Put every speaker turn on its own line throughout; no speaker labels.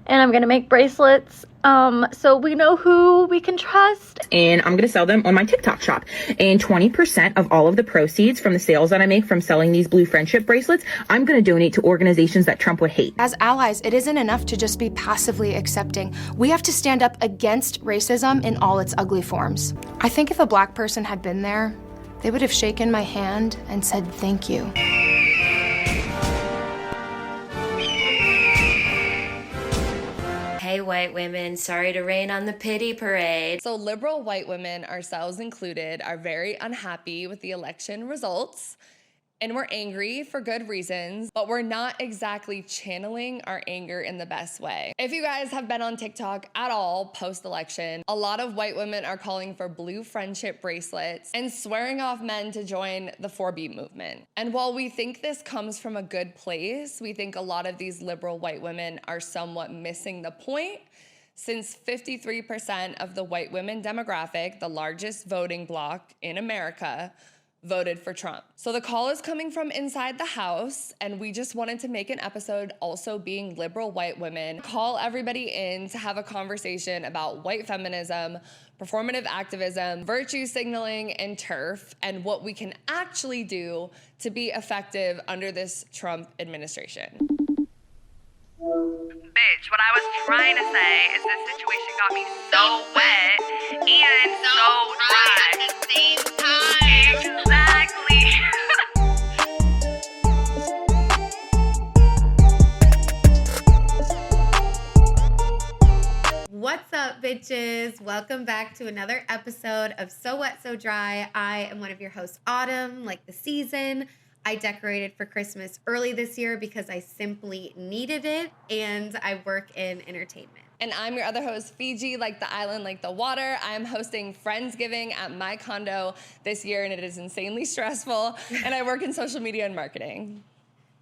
and I'm gonna make bracelets so we know who we can trust.
And I'm gonna sell them on my TikTok shop. And 20% of all of the proceeds from the sales that I make from selling these blue friendship bracelets, I'm gonna donate to organizations that Trump would hate.
As allies, it isn't enough to just be passively accepting. We have to stand up against racism in all its ugly forms. I think if a Black person had been there, they would have shaken my hand and said thank you.
Hey, white women, sorry to rain on the pity parade.
So liberal white women, ourselves included, are very unhappy with the election results. And we're angry for good reasons, but we're not exactly channeling our anger in the best way. If you guys have been on TikTok at all post-election, a lot of white women are calling for blue friendship bracelets and swearing off men to join the 4B movement. And while we think this comes from a good place, we think a lot of these liberal white women are somewhat missing the point, since 53% of the white women demographic, the largest voting bloc in America, voted for Trump. So the call is coming from inside the house, and we just wanted to make an episode also being liberal white women, call everybody in to have a conversation about white feminism, performative activism, virtue signaling, and TERF, and what we can actually do to be effective under this Trump administration.
Bitch, what I was trying to say is this situation got me so wet and so dry at the same time. Exactly.
What's up, bitches? Welcome back to another episode of So Wet, So Dry. I am one of your hosts, Autumn, like the season. I decorated for Christmas early this year because I simply needed it, and I work in entertainment.
And I'm your other host, Fiji, like the island, like the water. I am hosting Friendsgiving at my condo this year, and it is insanely stressful, and I work in social media and marketing.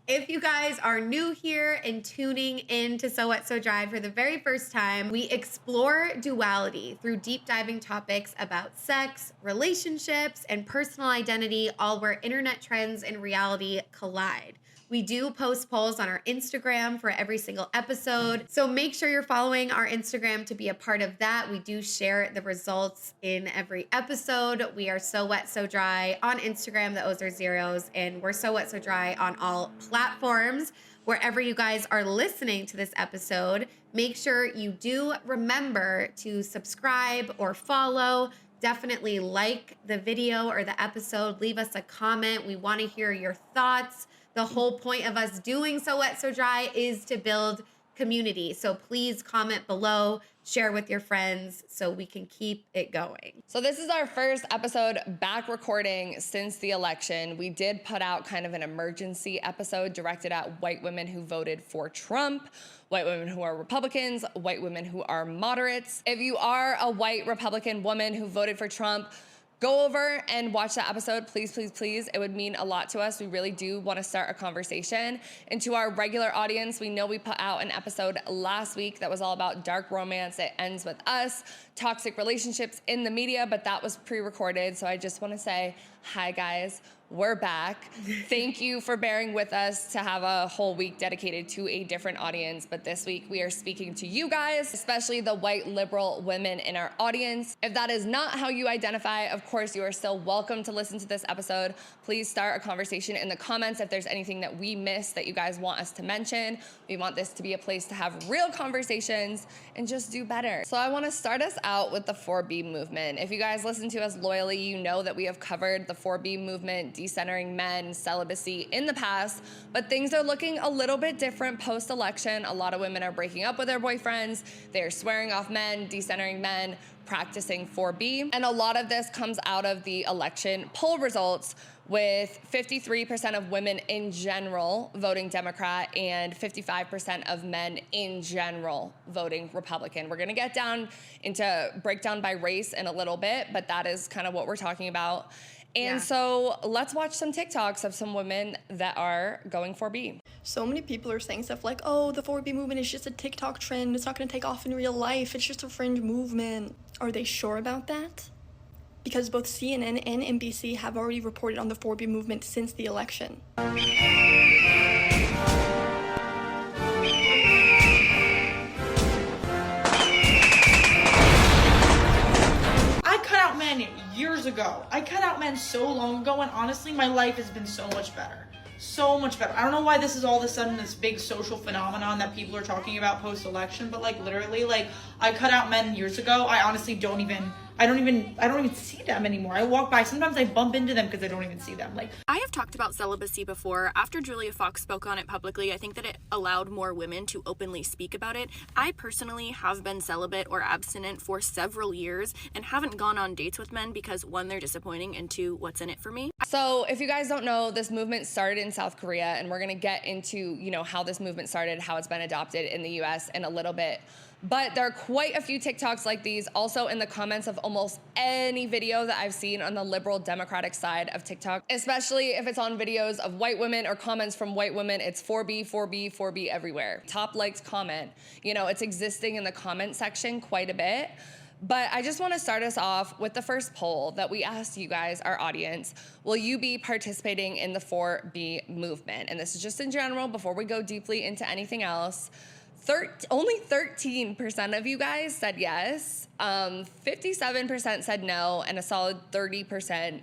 If you guys are new here and tuning in to So Wet, So Dry for the very first time, we explore duality through deep diving topics about sex, relationships, and personal identity, all where internet trends and reality collide. We do post polls on our Instagram for every single episode, so make sure you're following our Instagram to be a part of that. We do share the results in every episode. We are So Wet, So Dry on Instagram, the O's are zeros, and we're So Wet, So Dry on all platforms. Wherever you guys are listening to this episode, make sure you do remember to subscribe or follow. Definitely like the video or the episode. Leave us a comment. We want to hear your thoughts. The whole point of us doing So Wet, So Dry is to build community. So please comment below, share with your friends so we can keep it going.
So this is our first episode back recording since the election. We did put out kind of an emergency episode directed at white women who voted for Trump, white women who are Republicans, white women who are moderates. If you are a white Republican woman who voted for Trump, go over and watch that episode, please, please, please. It would mean a lot to us. We really do want to start a conversation. And to our regular audience, we know we put out an episode last week that was all about dark romance. It ends with us, toxic relationships in the media, but that was pre-recorded. So I just want to say, hi guys, we're back. Thank you for bearing with us to have a whole week dedicated to a different audience. But this week we are speaking to you guys, especially the white liberal women in our audience. If that is not how you identify, of course, you are still welcome to listen to this episode. Please start a conversation in the comments if there's anything that we missed that you guys want us to mention. We want this to be a place to have real conversations and just do better. So I want to start us out with the 4B movement. If you guys listen to us loyally, you know that we have covered the 4B movement, decentering men, celibacy in the past, but things are looking a little bit different post-election. A lot of women are breaking up with their boyfriends. They're swearing off men, decentering men, practicing 4B. And a lot of this comes out of the election poll results, with 53% of women in general voting Democrat and 55% of men in general voting Republican. We're gonna get down into breakdown by race in a little bit, but that is kind of what we're talking about. And so let's watch some TikToks of some women that are going 4B.
So many people are saying stuff like, oh, the 4B movement is just a TikTok trend. It's not going to take off in real life. It's just a fringe movement. Are they sure about that? Because both CNN and NBC have already reported on the 4B movement since the election.
years ago. I cut out men so long ago, and honestly, my life has been so much better. So much better. I don't know why this is all of a sudden this big social phenomenon that people are talking about post-election, but like literally, like I cut out men years ago. I honestly don't even see them anymore. I walk by, sometimes I bump into them because I don't even see them. Like,
I have talked about celibacy before. After Julia Fox spoke on it publicly, I think that it allowed more women to openly speak about it. I personally have been celibate or abstinent for several years and haven't gone on dates with men because, one, they're disappointing, and two, what's in it for me?
So if you guys don't know, this movement started in South Korea, and we're gonna get into, how this movement started, how it's been adopted in the US in a little bit. But there are quite a few TikToks like these also in the comments of almost any video that I've seen on the liberal democratic side of TikTok, especially if it's on videos of white women or comments from white women. It's 4B, 4B, 4B everywhere. Top liked comment. It's existing in the comment section quite a bit. But I just want to start us off with the first poll that we asked you guys, our audience. Will you be participating in the 4B movement? And this is just in general before we go deeply into anything else. Only 13% of you guys said yes, 57% said no, and a solid 30%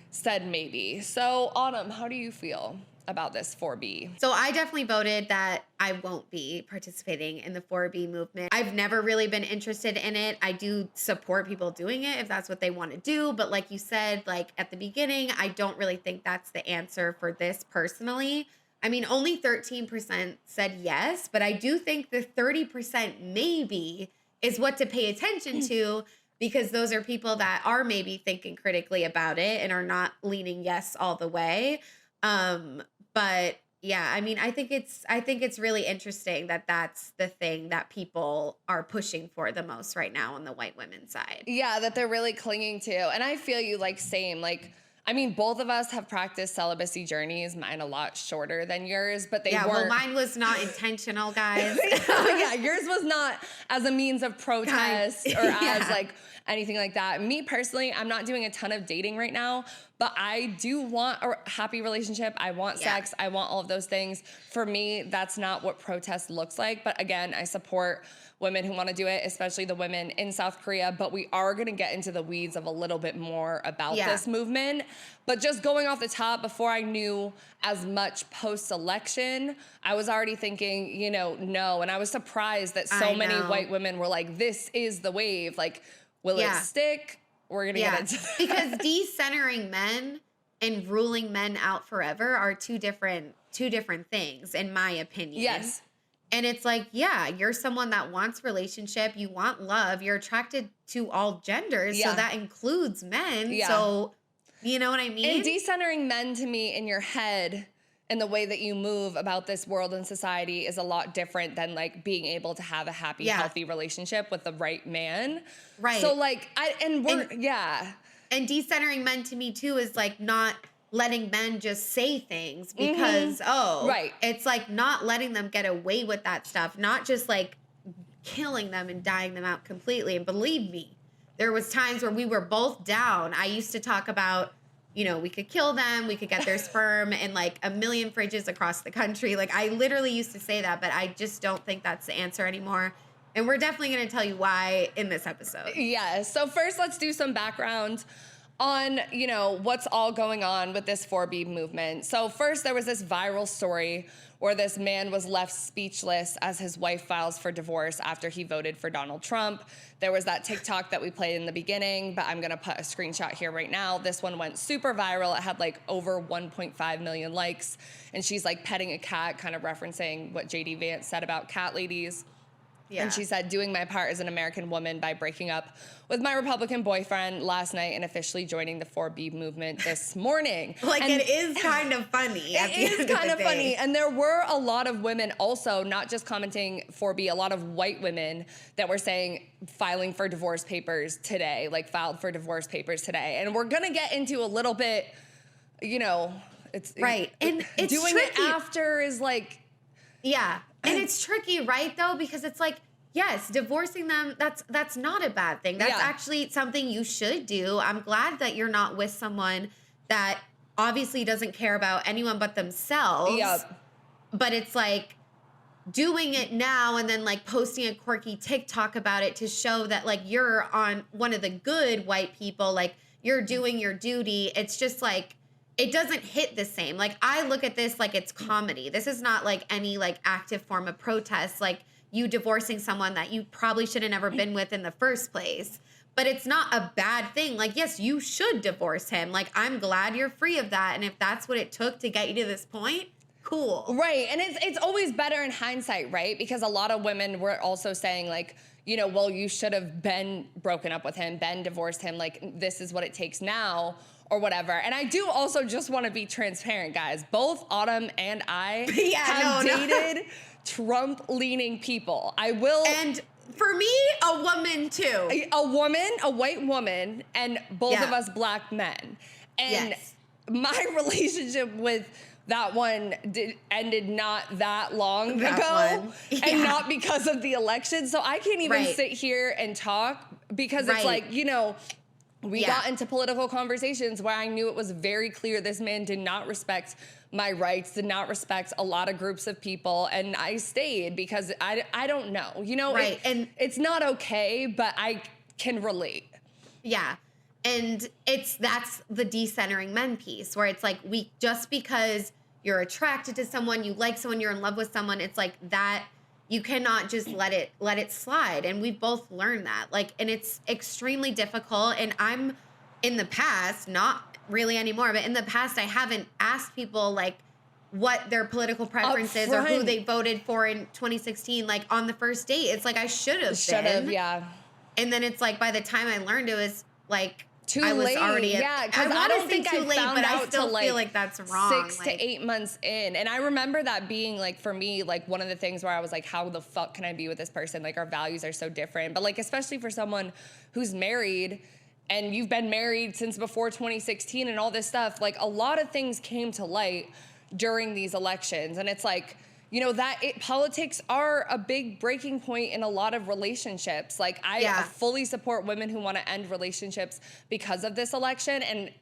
said maybe. So, Autumn, how do you feel about this 4B?
So I definitely voted that I won't be participating in the 4B movement. I've never really been interested in it. I do support people doing it if that's what they want to do. But like you said, like at the beginning, I don't really think that's the answer for this personally. I mean, only 13% said yes, but I do think the 30% maybe is what to pay attention to, because those are people that are maybe thinking critically about it and are not leaning yes all the way. But yeah, I mean, I think it's really interesting that that's the thing that people are pushing for the most right now on the white women's side.
Yeah, that they're really clinging to. And I feel you, like, same, like, I mean, both of us have practiced celibacy journeys, mine a lot shorter than yours, but they weren't.
Well, mine was not intentional, guys.
Yeah, yours was not as a means of protest or as like anything like that. Me personally, I'm not doing a ton of dating right now, but I do want a happy relationship. I want sex. I want all of those things. For me, that's not what protest looks like. But again, I support women who want to do it, especially the women in South Korea. But we are going to get into the weeds of a little bit more about this movement. But just going off the top, before I knew as much post-election, I was already thinking, no. And I was surprised that so many white women were like, this is the wave. Like, will it stick? We're going to get into that.
Because decentering men and ruling men out forever are two different things, in my opinion.
Yes.
And it's like, you're someone that wants relationship, you want love, you're attracted to all genders, so that includes men. Yeah. So, you know what I mean?
And decentering men to me in your head and the way that you move about this world and society is a lot different than like being able to have a happy, healthy relationship with the right man.
Right.
So like, And
decentering men to me too is like not letting men just say things because, it's like not letting them get away with that stuff, not just like killing them and dying them out completely. And believe me, there was times where we were both down. I used to talk about, we could kill them, we could get their sperm in like a million fridges across the country. Like I literally used to say that, but I just don't think that's the answer anymore. And we're definitely going to tell you why in this episode.
Yeah. So first, let's do some background on, what's all going on with this 4B movement. So first, there was this viral story where this man was left speechless as his wife files for divorce after he voted for Donald Trump. There was that TikTok that we played in the beginning, but I'm gonna put a screenshot here right now. This one went super viral. It had like over 1.5 million likes, and she's like petting a cat, kind of referencing what JD Vance said about cat ladies. Yeah. And she said, doing my part as an American woman by breaking up with my Republican boyfriend last night and officially joining the 4B movement this morning.
It is kind of funny.
It is kind of funny. And there were a lot of women also, not just commenting 4B, a lot of white women that were saying filing for divorce papers today, like filed for divorce papers today. And we're going to get into a little bit, it's
right. And it's
doing
tricky.
It after is like,
yeah. And it's tricky, right, though? Because it's like, yes, divorcing them, that's not a bad thing. That's actually something you should do. I'm glad that you're not with someone that obviously doesn't care about anyone but themselves. Yep. But it's like doing it now and then like posting a quirky TikTok about it to show that like you're on one of the good white people, like you're doing your duty. It's just like, it doesn't hit the same. Like, I look at this like it's comedy. This is not like any like active form of protest, like you divorcing someone that you probably should have never been with in the first place. But it's not a bad thing. Like, yes, you should divorce him. Like, I'm glad you're free of that. And if that's what it took to get you to this point, cool.
Right. And it's always better in hindsight, right? Because a lot of women were also saying, like, you know, well, you should have been broken up with him, been divorced him. Like, this is what it takes now or whatever. And I do also just want to be transparent, guys. Both Autumn and I have dated Trump-leaning people. I will...
And for me, a woman too.
A woman, a white woman, and both of us black men. And my relationship with that one ended not that long ago, and not because of the election. So I can't even sit here and talk because it's like, you know, we got into political conversations where I knew it was very clear this man did not respect my rights, did not respect a lot of groups of people, and I stayed because I don't know, you know, and it's not okay, but I can relate.
Yeah. And that's the decentering men piece where it's like, just because you're attracted to someone, you like someone, you're in love with someone, it's like that, you cannot just let it slide. And we've both learned that, like, and it's extremely difficult. And I'm in the past, not really anymore, but in the past, I haven't asked people like what their political preferences or who they voted for in 2016, like on the first date. It's like, I should have,
yeah.
And then it's like, by the time I learned, it was like,
too
I was
late.
already
Because I don't think
too
I
late,
found
but
out
I still
till
feel like that's wrong.
6 to 8 months in. And I remember that being like, for me, like one of the things where I was like, how the fuck can I be with this person? Like, our values are so different. But like, especially for someone who's married and you've been married since before 2016 and all this stuff, like a lot of things came to light during these elections. And it's like, you know, politics are a big breaking point in a lot of relationships. Like, I fully support women who want to end relationships because of this election. And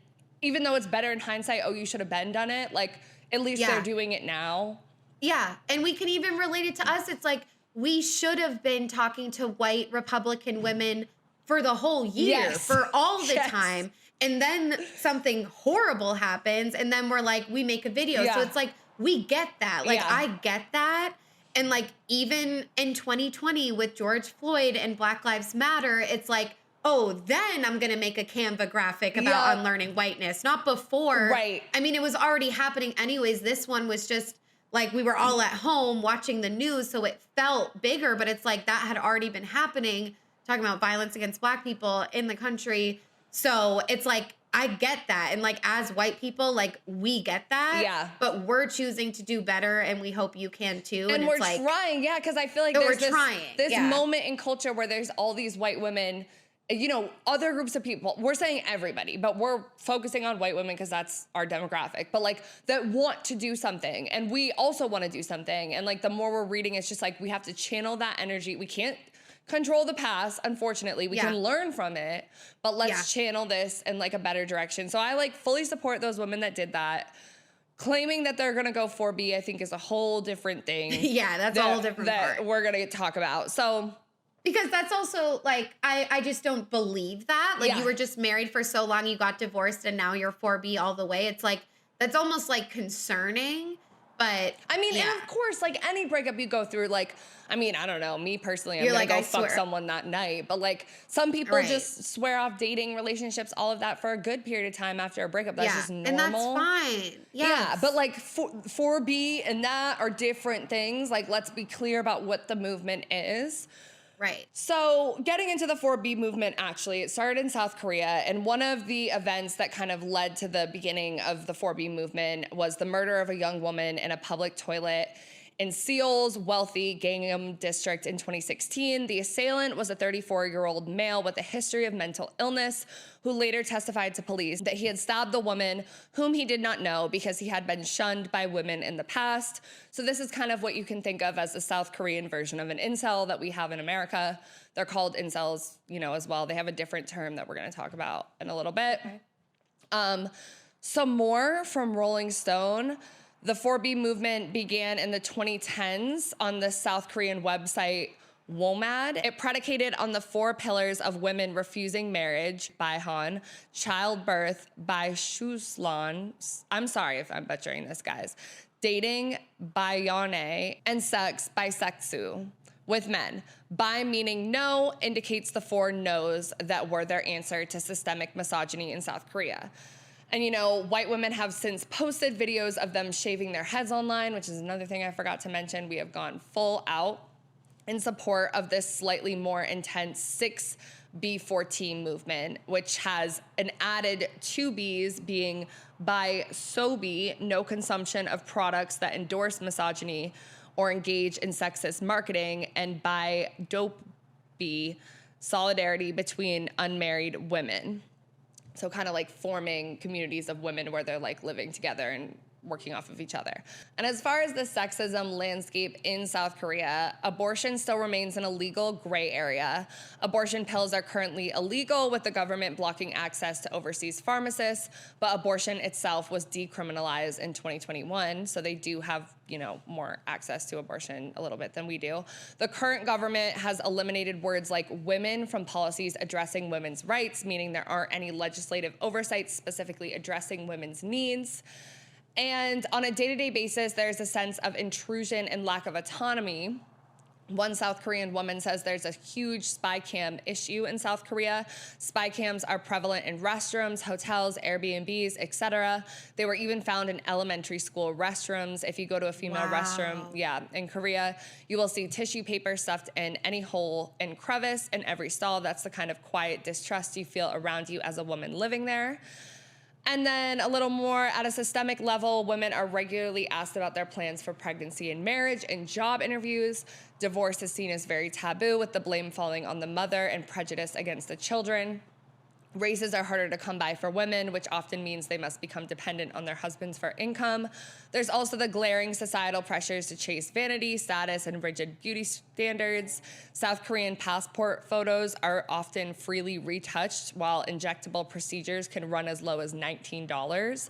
even though it's better in hindsight, oh, you should have been done it, like, at least they're doing it now.
Yeah. And we can even relate it to us. It's like, we should have been talking to white Republican women for the whole year, for all the time. And then something horrible happens. And then we're like, we make a video. So it's like, we get that. Like, I get that. And like, even in 2020 with George Floyd and Black Lives Matter, it's like, oh, then I'm going to make a Canva graphic about unlearning whiteness. Not before.
Right.
I mean, it was already happening anyways. This one was just like, we were all at home watching the news, so it felt bigger, but it's like that had already been happening, talking about violence against black people in the country. So it's like, I get that. And like, as white people, like, we get that.
Yeah.
But we're choosing to do better, and we hope you can too.
And we're
like,
trying, because I feel like there's this
yeah.
moment in culture where there's all these white women, you know, other groups of people. We're saying everybody, but we're focusing on white women because that's our demographic. But like, that want to do something, and we also want to do something. And like, the more we're reading, it's just like, we have to channel that energy. We can't control the past, unfortunately. We can learn from it, but let's channel this in like a better direction. So I like fully support those women that did that. Claiming that they're gonna go 4B, I think, is a whole different thing.
That's a whole different part
we're gonna talk about. So,
because that's also like, I just don't believe that. Like, you were just married for so long, you got divorced, and now you're 4B all the way. It's like, that's almost like concerning. But
I mean, and of course, like any breakup you go through, like, I mean, I don't know, me personally, I'm gonna go fuck someone that night. But like, some people just swear off dating, relationships, all of that for a good period of time after a breakup. That's just normal.
And that's fine.
Yeah, but like 4B and that are different things. Like, let's be clear about what the movement is.
Right.
So getting into the 4B movement, actually, it started in South Korea. And one of the events that kind of led to the beginning of the 4B movement was the murder of a young woman in a public toilet in Seoul's wealthy Gangnam district in 2016. The assailant was a 34-year-old male with a history of mental illness who later testified to police that he had stabbed the woman whom he did not know because he had been shunned by women in the past. So this is kind of what you can think of as the South Korean version of an incel that we have in America. They're called incels, you know, as well. They have a different term that we're going to talk about in a little bit. Okay. Some more from Rolling Stone. The 4B movement began in the 2010s on the South Korean website WOMAD. It predicated on the 4 pillars of women refusing marriage, Baihan, childbirth, Baishuslan, I'm sorry if I'm butchering this, guys, dating, Bayane, and sex, Bisexu, with men. Bi meaning no indicates the 4 no's that were their answer to systemic misogyny in South Korea. And you know, white women have since posted videos of them shaving their heads online, which is another thing I forgot to mention. We have gone full out in support of this slightly more intense 6B14 movement, which has an added 2 Bs being by SOBI, no consumption of products that endorse misogyny or engage in sexist marketing, and by DOPE, solidarity between unmarried women. So kind of like forming communities of women where they're like living together and working off of each other. And as far as the sexism landscape in South Korea, abortion still remains an illegal gray area. Abortion pills are currently illegal, with the government blocking access to overseas pharmacists, but abortion itself was decriminalized in 2021, so they do have, you know, more access to abortion a little bit than we do. The current government has eliminated words like women from policies addressing women's rights, meaning there aren't any legislative oversights specifically addressing women's needs. And on a day-to-day basis, there's a sense of intrusion and lack of autonomy. One South Korean woman says there's a huge spy cam issue in South Korea. Spy cams are prevalent in restrooms, hotels, Airbnbs, etc. They were even found in elementary school restrooms. If you go to a female restroom, in Korea, you will see tissue paper stuffed in any hole and crevice in every stall. That's the kind of quiet distrust you feel around you as a woman living there. And then a little more at a systemic level, women are regularly asked about their plans for pregnancy and marriage in job interviews. Divorce is seen as very taboo, with the blame falling on the mother and prejudice against the children. Raises are harder to come by for women, which often means they must become dependent on their husbands for income. There's also the glaring societal pressures to chase vanity, status, and rigid beauty standards. South Korean passport photos are often freely retouched, while injectable procedures can run as low as $19.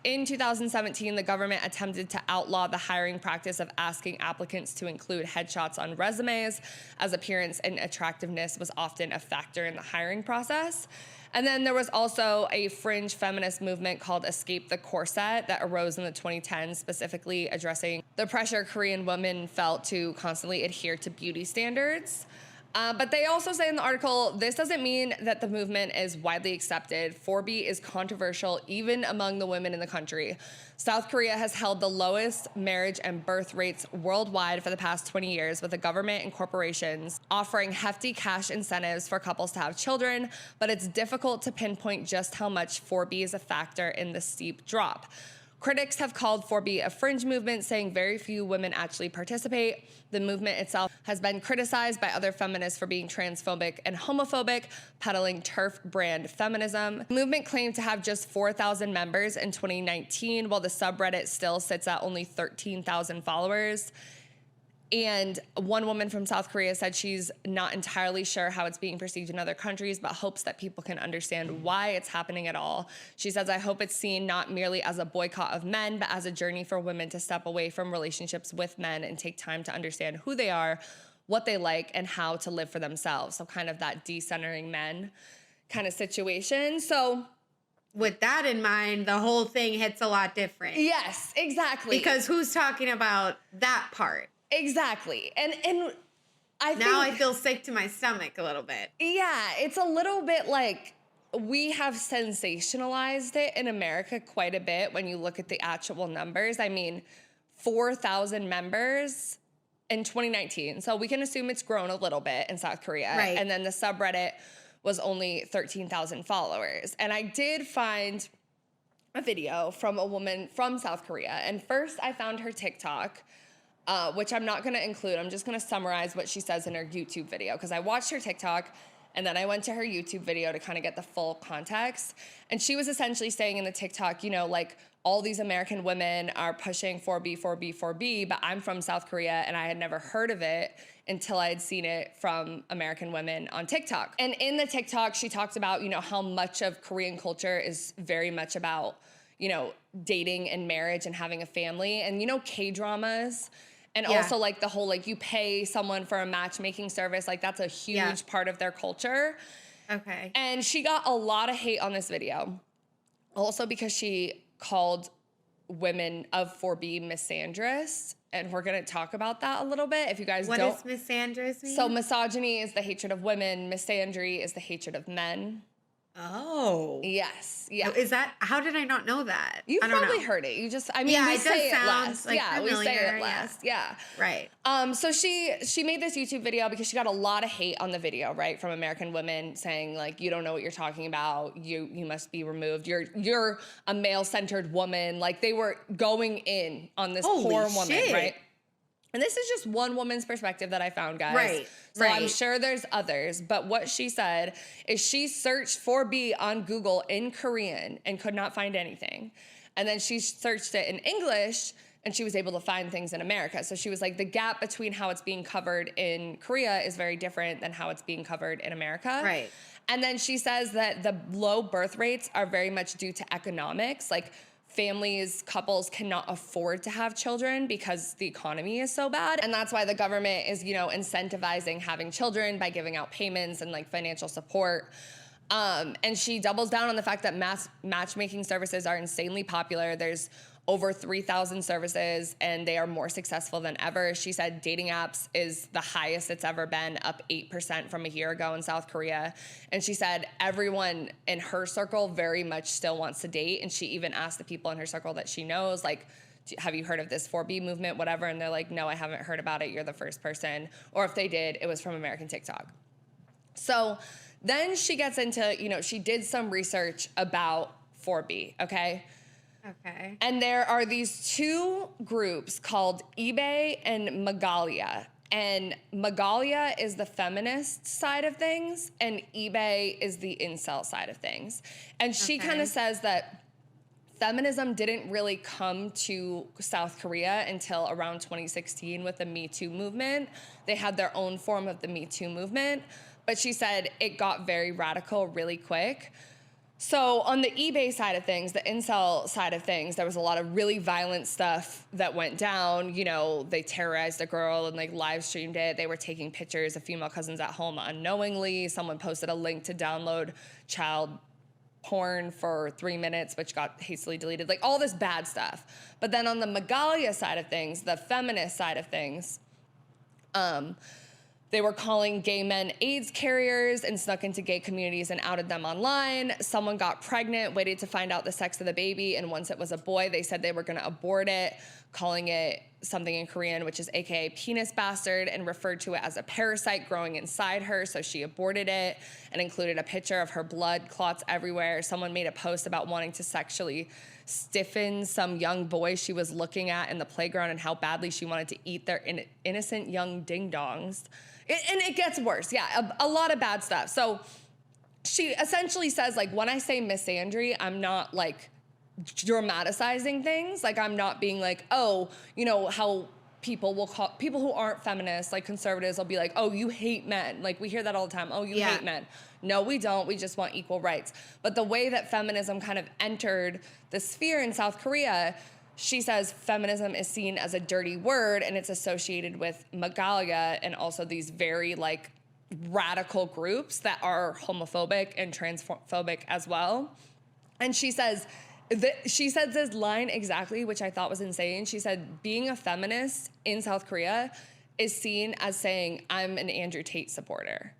In 2017, the government attempted to outlaw the hiring practice of asking applicants to include headshots on resumes, as appearance and attractiveness was often a factor in the hiring process. And then there was also a fringe feminist movement called Escape the Corset that arose in the 2010s, specifically addressing the pressure Korean women felt to constantly adhere to beauty standards. But they also say in the article, this doesn't mean that the movement is widely accepted. 4B is controversial even among the women in the country. South Korea has held the lowest marriage and birth rates worldwide for the past 20 years, with the government and corporations offering hefty cash incentives for couples to have children, but it's difficult to pinpoint just how much 4B is a factor in the steep drop. Critics have called 4B a fringe movement, saying very few women actually participate. The movement itself has been criticized by other feminists for being transphobic and homophobic, peddling TERF brand feminism. The movement claimed to have just 4,000 members in 2019, while the subreddit still sits at only 13,000 followers. And one woman from South Korea said she's not entirely sure how it's being perceived in other countries, but hopes that people can understand why it's happening at all. She says, I hope it's seen not merely as a boycott of men, but as a journey for women to step away from relationships with men and take time to understand who they are, what they like, and how to live for themselves. So kind of that decentering men kind of situation. So
with that in mind, the whole thing hits a lot different.
Yes, exactly.
Because who's talking about that part?
Exactly. And I think
now I feel sick to my stomach a little bit.
Yeah, it's a little bit like we have sensationalized it in America quite a bit when you look at the actual numbers. I mean, 4,000 members in 2019. So we can assume it's grown a little bit in South Korea.
Right.
And then the subreddit was only 13,000 followers. And I did find a video from a woman from South Korea. And first I found her TikTok, which I'm not going to include. I'm just going to summarize what she says in her YouTube video, because I watched her TikTok and then I went to her YouTube video to kind of get the full context. And she was essentially saying in the TikTok, you know, like all these American women are pushing 4B, 4B, 4B, but I'm from South Korea and I had never heard of it until I had seen it from American women on TikTok. And in the TikTok, she talked about, you know, how much of Korean culture is very much about, you know, dating and marriage and having a family. And, you know, K-dramas And also like the whole, like you pay someone for a matchmaking service, like that's a huge part of their culture.
Okay.
And she got a lot of hate on this video. Also because she called women of 4B misandrous. And we're going to talk about that a little bit. If you guys don't.
What does misandrous mean?
So misogyny is the hatred of women. Misandry is the hatred of men.
Oh.
Yes. Yeah.
Is that, how did I not know that?
You've
I don't
probably
know.
heard it. You just, I mean, we say it less.
Like
we say
familiar,
it less. Yeah.
Right.
So she made this YouTube video because she got a lot of hate on the video, right? From American women saying like, you don't know what you're talking about. You must be removed. You're a male-centered woman. Like they were going in on this poor woman, right? And this is just one woman's perspective that I found, guys.
Right.
So I'm sure there's others. But what she said is she searched 4B on Google in Korean and could not find anything. And then she searched it in English and she was able to find things in America. So she was like, the gap between how it's being covered in Korea is very different than how it's being covered in America.
Right.
And then she says that the low birth rates are very much due to economics. Like, families, couples cannot afford to have children because the economy is so bad. And that's why the government is, incentivizing having children by giving out payments and like financial support. And she doubles down on the fact that matchmaking services are insanely popular. There's over 3,000 services and they are more successful than ever. She said dating apps is the highest it's ever been, up 8% from a year ago in South Korea. And she said everyone in her circle very much still wants to date. And she even asked the people in her circle that she knows, like, have you heard of this 4B movement, whatever? And they're like, no, I haven't heard about it. You're the first person. Or if they did, it was from American TikTok. So then she gets into, she did some research about 4B, okay?
Okay.
And there are these two groups called eBay and Magalia. And Magalia is the feminist side of things, and eBay is the incel side of things. And she kind of says that feminism didn't really come to South Korea until around 2016 with the Me Too movement. They had their own form of the Me Too movement, but she said it got very radical really quick. So on the eBay side of things, the incel side of things, there was a lot of really violent stuff that went down. They terrorized a girl and like live streamed it. They were taking pictures of female cousins at home unknowingly. Someone posted a link to download child porn for 3 minutes, which got hastily deleted, like all this bad stuff. But then on the Magalia side of things, the feminist side of things, they were calling gay men AIDS carriers and snuck into gay communities and outed them online. Someone got pregnant, waited to find out the sex of the baby, and once it was a boy, they said they were going to abort it, calling it something in Korean, which is AKA penis bastard, and referred to it as a parasite growing inside her, so she aborted it and included a picture of her blood clots everywhere. Someone made a post about wanting to sexually stiffen some young boy she was looking at in the playground and how badly she wanted to eat their innocent young ding-dongs. And it gets worse. Yeah, a lot of bad stuff. So she essentially says, like, when I say misandry, I'm not, like, dramatizing things. Like, I'm not being like, oh, how people will call, people who aren't feminists, like conservatives, will be like, oh, you hate men. Like, we hear that all the time. Oh, you hate men. No, we don't. We just want equal rights. But the way that feminism kind of entered the sphere in South Korea, she says feminism is seen as a dirty word and it's associated with Magalia and also these very like radical groups that are homophobic and transphobic as well. And she says this line exactly, which I thought was insane. She said, being a feminist in South Korea is seen as saying, I'm an Andrew Tate supporter.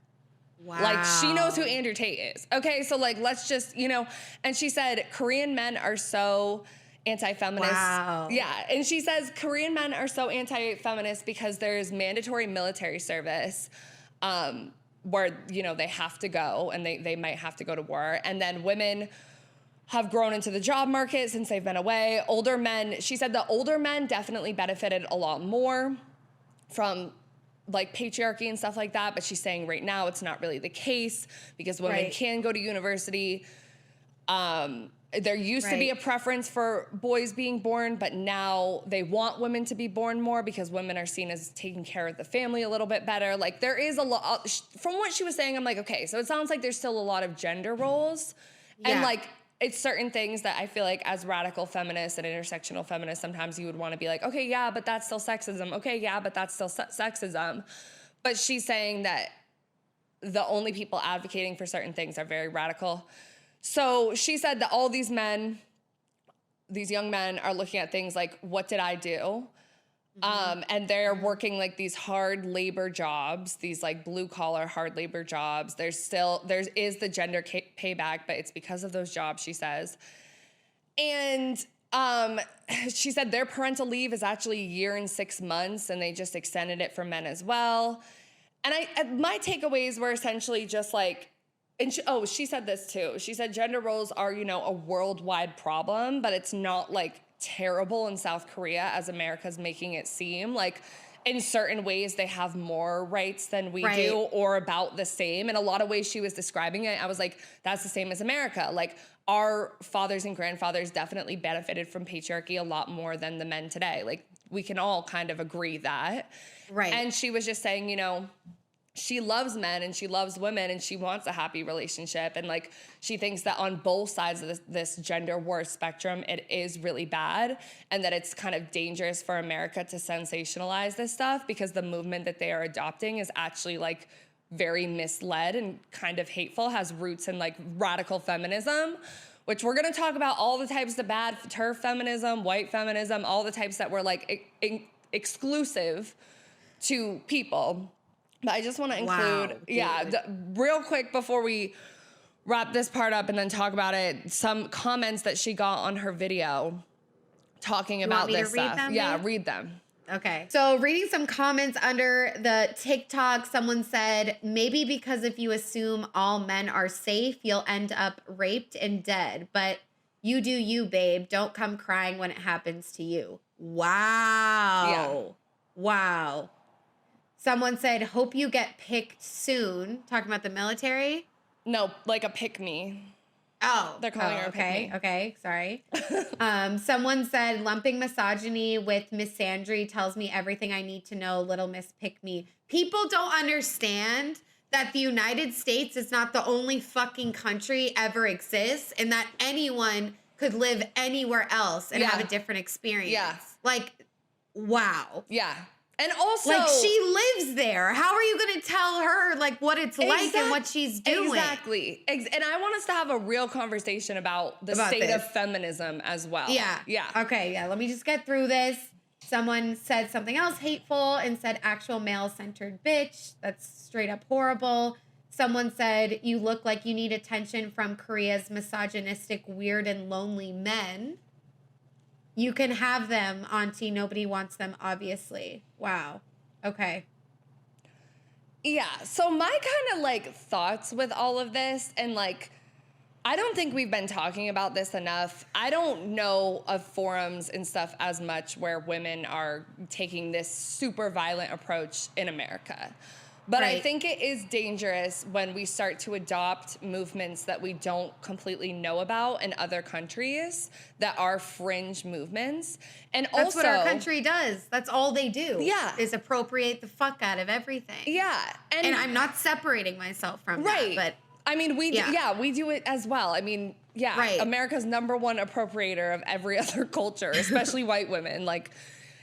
Wow.
Like, she knows who Andrew Tate is. Okay, so like, let's just, and she said, Korean men are so anti-feminist.
Wow.
Yeah, and she says Korean men are so anti-feminist because there's mandatory military service where, they have to go and they might have to go to war. And then women have grown into the job market since they've been away. Older men, she said the older men definitely benefited a lot more from like patriarchy and stuff like that, but she's saying right now it's not really the case because women can go to university. There used to be a preference for boys being born, but now they want women to be born more because women are seen as taking care of the family a little bit better. Like, there is a lot, from what she was saying, I'm like, okay, so it sounds like there's still a lot of gender roles. And like, it's certain things that I feel like as radical feminists and intersectional feminists, sometimes you would want to be like, okay, yeah, but that's still sexism. Okay, yeah, but that's still sexism. But she's saying that the only people advocating for certain things are very radical. So she said that all these men, these young men, are looking at things like, what did I do? And they're working like these hard labor jobs, these like blue collar hard labor jobs. There is the gender payback, but it's because of those jobs, she says. And she said their parental leave is actually a year and 6 months, and they just extended it for men as well. And my takeaways were essentially just like, she said this too. She said gender roles are, a worldwide problem, but it's not like terrible in South Korea as America's making it seem. Like, in certain ways they have more rights than we do, or about the same. In a lot of ways she was describing it, I was like, that's the same as America. Like, our fathers and grandfathers definitely benefited from patriarchy a lot more than the men today. Like, we can all kind of agree that. Right. And she was just saying, she loves men and she loves women and she wants a happy relationship. And like, she thinks that on both sides of this gender war spectrum, it is really bad, and that it's kind of dangerous for America to sensationalize this stuff, because the movement that they are adopting is actually like very misled and kind of hateful, has roots in like radical feminism, which we're going to talk about all the types of bad TERF feminism, white feminism, all the types that were like exclusive to people. But I just want to include, real quick before we wrap this part up and then talk about it, some comments that she got on her video talking about this stuff. Yeah, read them.
Okay. So reading some comments under the TikTok, someone said, maybe because if you assume all men are safe, you'll end up raped and dead. But you do you, babe. Don't come crying when it happens to you. Wow.
Yeah.
Wow. Someone said, hope you get picked soon. Talking about the military?
No, like a pick me.
Oh.
They're calling her a pick me.
Okay, sorry. Someone said, lumping misogyny with misandry tells me everything I need to know, little miss pick me. People don't understand that the United States is not the only fucking country ever exists, and that anyone could live anywhere else and have a different experience.
Yeah.
Like, wow.
Yeah. And also,
like, she lives there. How are you going to tell her like what it's like and what she's doing?
Exactly. And I want us to have a real conversation about the state of feminism as well.
Yeah.
Yeah.
Okay. Yeah. Let me just get through this. Someone said something else hateful and said actual male-centered bitch. That's straight up horrible. Someone said you look like you need attention from Korea's misogynistic, weird, and lonely men. You can have them, auntie. Nobody wants them, obviously. Wow. Okay.
Yeah. So my kind of like thoughts with all of this, and like, I don't think we've been talking about this enough. I don't know of forums and stuff as much where women are taking this super violent approach in America. But I think it is dangerous when we start to adopt movements that we don't completely know about in other countries that are fringe movements. And
that's
also,
what our country does. That's all they do.
Yeah.
Is appropriate the fuck out of everything.
Yeah.
And I'm not separating myself from that. But
I mean, we do it as well. I mean, America's #1 appropriator of every other culture, especially white women. Like,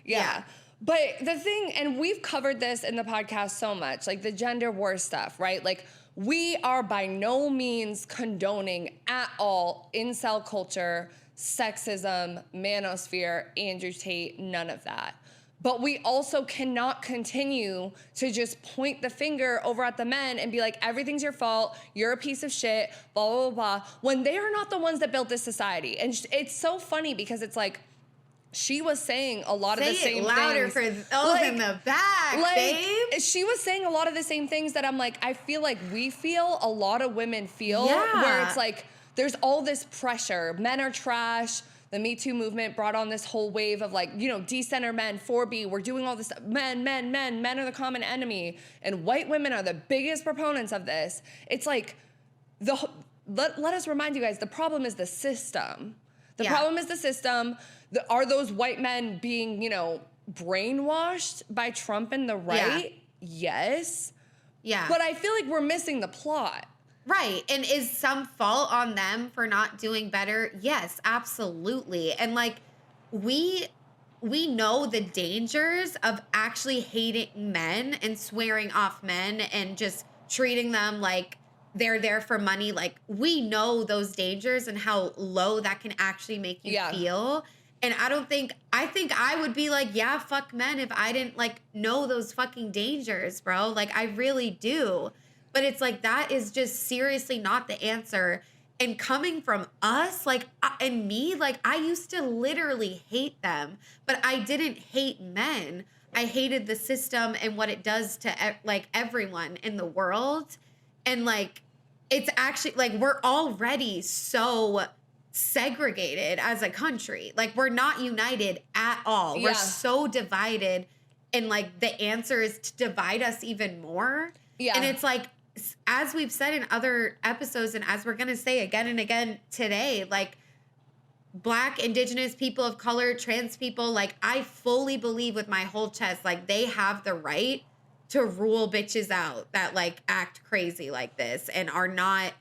yeah. But the thing, and we've covered this in the podcast so much, like the gender war stuff, right? Like, we are by no means condoning at all incel culture, sexism, manosphere, Andrew Tate, none of that. But we also cannot continue to just point the finger over at the men and be like, everything's your fault, you're a piece of shit, blah, blah, blah, when they are not the ones that built this society. And it's so funny because it's like, she was saying a lot of the same things. Say it louder for those
in the back, babe.
She was saying a lot of the same things that I'm like, I feel like we feel, a lot of women feel, where it's like, there's all this pressure. Men are trash. The Me Too movement brought on this whole wave of like, decenter men, 4B, we're doing all this stuff. Men are the common enemy. And white women are the biggest proponents of this. It's like, let us remind you guys, the problem is the system. The problem is the system. Are those white men being, brainwashed by Trump and the right? Yes.
Yeah.
But I feel like we're missing the plot.
Right. And is some fault on them for not doing better? Yes, absolutely. And like we know the dangers of actually hating men and swearing off men and just treating them like they're there for money. Like we know those dangers and how low that can actually make you feel. And I think I would be like, yeah, fuck men if I didn't like know those fucking dangers, bro. Like I really do. But it's like, that is just seriously not the answer. And coming from us, like, and me, like, I used to literally hate them, but I didn't hate men. I hated the system and what it does to, like, everyone in the world. And, like, it's actually, like, we're already so segregated as a country. Like, we're not united at all. We're so divided. And, like, the answer is to divide us even more. Yeah. And it's like, as we've said in other episodes, and as we're going to say again and again today, like Black, Indigenous, people of color, trans people, like I fully believe with my whole chest, like they have the right to rule bitches out that like act crazy like this and are not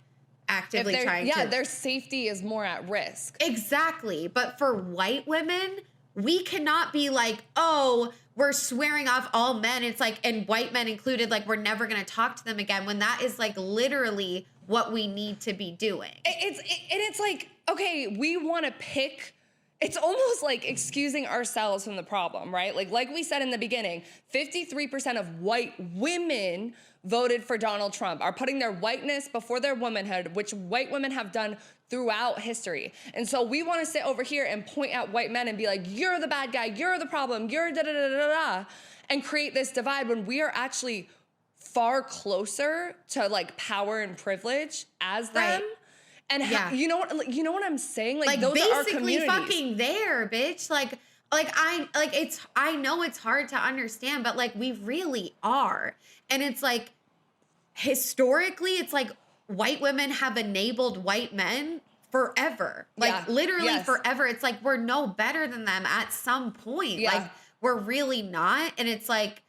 actively trying to.
Yeah, their safety is more at risk.
Exactly. But for white women, we cannot be like, oh, we're swearing off all men. It's like, and white men included, like, we're never going to talk to them again, when that is like literally what we need to be doing.
It's like, okay, we want to pick. It's almost like excusing ourselves from the problem, right? Like we said in the beginning, 53% of white women voted for Donald Trump, are putting their whiteness before their womanhood, which white women have done throughout history. And so we want to sit over here and point at white men and be like, you're the bad guy, you're the problem, you're da-da-da-da-da, and create this divide when we are actually far closer to like power and privilege as them. Right. And you know what I'm saying? Like those are our communities.
Basically fucking there, bitch. I know it's hard to understand, but like we really are. And it's like historically, it's like white women have enabled white men forever. Like literally forever. It's like we're no better than them at some point. Yeah. Like we're really not. And it's like,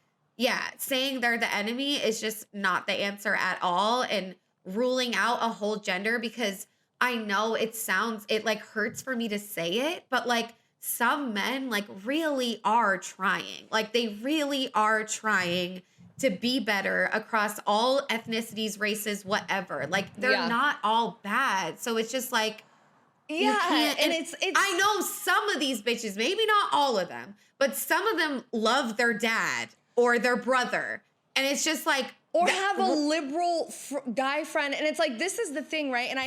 saying they're the enemy is just not the answer at all. And ruling out a whole gender, because I know it like hurts for me to say it, but like some men like really are trying. Like they really are trying to be better across all ethnicities, races, whatever. Like they're not all bad. So it's just like, you can't, and it's I know some of these bitches, maybe not all of them, but some of them love their dad or their brother. And it's just like,
or have a liberal guy friend. And it's like, this is the thing, right? And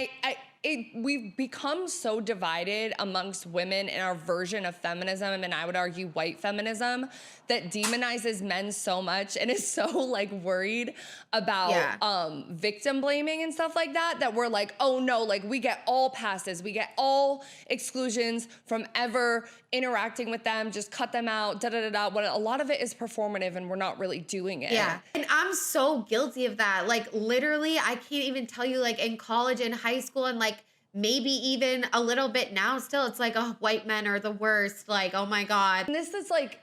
we've become so divided amongst women in our version of feminism, and I would argue white feminism, that demonizes men so much and is so like worried about victim blaming and stuff like that, that we're like, oh no, like we get all passes, we get all exclusions from ever interacting with them, just cut them out, da-da-da-da, when a lot of it is performative and we're not really doing it.
Yeah, and I'm so guilty of that. Like literally, I can't even tell you, like in college and high school and like maybe even a little bit now still, it's like, oh, white men are the worst. Like, oh my God.
And this is like,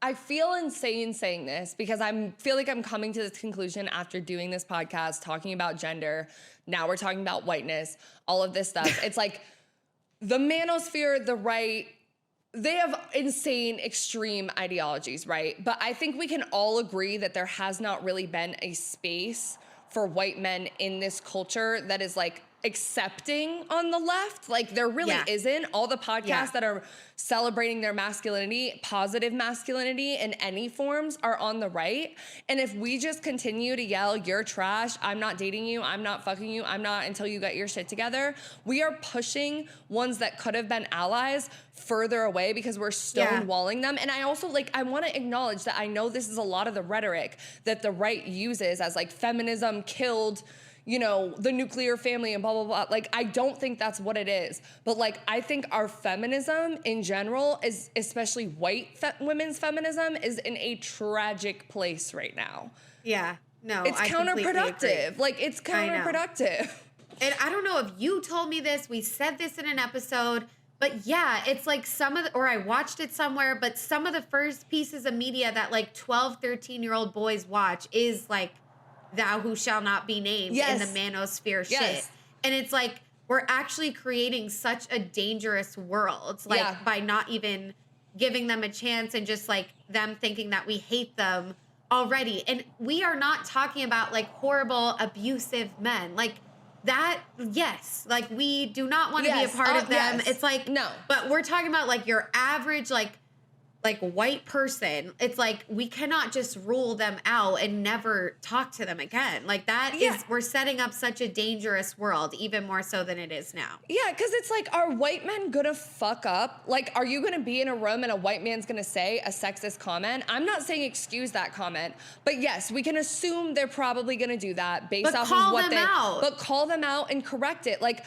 I feel insane saying this because I feel like I'm coming to this conclusion after doing this podcast, talking about gender. Now we're talking about whiteness, all of this stuff. It's like the manosphere, the right, they have insane, extreme ideologies, right? But I think we can all agree that there has not really been a space for white men in this culture that is like accepting on the left. Like there really isn't. All the podcasts that are celebrating their masculinity, positive masculinity in any forms, are on the right. And if we just continue to yell, you're trash, I'm not dating you, I'm not fucking you, I'm not until you get your shit together, we are pushing ones that could have been allies further away because we're stonewalling them. And I also I want to acknowledge that I know this is a lot of the rhetoric that the right uses as like feminism killed, you know, the nuclear family and blah, blah, blah. Like, I don't think that's what it is. But like, I think our feminism in general is, especially white women's feminism, is in a tragic place right now.
Yeah, no,
it's counterproductive. Like, it's counterproductive.
And I don't know if you told me this, we said this in an episode, but yeah, it's like or I watched it somewhere, but some of the first pieces of media that like 12, 13-year-old boys watch is like thou who shall not be named in the manosphere shit. And it's like, we're actually creating such a dangerous world, like by not even giving them a chance and just like them thinking that we hate them already. And we are not talking about like horrible, abusive men. Like that, yes. Like we do not want to be a part of them. It's like, no. But we're talking about like your average, like white person. It's like, we cannot just rule them out and never talk to them again. Like that is, we're setting up such a dangerous world, even more so than it is now.
Yeah, because it's like, are white men gonna fuck up? Like, are you gonna be in a room and a white man's gonna say a sexist comment? I'm not saying excuse that comment, but yes, we can assume they're probably gonna do that based off of what they, but call them out and correct it. Like,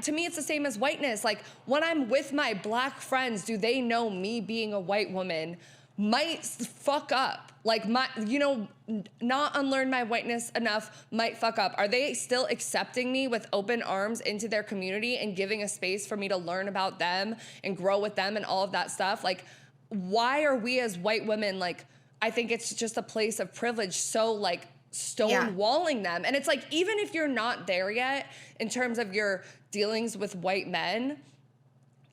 to me, it's the same as whiteness. Like, when I'm with my black friends, do they know me being a white woman might fuck up? Like, not unlearn my whiteness enough might fuck up. Are they still accepting me with open arms into their community and giving a space for me to learn about them and grow with them and all of that stuff? Like, why are we as white women, like, I think it's just a place of privilege, so, like, stonewalling them. And it's like, even if you're not there yet in terms of your dealings with white men,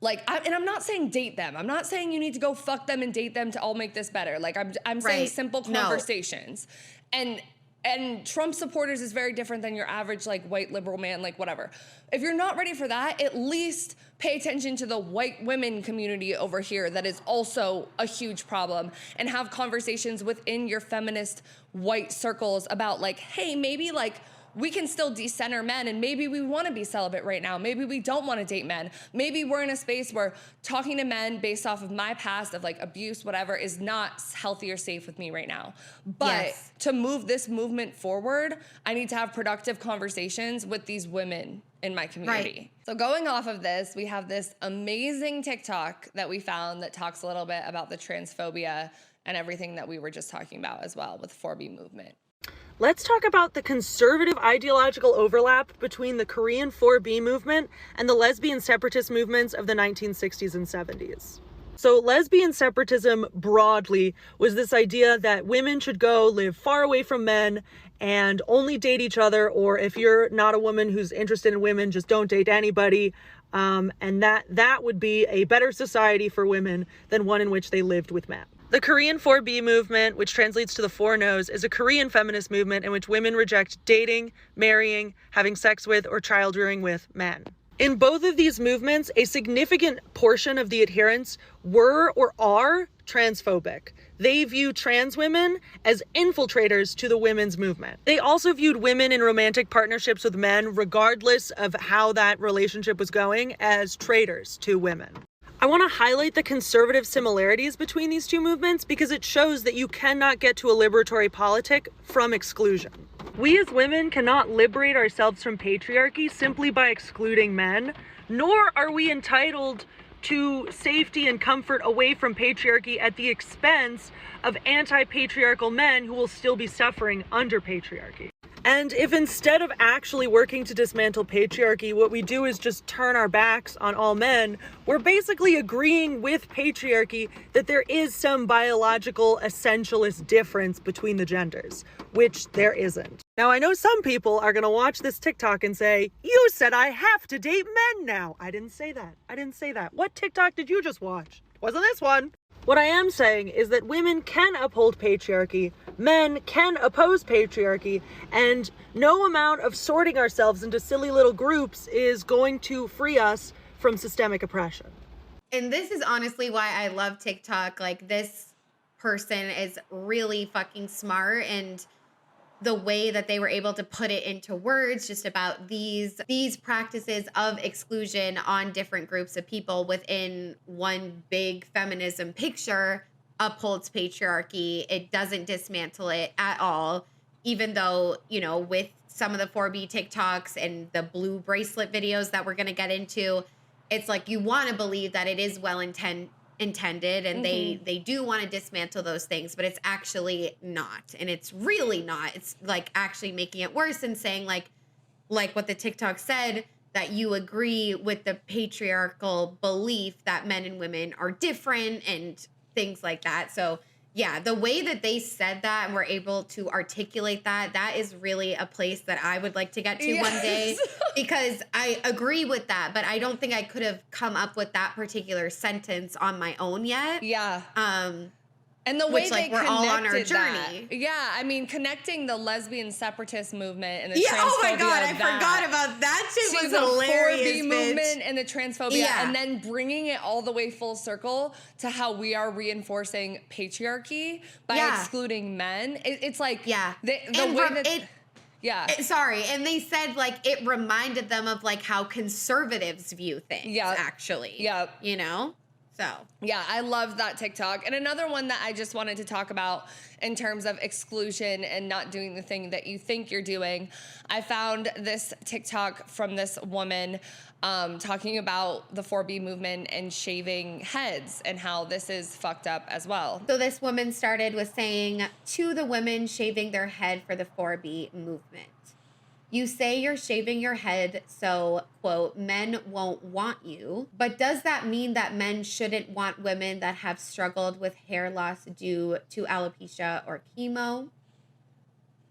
like, and I'm not saying date them. I'm not saying you need to go fuck them and date them to all make this better. Like, I'm saying simple conversations. And Trump supporters is very different than your average, like, white liberal man, like, whatever. If you're not ready for that, at least pay attention to the white women community over here that is also a huge problem, and have conversations within your feminist white circles about, like, hey, maybe, like, we can still decenter men, and maybe we want to be celibate right now. Maybe we don't want to date men. Maybe we're in a space where talking to men based off of my past of, like, abuse, whatever, is not healthy or safe with me right now. But to move this movement forward, I need to have productive conversations with these women in my community. So going off of this, we have this amazing TikTok that we found that talks a little bit about the transphobia and everything that we were just talking about as well with 4B movement.
Let's talk about the conservative ideological overlap between the Korean 4B movement and the lesbian separatist movements of the 1960s and 70s. So lesbian separatism broadly was this idea that women should go live far away from men and only date each other, or if you're not a woman who's interested in women, just don't date anybody. And that would be a better society for women than one in which they lived with men. The Korean 4B movement, which translates to the Four No's, is a Korean feminist movement in which women reject dating, marrying, having sex with, or child rearing with men. In both of these movements, a significant portion of the adherents were or are transphobic. They view trans women as infiltrators to the women's movement. They also viewed women in romantic partnerships with men, regardless of how that relationship was going, as traitors to women. I want to highlight the conservative similarities between these two movements because it shows that you cannot get to a liberatory politic from exclusion. We as women cannot liberate ourselves from patriarchy simply by excluding men, nor are we entitled to safety and comfort away from patriarchy at the expense of anti-patriarchal men who will still be suffering under patriarchy. And if instead of actually working to dismantle patriarchy, what we do is just turn our backs on all men, we're basically agreeing with patriarchy that there is some biological essentialist difference between the genders, which there isn't. Now, I know some people are going to watch this TikTok and say, you said I have to date men now. I didn't say that. What TikTok did you just watch? Wasn't this one? What I am saying is that women can uphold patriarchy, men can oppose patriarchy, and no amount of sorting ourselves into silly little groups is going to free us from systemic oppression.
And this is honestly why I love TikTok. Like, this person is really fucking smart, and the way that they were able to put it into words just about these practices of exclusion on different groups of people within one big feminism picture upholds patriarchy. It doesn't dismantle it at all, even though, you know, with some of the 4B TikToks and the blue bracelet videos that we're going to get into, it's like you want to believe that it is well intended and they do want to dismantle those things, but it's actually not. And it's really not. It's like actually making it worse and saying like what the TikTok said, that you agree with the patriarchal belief that men and women are different and things like that. So yeah, the way that they said that and were able to articulate that, that is really a place that I would like to get to one day, because I agree with that, but I don't think I could have come up with that particular sentence on my own yet.
Yeah. And the way
which,
they
we're all on our
that.
journey.
Yeah, I mean, connecting the lesbian separatist movement and the
Yeah,
transphobia.
oh my God, I
of
forgot about that. Shit was
the
hilarious,
4B
bitch.
movement and the transphobia,
Yeah.
and then bringing it all the way full circle to how we are reinforcing patriarchy by excluding men. It's like,
yeah,
the way that...
sorry, and they said like it reminded them of like how conservatives view things. Actually.
Yeah.
You know. So.
Yeah, I love that TikTok. And another one that I just wanted to talk about in terms of exclusion and not doing the thing that you think you're doing. I found this TikTok from this woman talking about the 4B movement and shaving heads and how this is fucked up as well.
So this woman started with saying to the women shaving their head for the 4B movement. You say you're shaving your head so, quote, men won't want you. But does that mean that men shouldn't want women that have struggled with hair loss due to alopecia or chemo?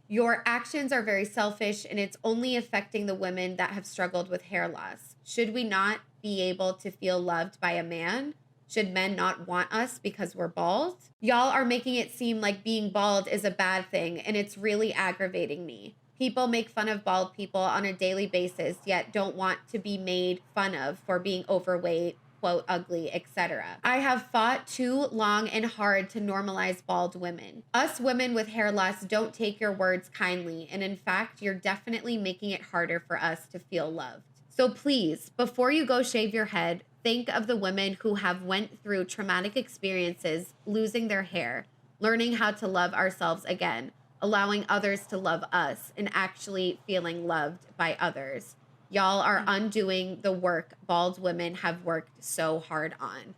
Your actions are very selfish and it's only affecting the women that have struggled with hair loss. Should we not be able to feel loved by a man? Should men not want us because we're bald? Y'all are making it seem like being bald is a bad thing, and it's really aggravating me. People make fun of bald people on a daily basis, yet don't want to be made fun of for being overweight, quote, ugly, etc. I have fought too long and hard to normalize bald women. Us women with hair loss don't take your words kindly, and in fact, you're definitely making it harder for us to feel loved. So please, before you go shave your head, think of the women who have went through traumatic experiences, losing their hair, learning how to love ourselves again, allowing others to love us, and actually feeling loved by others. Y'all are undoing the work bald women have worked so hard on.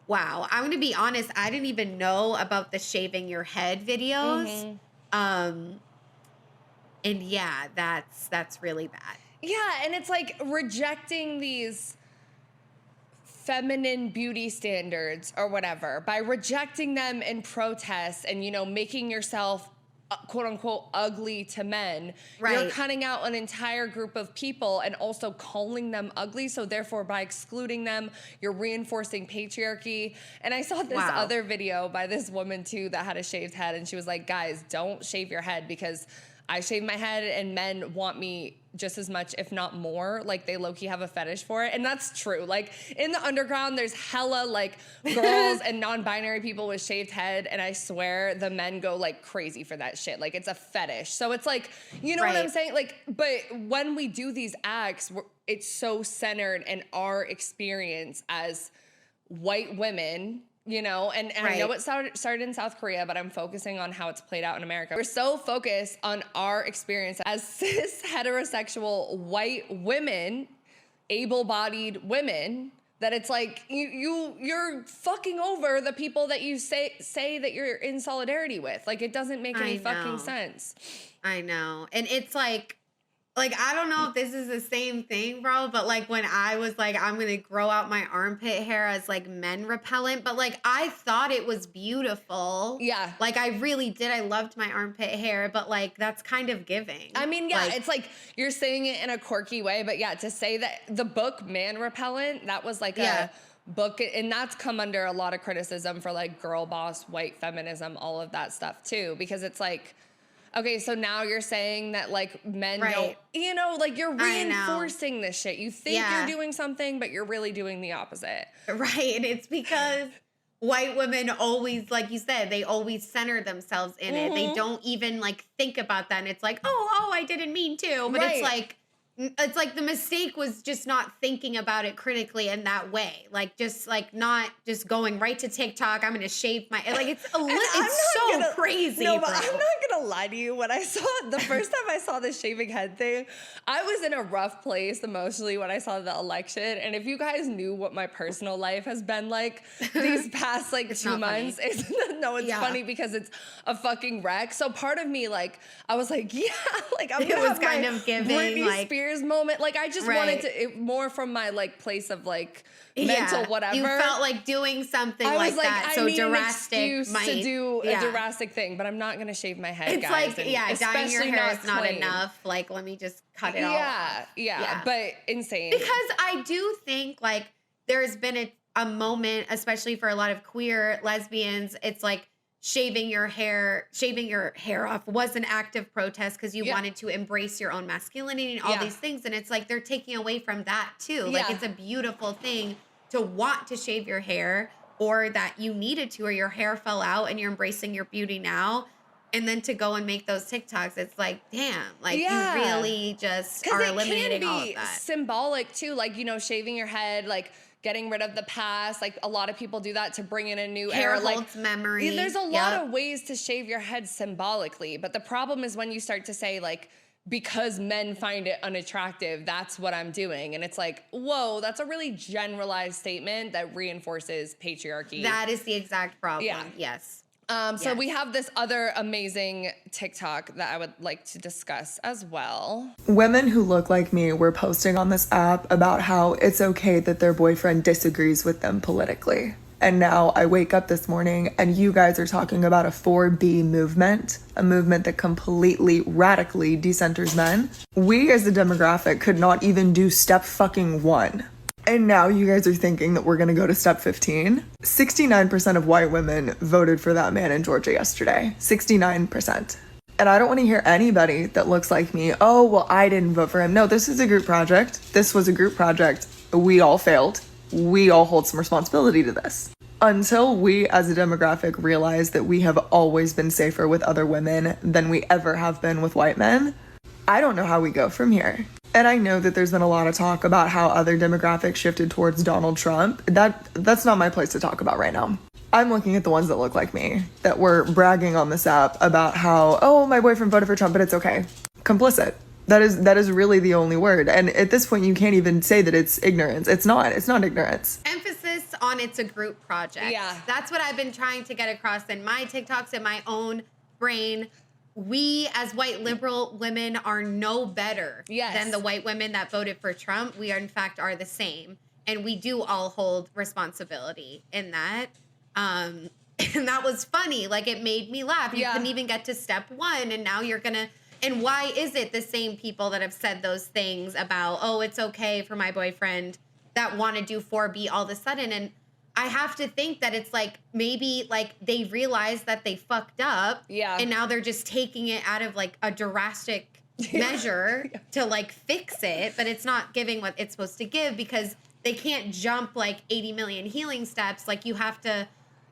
Wow. I'm going to be honest. I didn't even know about the shaving your head videos. And yeah, that's really bad.
Yeah. And it's like rejecting these feminine beauty standards or whatever by rejecting them in protest and, you know, making yourself quote unquote ugly to men.
Right.
You're cutting out an entire group of people and also calling them ugly. So therefore by excluding them, you're reinforcing patriarchy. And I saw this other video by this woman too that had a shaved head, and she was like, guys, don't shave your head because I shave my head and men want me just as much, if not more. Like, they low-key have a fetish for it. And that's true. Like, in the underground, there's hella, like, girls and non-binary people with shaved head. And I swear the men go, like, crazy for that shit. Like, it's a fetish. So it's like, you know what I'm saying? Like, but when we do these acts, it's so centered in our experience as white women, you know, and I know it started in South Korea, but I'm focusing on how it's played out in America. We're so focused on our experience as cis heterosexual white women, able-bodied women, that it's like you're fucking over the people that you say that you're in solidarity with. Like, it doesn't make any fucking sense.
I know. And it's like, I don't know if this is the same thing, bro, but like when I was like, I'm going to grow out my armpit hair as like men repellent, but like I thought it was beautiful.
Yeah.
Like I really did. I loved my armpit hair, but like that's kind of giving.
I mean, yeah, it's like you're saying it in a quirky way, but yeah, to say that the book Man Repellent, that was like a book, and that's come under a lot of criticism for like girl boss, white feminism, all of that stuff too, because it's like, okay, so now you're saying that, like, men don't, you know, like, you're reinforcing this shit. You think you're doing something, but you're really doing the opposite.
Right, and it's because white women always, like you said, they always center themselves in it. They don't even, like, think about that, and it's like, oh, I didn't mean to. But it's like the mistake was just not thinking about it critically in that way. Like, just, like, not just going right to TikTok, I'm going to shave my, like, it's so crazy,
No, but
bro.
I'm not going to lie to you. When I saw, the first time I saw the shaving head thing, I was in a rough place emotionally when I saw the election. And if you guys knew what my personal life has been like these past, like, 2 months, it's funny because it's a fucking wreck. So part of me, like, I was like, yeah, like, I'm going to have
kind
my
of giving,
Britney
like,
Spears Spears moment. Like, I just wanted to, more from my, like, place of, like, mental whatever.
You felt like doing something
I was like,
that.
I
So
need
drastic
an excuse to do a drastic thing, but I'm not going to shave my head,
it's
guys.
like, dyeing your hair is not enough. Like, let me just cut it all off.
Yeah, but insane.
Because I do think, like, there's been a moment, especially for a lot of queer lesbians, it's like shaving your hair off was an act of protest because you wanted to embrace your own masculinity and all these things. And it's like they're taking away from that too. Like, it's a beautiful thing to want to shave your hair, or that you needed to, or your hair fell out and you're embracing your beauty now. And then to go and make those TikToks, it's like, damn, like you really just are eliminating all of that.
Because it can be symbolic too, like, you know, shaving your head, like getting rid of the past. Like, a lot of people do that to bring in a new era.
Hair holds memory.
There's a lot of ways to shave your head symbolically, but the problem is when you start to say, like, because men find it unattractive, that's what I'm doing. And it's like, whoa, that's a really generalized statement that reinforces patriarchy.
That is the exact problem. Yes.
So we have this other amazing TikTok that I would like to discuss as well.
Women who look like me were posting on this app about how it's okay that their boyfriend disagrees with them politically. And now I wake up this morning and you guys are talking about a 4B movement, a movement that completely, radically decenters men. We as a demographic could not even do step fucking 1. And now you guys are thinking that we're gonna go to step 15? 69% of white women voted for that man in Georgia yesterday. 69%. And I don't want to hear anybody that looks like me, oh, well, I didn't vote for him. No, this is a group project. This was a group project. We all failed. We all hold some responsibility to this. Until we as a demographic realize that we have always been safer with other women than we ever have been with white men, I don't know how we go from here. And I know that there's been a lot of talk about how other demographics shifted towards Donald Trump. That's not my place to talk about right now. I'm looking at the ones that look like me, that were bragging on this app about how, oh, my boyfriend voted for Trump, but it's okay. Complicit. That is really the only word. And at this point, you can't even say that it's ignorance. It's not ignorance.
Emphasis on it's a group project.
Yeah.
That's what I've been trying to get across in my TikToks, in my own brain. We as white liberal women are no better than the white women that voted for Trump. We are, in fact, are the same. And we do all hold responsibility in that. And that was funny. Like, it made me laugh. You couldn't even get to step 1. And now you're going to, and why is it the same people that have said those things about, oh, it's okay for my boyfriend, that want to do 4B all of a sudden? And I have to think that it's like, maybe like they realized that they fucked up. Yeah. And now they're just taking it out of like a drastic measure to like fix it, but it's not giving what it's supposed to give because they can't jump like 80 million healing steps. Like, you have to,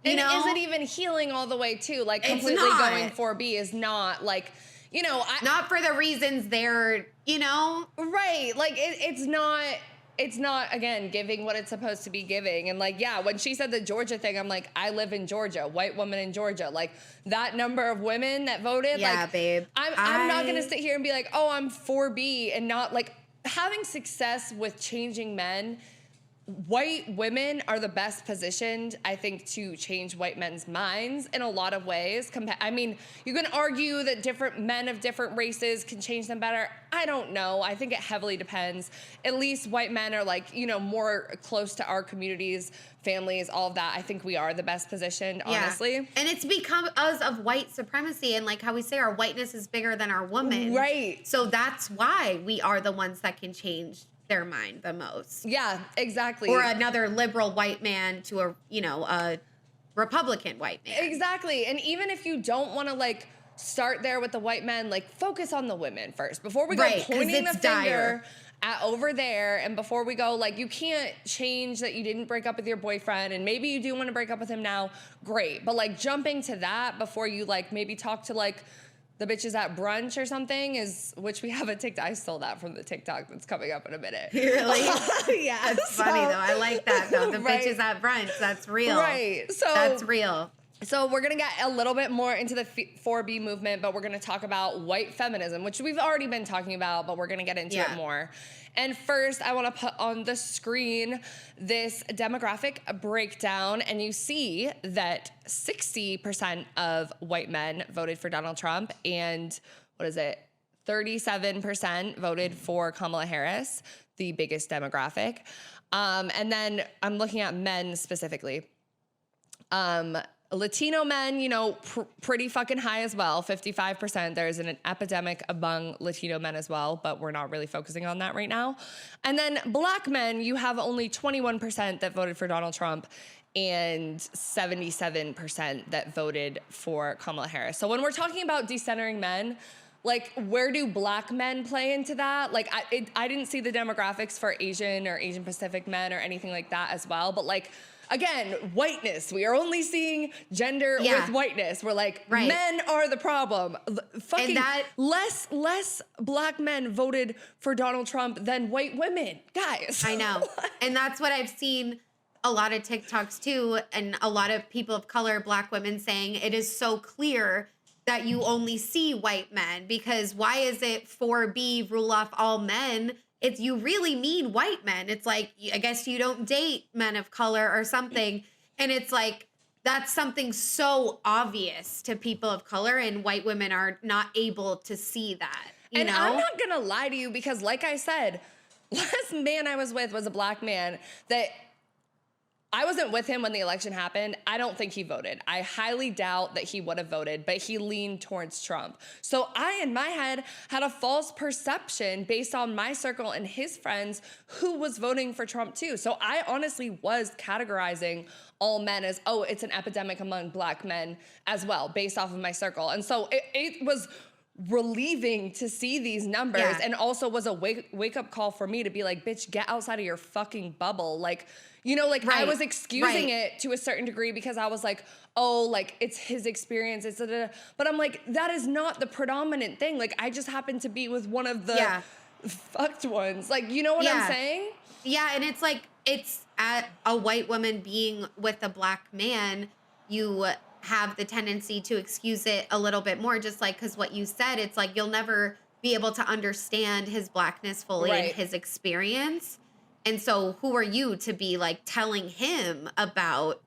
you know.
It isn't even healing all the way too. Like, completely going 4B is not like, you know.
Not for the reasons they're, you know.
Right. Like, it's not, again, giving what it's supposed to be giving. And like, yeah, when she said the Georgia thing, I'm like, I live in Georgia, white woman in Georgia. Like, that number of women that voted, like,
babe.
I'm not going to sit here and be like, oh, I'm 4B, and not like having success with changing men. White women are the best positioned, I think, to change white men's minds in a lot of ways. I mean, you can argue that different men of different races can change them better. I don't know. I think it heavily depends. At least white men are like, you know, more close to our communities, families, all of that. I think we are the best positioned, honestly.
And it's because of white supremacy and like how we say our whiteness is bigger than our woman.
Right.
So that's why we are the ones that can change their mind the most.
Yeah, exactly.
Or another liberal white man to a Republican white man.
Exactly. And even if you don't want to like start there with the white men, like focus on the women first before we go pointing the finger at over there, and before we go like, you can't change that you didn't break up with your boyfriend and maybe you do want to break up with him now, great. But like jumping to that before you like maybe talk to like the bitches at brunch or something which we have a TikTok. I stole that from the TikTok that's coming up in a minute.
Really?
Yeah.
That's funny though. I like that though. The bitches at brunch. That's real.
Right. So
that's real.
So we're going to get a little bit more into the 4B movement, but we're going to talk about white feminism, which we've already been talking about, but we're going to get into it more. And first, I want to put on the screen this demographic breakdown, and you see that 60% of white men voted for Donald Trump, and what is it? 37% voted for Kamala Harris, the biggest demographic. And then I'm looking at men specifically. Latino men, you know, pretty fucking high as well, 55%. There's an epidemic among Latino men as well, but we're not really focusing on that right now. And then black men, you have only 21% that voted for Donald Trump and 77% that voted for Kamala Harris. So when we're talking about decentering men, like, where do black men play into that? Like, I didn't see the demographics for Asian or Asian Pacific men or anything like that as well. But, like, again, whiteness. We are only seeing gender with whiteness. We're like, men are the problem. Fucking less black men voted for Donald Trump than white women. Guys.
I know. And that's what I've seen a lot of TikToks too, and a lot of people of color, black women, saying it is so clear that you only see white men, because why is it 4B rule off all men? It's, you really mean white men. It's like, I guess you don't date men of color or something. And it's like, that's something so obvious to people of color, and white women are not able to see that. You know?
I'm not gonna lie to you, because like I said, last man I was with was a black man that I wasn't with him when the election happened. I don't think he voted. I highly doubt that he would have voted, but he leaned towards Trump. So I, in my head, had a false perception based on my circle and his friends who was voting for Trump too. So I honestly was categorizing all men as, oh, it's an epidemic among black men as well, based off of my circle. And so it was relieving to see these numbers, and also was a wake up call for me to be like, bitch, get outside of your fucking bubble. Like, you know, like I was excusing it to a certain degree because I was like, oh, like it's his experience. It's but I'm like, that is not the predominant thing. Like, I just happen to be with one of the fucked ones. Like, you know what I'm saying?
Yeah, and it's like, it's at a white woman being with a black man, you have the tendency to excuse it a little bit more, just like, because what you said, it's like you'll never be able to understand his blackness fully and his experience. And so who are you to be like telling him about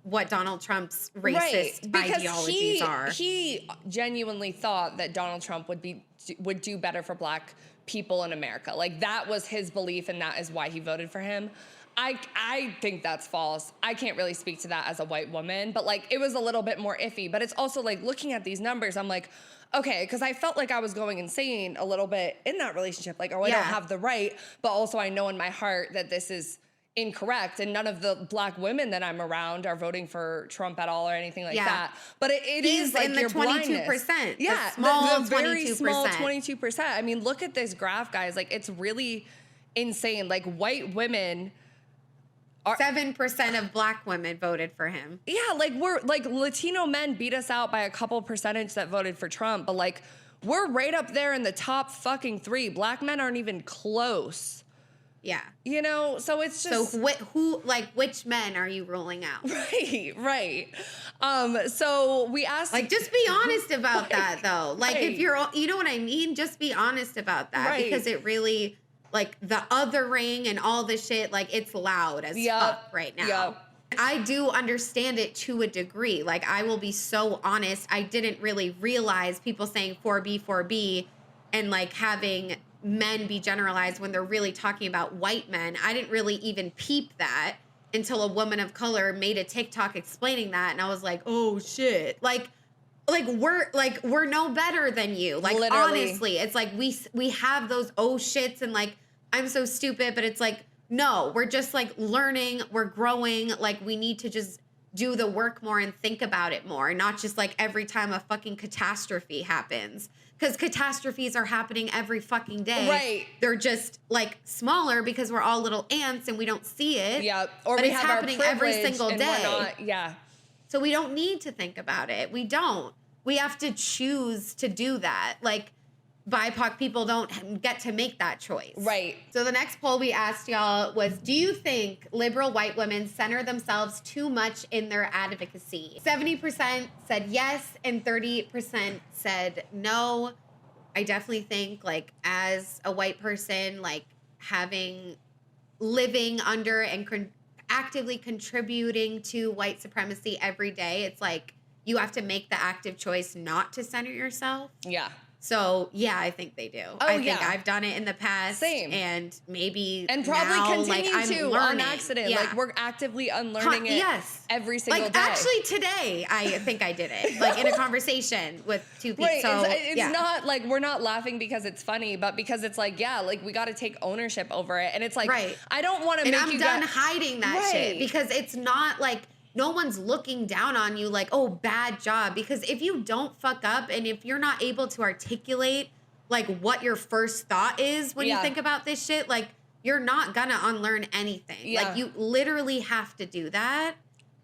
what Donald Trump's racist ideologies are?
He genuinely thought that Donald Trump would do better for black people in America. Like, that was his belief, and that is why he voted for him. I think that's false. I can't really speak to that as a white woman, but like, it was a little bit more iffy. But it's also like, looking at these numbers, I'm like, okay, because I felt like I was going insane a little bit in that relationship. Like, oh, I don't have the right, but also I know in my heart that this is incorrect, and none of the black women that I'm around are voting for Trump at all or anything like that. But it is like
in the
your
22%.
Yeah, the very small 22%. I mean, look at this graph, guys. Like, it's really insane. Like, white women
7% of black women voted for him.
Yeah, like, we're like, Latino men beat us out by a couple percentage that voted for Trump, but like, we're right up there in the top fucking 3. Black men aren't even close.
Yeah.
You know, so it's just...
So which men are you ruling out?
Right. So we asked...
Like, just be honest about that, though. Like, if you're... You know what I mean? Just be honest about that. Because it really... Like, the othering and all this shit, like, it's loud as fuck right now. I do understand it to a degree. Like, I will be so honest. I didn't really realize people saying 4B, and, like, having men be generalized when they're really talking about white men. I didn't really even peep that until a woman of color made a TikTok explaining that. And I was like, oh, shit. Like we're no better than you. Like, literally. Honestly, it's like we have those oh shits and like, I'm so stupid, but it's like, no, we're just like learning, we're growing, like we need to just do the work more and think about it more, not just like every time a fucking catastrophe happens. Because catastrophes are happening every fucking day. Right. They're just like smaller because we're all little ants and we don't see it.
Yeah. Or
but
we
it's
have
happening
our
every single day.
Yeah.
So we don't need to think about it. We don't. We have to choose to do that. Like, BIPOC people don't get to make that choice.
Right.
So the next poll we asked y'all was, do you think liberal white women center themselves too much in their advocacy? 70% said yes, and 30% said no. I definitely think, like, as a white person, like, living under and actively contributing to white supremacy every day, it's like you have to make the active choice not to center yourself.
Yeah.
So yeah, I think they do. I think I've done it in the past.
Same.
And maybe
and probably
now,
continue
like,
to
learning.
on accident.
Yeah.
Like we're actively unlearning it every single day.
Actually today, I think I did it. Like in a conversation with two people.
Right.
So
it's not like we're not laughing because it's funny, but because it's like, like we got to take ownership over it. And it's like, I don't want to make
I'm done hiding that shit because it's not like, no one's looking down on you like, oh, bad job. Because if you don't fuck up and if you're not able to articulate like what your first thought is when you think about this shit, like you're not gonna unlearn anything. Like you literally have to do that.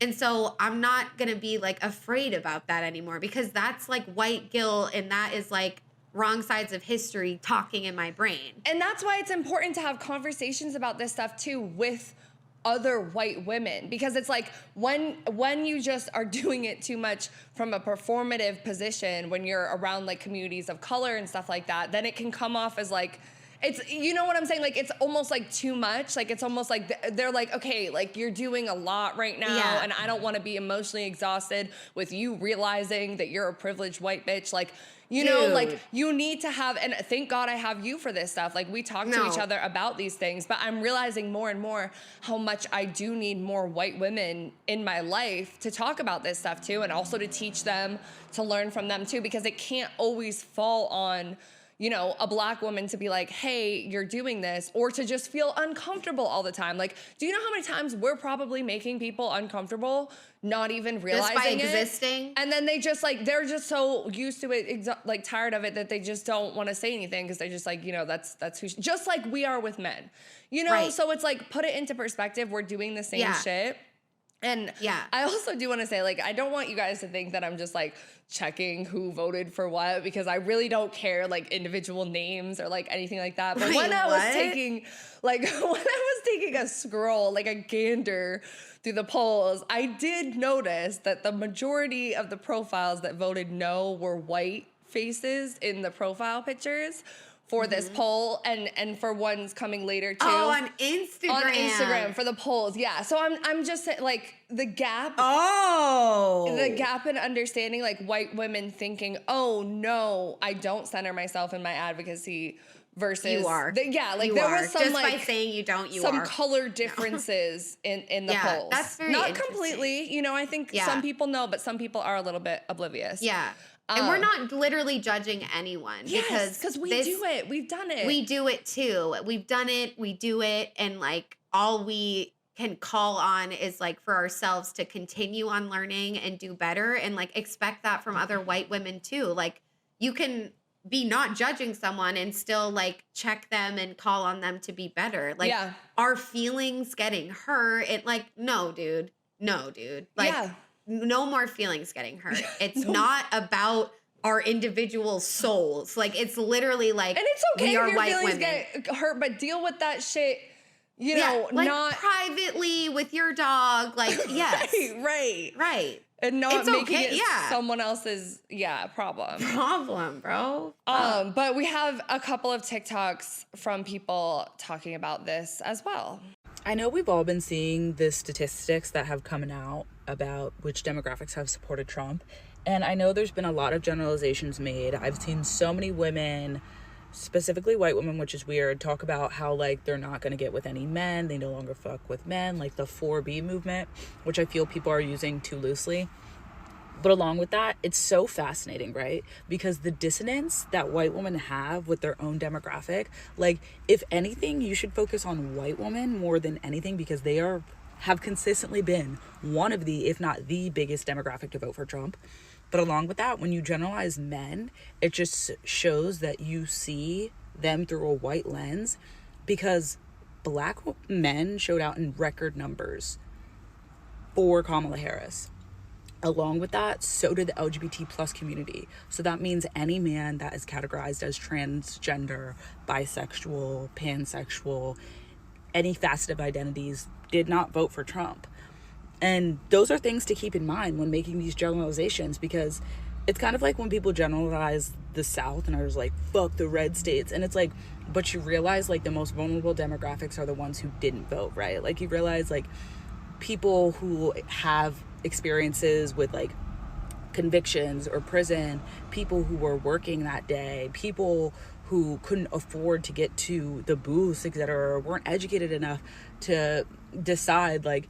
And so I'm not gonna be like afraid about that anymore because that's like white guilt and that is like wrong sides of history talking in my brain.
And that's why it's important to have conversations about this stuff too with other white women, because it's like when you just are doing it too much from a performative position when you're around like communities of color and stuff like that, then it can come off as like, it's, you know what I'm saying? Like, it's almost like too much. Like, it's almost like they're like, okay, like you're doing a lot right now. And I don't want to be emotionally exhausted with you realizing that you're a privileged white bitch. Like, you know, like you need to have, and thank God I have you for this stuff. Like we talk to each other about these things, but I'm realizing more and more how much I do need more white women in my life to talk about this stuff too. And also to teach them, to learn from them too, because it can't always fall on, you know, a black woman to be like, hey, you're doing this, or to just feel uncomfortable all the time. Like, do you know how many times we're probably making people uncomfortable, not even realizing
just by
it?
existing?
And then they just like, they're just so used to it, like tired of it, that they just don't want to say anything because they just like, you know, that's who, just like we are with men, you know? So it's like, put it into perspective. We're doing the same shit. And I also do want to say, like, I don't want you guys to think that I'm just like checking who voted for what, because I really don't care like individual names or like anything like that. But when I was taking a scroll, like a gander through the polls, I did notice that the majority of the profiles that voted no were white faces in the profile pictures for this poll, and for ones coming later too.
Oh, on Instagram.
On Instagram for the polls, yeah. So I'm just saying, like, the gap. The gap in understanding, like, white women thinking, oh no, I don't center myself in my advocacy, versus
you are.
Was some
just
like
by saying you don't, you
some
are.
color differences in the polls.
That's very
not completely. You know, I think some people know, but some people are a little bit oblivious.
Yeah. And we're not literally judging anyone
because we do it. We've done it.
We do it too. We've done it. We do it. And like all we can call on is like for ourselves to continue on learning and do better, and like expect that from other white women too. Like you can be not judging someone and still like check them and call on them to be better. Like our feelings getting hurt. It like, no, dude. Like, no more feelings getting hurt. It's not about our individual souls. Like, it's literally like,
and it's okay
we are
if your
white
feelings
women.
get hurt, but deal with that shit, you know,
like
not
privately with your dog. Like, yes. Right.
And not
it's
making
okay,
it someone else's
problem, bro.
But we have a couple of TikToks from people talking about this as well.
I know we've all been seeing the statistics that have come out about which demographics have supported Trump. And I know there's been a lot of generalizations made. I've seen so many women, specifically white women, which is weird, talk about how like they're not going to get with any men. They no longer fuck with men, like the 4B movement, which I feel people are using too loosely. But along with that, it's so fascinating, right? Because the dissonance that white women have with their own demographic, like, if anything, you should focus on white women more than anything, because they have consistently been one of the, if not the biggest demographic to vote for Trump. But along with that, when you generalize men, it just shows that you see them through a white lens, because black men showed out in record numbers for Kamala Harris. Along with that, so did the LGBT plus community. So that means any man that is categorized as transgender, bisexual, pansexual, any facet of identities did not vote for Trump. And those are things to keep in mind when making these generalizations, because it's kind of like when people generalize the South and are just like, fuck the red states. And it's like, but you realize like the most vulnerable demographics are the ones who didn't vote, right? Like you realize like people who have experiences with like convictions or prison, people who were working that day, people who couldn't afford to get to the booths, etc., or weren't educated enough to decide, like,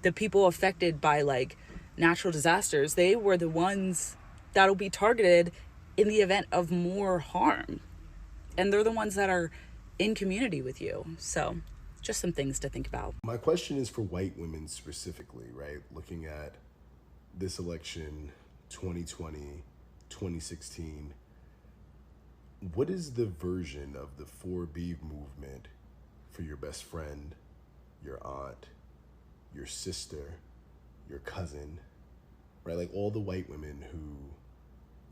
the people affected by, like, natural disasters, they were the ones that'll be targeted in the event of more harm. And they're the ones that are in community with you. So just some things to think about.
My question is for white women specifically, right? Looking at this election, 2020, 2016, what is the version of the 4B movement for your best friend, your aunt, your sister, your cousin, right? Like all the white women who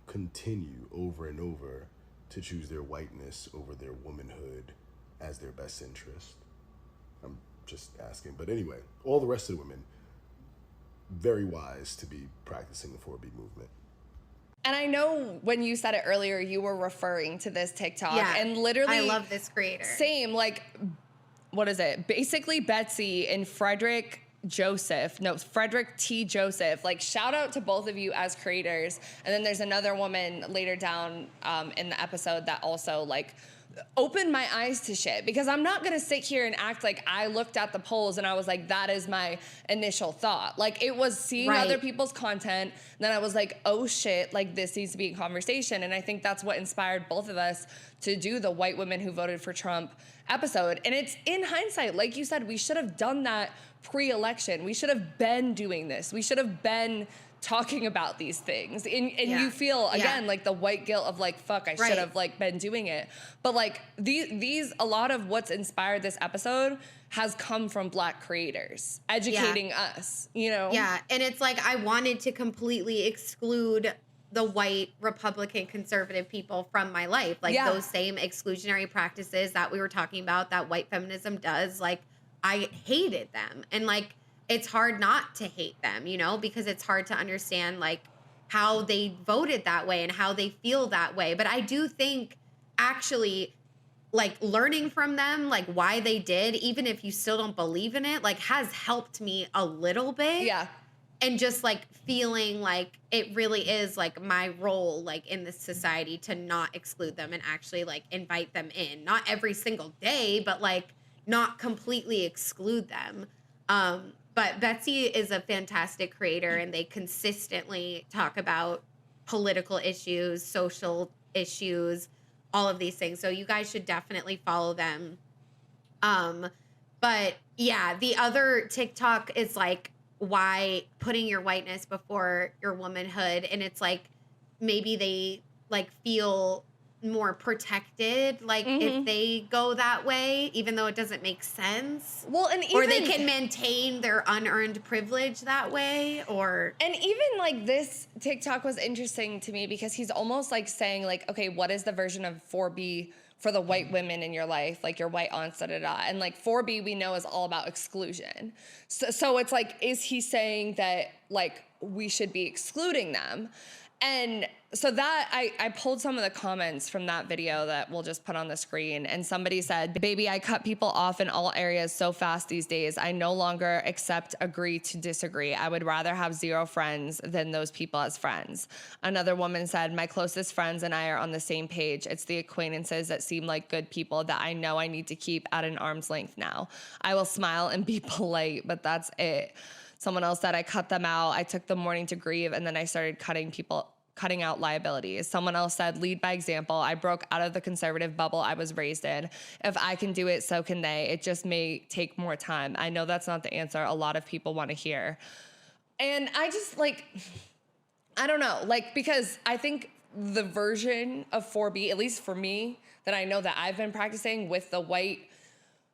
continue over and over to choose their whiteness over their womanhood as their best interest. I'm just asking. But anyway, all the rest of the women, very wise to be practicing the 4B movement.
And I know when you said it earlier, you were referring to this TikTok.
Yeah,
and literally,
I love this creator.
Same, like, what is it? Basically, Betsy and Frederick T. Joseph. Like, shout out to both of you as creators. And then there's another woman later down in the episode that also, like, opened my eyes to shit, because I'm not gonna sit here and act like I looked at the polls and I was like, that is my initial thought. Like, it was seeing other people's content, and then I was like, oh shit, like, this needs to be a conversation. And I think that's what inspired both of us to do the white women who voted for Trump episode. And it's, in hindsight, like you said, we should have done that pre-election. We should have been doing this. We should have been talking about these things. And you feel, again, like the white guilt of, like, fuck, I should have, like, been doing it. But, like, these a lot of what's inspired this episode has come from Black creators educating us, you know?
Yeah, and it's like I wanted to completely exclude the white Republican conservative people from my life. Like, those same exclusionary practices that we were talking about that white feminism does, like, I hated them. And, like, it's hard not to hate them, you know, because it's hard to understand, like, how they voted that way and how they feel that way. But I do think actually, like, learning from them, like, why they did, even if you still don't believe in it, like, has helped me a little bit.
Yeah.
And just, like, feeling like it really is, like, my role, like, in this society to not exclude them and actually, like, invite them in. Not every single day, but, like, not completely exclude them. But Betsy is a fantastic creator, and they consistently talk about political issues, social issues, all of these things. So you guys should definitely follow them. But yeah, the other TikTok is like, why putting your whiteness before your womanhood. And it's like, maybe they like feel more protected, like if they go that way, even though it doesn't make sense.
Well, and even,
or they can maintain their unearned privilege that way, or.
And even like this TikTok was interesting to me because he's almost like saying like, okay, what is the version of 4B for the white women in your life, like your white aunts, and like 4B we know is all about exclusion. So it's like, is he saying that like we should be excluding them? And so that, I pulled some of the comments from that video that we'll just put on the screen. And somebody said, baby, I cut people off in all areas so fast these days. I no longer accept, agree to disagree. I would rather have 0 friends than those people as friends. Another woman said, my closest friends and I are on the same page. It's the acquaintances that seem like good people that I know I need to keep at an arm's length now. I will smile and be polite, but that's it. Someone else said, I cut them out. I took the morning to grieve, and then I started cutting out liabilities. Someone else said, lead by example. I broke out of the conservative bubble I was raised in. If I can do it, so can they. It just may take more time. I know that's not the answer a lot of people want to hear. And I just like, I don't know, like, because I think the version of 4B, at least for me, that I know that I've been practicing with the white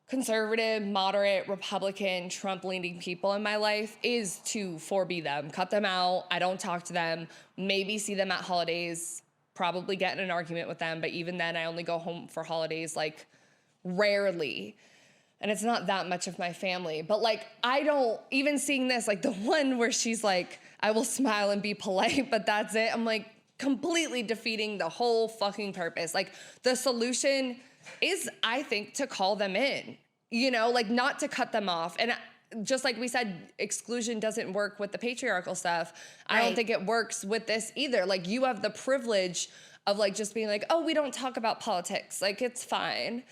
conservative, moderate, Republican, Trump-leaning people in my life is to 4B them, cut them out. I don't talk to them, maybe see them at holidays, probably get in an argument with them. But even then, I only go home for holidays, like rarely. And it's not that much of my family. But like, I don't, even seeing this, like the one where she's like, I will smile and be polite, but that's it. I'm like, completely defeating the whole fucking purpose. Like the solution is, I think, to call them in, you know, like not to cut them off. And just like we said, exclusion doesn't work with the patriarchal stuff. I don't think it works with this either. Like, you have the privilege of like just being like, oh, we don't talk about politics. Like, it's fine.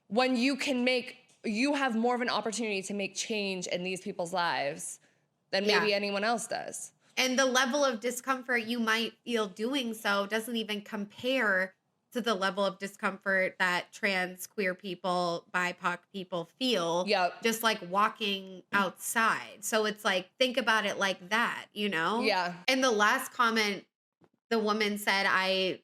When you have more of an opportunity to make change in these people's lives than maybe anyone else does.
And the level of discomfort you might feel doing so doesn't even compare to the level of discomfort that trans, queer people, BIPOC people feel just like walking outside. So it's like, think about it like that, you know?
Yeah.
And the last comment, the woman said, I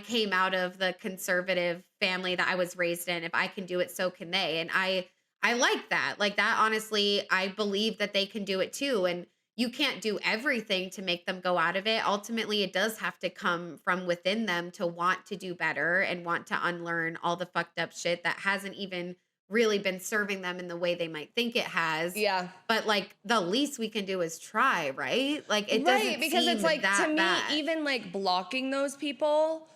came out of the conservative family that I was raised in. If I can do it, so can they. And I like that. Like that, honestly, I believe that they can do it too. And you can't do everything to make them go out of it. Ultimately, it does have to come from within them to want to do better and want to unlearn all the fucked up shit that hasn't even really been serving them in the way they might think it has.
Yeah.
But like the least we can do is try, right? Like it doesn't
because
seem
it's like,
that
to me,
bad.
even like blocking those people,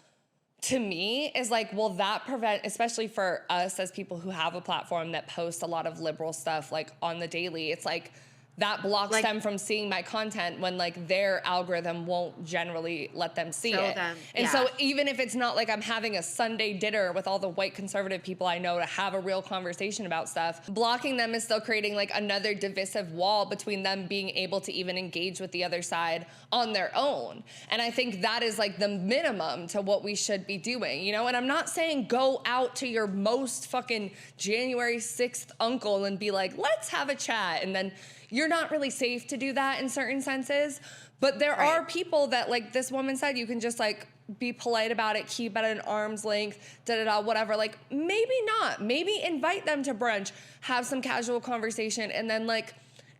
to me, is like, will that prevent, especially for us as people who have a platform that post a lot of liberal stuff like on the daily, it's like, that blocks them from seeing my content when like their algorithm won't generally let them see it. And so even if it's not like I'm having a Sunday dinner with all the white conservative people I know to have a real conversation about stuff, blocking them is still creating like another divisive wall between them being able to even engage with the other side on their own. And I think that is like the minimum to what we should be doing, you know? And I'm not saying go out to your most fucking January 6th uncle and be like, let's have a chat. And then you're not really safe to do that in certain senses. But there are people that, like this woman said, you can just like be polite about it, keep it at an arm's length, whatever. Like maybe not. Maybe invite them to brunch, have some casual conversation, and then like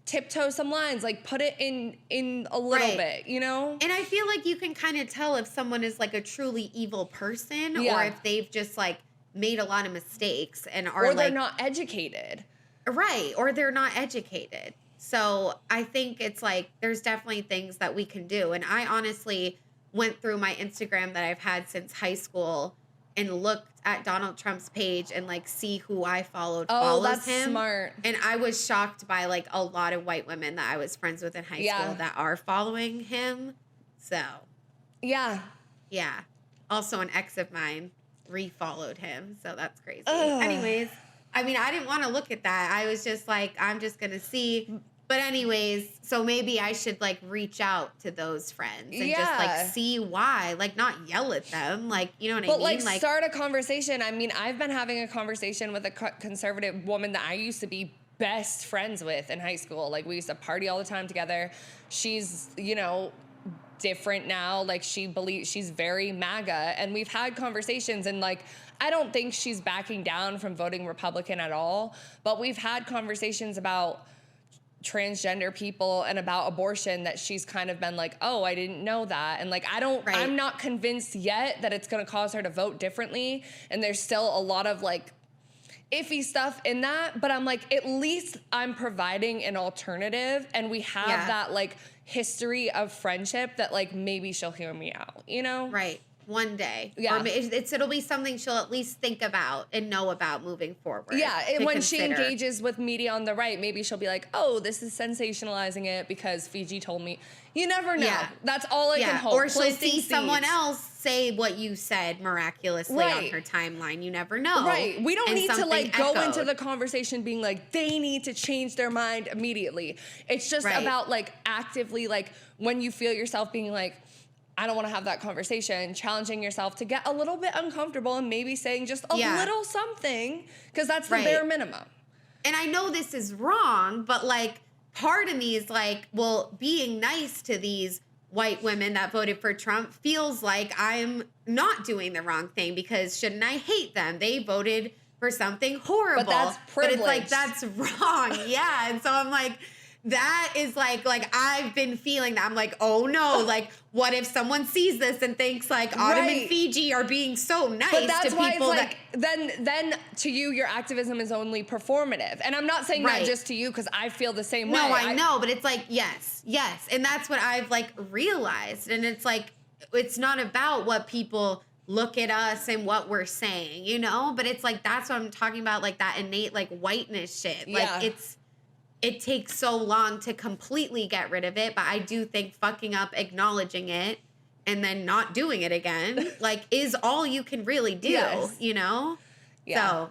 tiptoe some lines, like put it in a little bit, you know?
And I feel like you can kind of tell if someone is like a truly evil person or if they've just like made a lot of mistakes and are
or they're
like
not educated.
Right. Or they're not educated. So I think it's like, there's definitely things that we can do. And I honestly went through my Instagram that I've had since high school and looked at Donald Trump's page and like see who I follows
that's
him.
Smart.
And I was shocked by like a lot of white women that I was friends with in high school that are following him. So.
Yeah.
Yeah. Also an ex of mine refollowed him. So that's crazy. Anyways. I mean, I didn't want to look at that. I was just like, I'm just going to see. But anyways, so maybe I should like reach out to those friends and just like see why, like not yell at them. Like, you know what I mean?
But like start a conversation. I mean, I've been having a conversation with a conservative woman that I used to be best friends with in high school. Like we used to party all the time together. She's, you know, different now. Like she's very MAGA, and we've had conversations, and like I don't think she's backing down from voting Republican at all, but we've had conversations about transgender people and about abortion that she's kind of been like, oh, I didn't know that. And like, I'm not convinced yet that it's going to cause her to vote differently. And there's still a lot of like iffy stuff in that, but I'm like, at least I'm providing an alternative, and we have that like history of friendship that like maybe she'll hear me out, you know?
Right. One day.
Yeah.
Or it'll be something she'll at least think about and know about moving forward.
Yeah. And when she engages with media on the right, maybe she'll be like, oh, this is sensationalizing it because Fiji told me. You never know.
Yeah.
That's all I can hope.
Or she'll see someone else say what you said miraculously on her timeline. You never know.
Right. We don't need to like go into
echoed.
the conversation being like, they need to change their mind immediately. It's just about like actively, like when you feel yourself being like, I don't want to have that conversation, challenging yourself to get a little bit uncomfortable and maybe saying just a little something, because that's the bare minimum.
And I know this is wrong, but like part of me is like, well, being nice to these white women that voted for Trump feels like I'm not doing the wrong thing, because shouldn't I hate them? They voted for something horrible.
But that's privilege.
But it's like, that's wrong. Yeah. And so I'm like, that is like I've been feeling that. I'm like, oh no, like what if someone sees this and thinks like Autumn and Fiji are being so nice
but that's
to
why
people
it's like, then to you, your activism is only performative. And I'm not saying that just to you, because I feel the same way.
No, I know, but it's like, yes. And that's what I've like realized. And it's like, it's not about what people look at us and what we're saying, you know? But it's like, that's what I'm talking about, like that innate like whiteness shit. Like it takes so long to completely get rid of it. But I do think fucking up, acknowledging it, and then not doing it again, like, is all you can really do, you know?
Yeah.
So,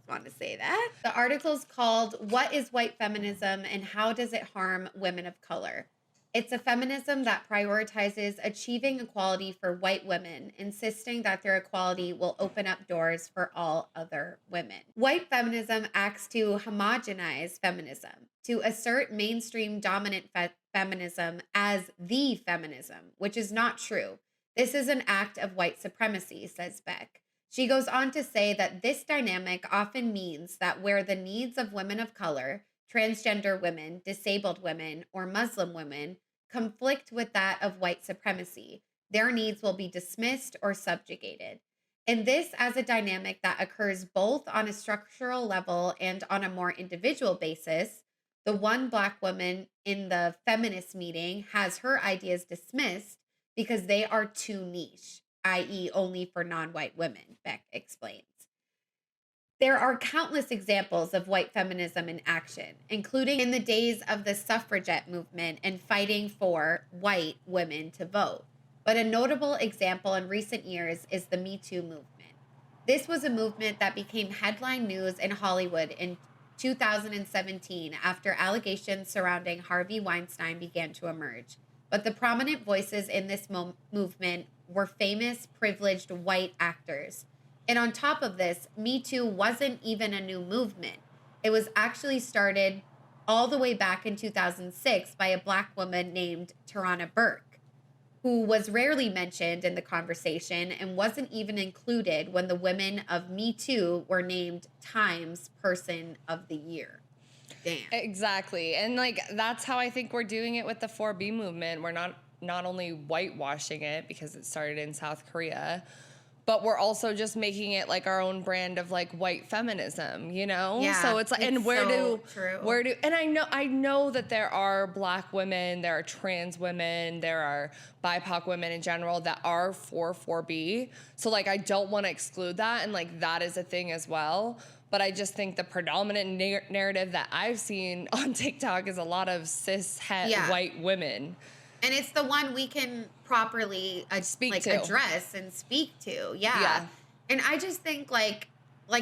want to say that. The article's called What is White Feminism and How Does It Harm Women of Color? It's a feminism that prioritizes achieving equality for white women, insisting that their equality will open up doors for all other women. White feminism acts to homogenize feminism, to assert mainstream dominant feminism as the feminism, which is not true. This is an act of white supremacy, says Beck. She goes on to say that this dynamic often means that where the needs of women of color, transgender women, disabled women, or Muslim women conflict with that of white supremacy, their needs will be dismissed or subjugated. And this as a dynamic that occurs both on a structural level and on a more individual basis. The one Black woman in the feminist meeting has her ideas dismissed because they are too niche, i.e., only for non-white women, Beck explains. There are countless examples of white feminism in action, including in the days of the suffragette movement and fighting for white women to vote. But a notable example in recent years is the Me Too movement. This was a movement that became headline news in Hollywood in 2017 after allegations surrounding Harvey Weinstein began to emerge. But the prominent voices in this movement were famous, privileged white actors. And on top of this, Me Too wasn't even a new movement. It was actually started all the way back in 2006 by a Black woman named Tarana Burke, who was rarely mentioned in the conversation and wasn't even included when the women of Me Too were named Times Person of the Year. Damn.
Exactly. And like, that's how I think we're doing it with the 4B movement. We're not only whitewashing it because it started in South Korea, but we're also just making it like our own brand of like white feminism, you know?
Yeah,
so it's like, and
it's
where
so
do,
true.
and I know that there are Black women, there are trans women, there are BIPOC women in general that are for 4B. So like, I don't want to exclude that. And like, that is a thing as well. But I just think the predominant narrative that I've seen on TikTok is a lot of cis-het white women.
And it's the one we can properly address and speak to. Yeah. And I just think like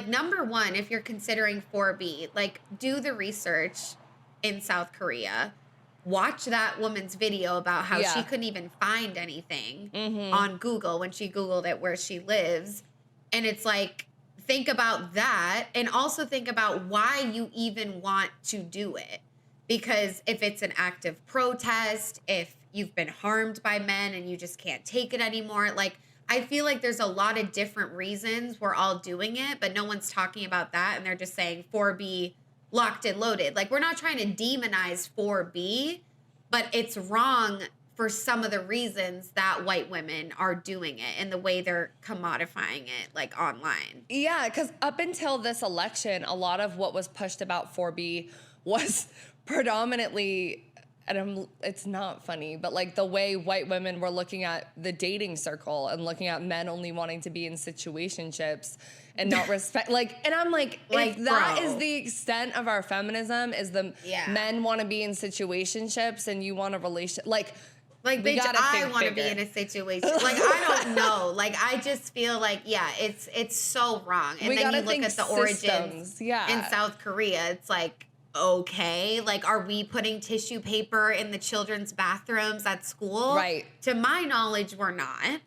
number one, if you're considering 4B, like do the research in South Korea. Watch that woman's video about how she couldn't even find anything on Google when she Googled it where she lives. And it's like, think about that and also think about why you even want to do it. Because if it's an active protest, if you've been harmed by men and you just can't take it anymore, like I feel like there's a lot of different reasons we're all doing it, but no one's talking about that. And they're just saying 4B locked and loaded. Like we're not trying to demonize 4B, but it's wrong for some of the reasons that white women are doing it and the way they're commodifying it, like online.
Yeah, because up until this election, a lot of what was pushed about 4B was predominantly, and it's not funny, but like the way white women were looking at the dating circle and looking at men only wanting to be in situationships and not respect, like, and I'm like if that is the extent of our feminism, is the men want to be in situationships and you want a relation, like
bitch, I want to be in a situation. Like, I don't know. Like, I just feel like, it's so wrong. And then you look at the origins in South Korea. It's like, okay, like, are we putting tissue paper in the children's bathrooms at school?
Right.
To my knowledge, we're not.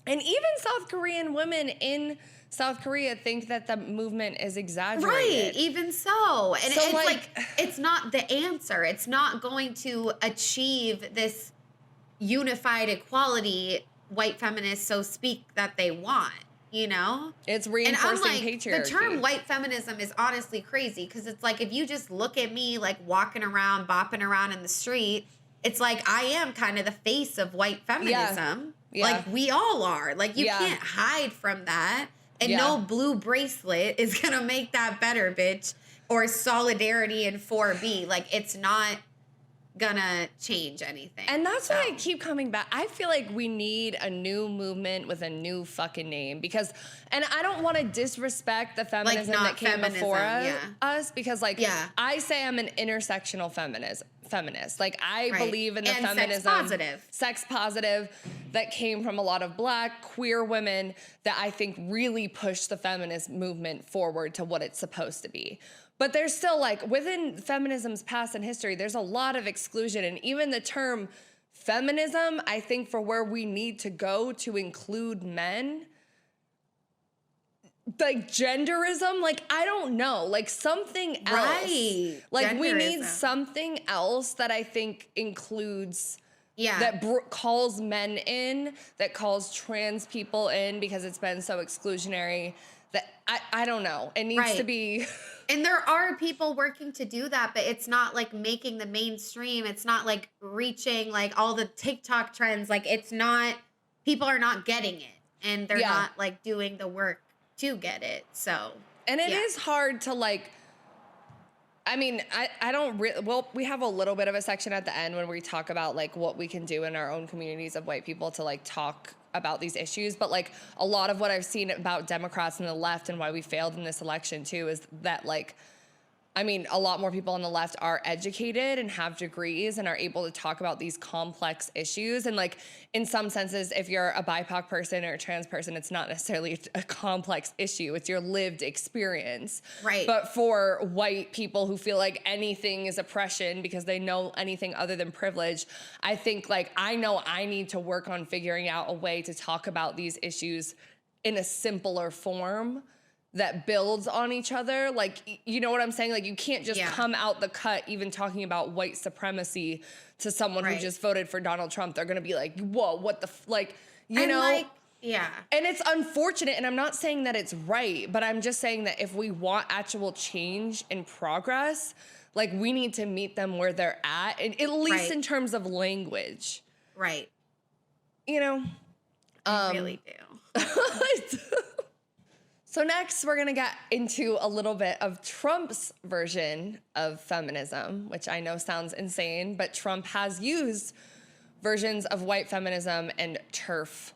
And even South Korean women in South Korea think that the movement is exaggerated.
Right, even so. And so it's like, it's not the answer. It's not going to achieve this unified equality white feminists so speak that they want, you know?
It's reinforcing patriarchy.
The term white feminism is honestly crazy because it's like if you just look at me like walking around, bopping around in the street, it's like I am kind of the face of white feminism. Yeah. Like we all are. Like you can't hide from that. And no blue bracelet is going to make that better, bitch. Or solidarity in 4B. Like, it's not gonna change anything.
And that's why I keep coming back. I feel like we need a new movement with a new fucking name because, and I don't want to disrespect the feminism that came before us because, like, I say I'm an intersectional feminist. Like, I believe in the feminism, sex positive that came from a lot of Black queer women that I think really pushed the feminist movement forward to what it's supposed to be. But there's still, like, within feminism's past and history, there's a lot of exclusion. And even the term feminism, I think for where we need to go to include men, like genderism, like, I don't know, like something else.
Right.
Like,
Genderism.
we need something else that I think includes, that calls men in, that calls trans people in because it's been so exclusionary that I don't know. It needs to be...
And there are people working to do that, but it's not like making the mainstream. It's not like reaching like all the TikTok trends. Like it's not, people are not getting it and they're not like doing the work to get it. So,
and it is hard to like, I mean, I don't really, well, we have a little bit of a section at the end when we talk about like what we can do in our own communities of white people to like talk about these issues. But like a lot of what I've seen about Democrats and the left and why we failed in this election too is that like, I mean, a lot more people on the left are educated and have degrees and are able to talk about these complex issues. And like, in some senses, if you're a BIPOC person or a trans person, it's not necessarily a complex issue. It's your lived experience.
Right.
But for white people who feel like anything is oppression because they know anything other than privilege, I think like, I know I need to work on figuring out a way to talk about these issues in a simpler form that builds on each other. Like, you know what I'm saying? Like, you can't just come out the cut even talking about white supremacy to someone who just voted for Donald Trump. They're going to be like, whoa, what the, like, you know?
Like,
And it's unfortunate, and I'm not saying that it's right, but I'm just saying that if we want actual change and progress, like, we need to meet them where they're at least in terms of language.
Right.
You know?
I really do.
So next, we're going to get into a little bit of Trump's version of feminism, which I know sounds insane, but Trump has used versions of white feminism and TERF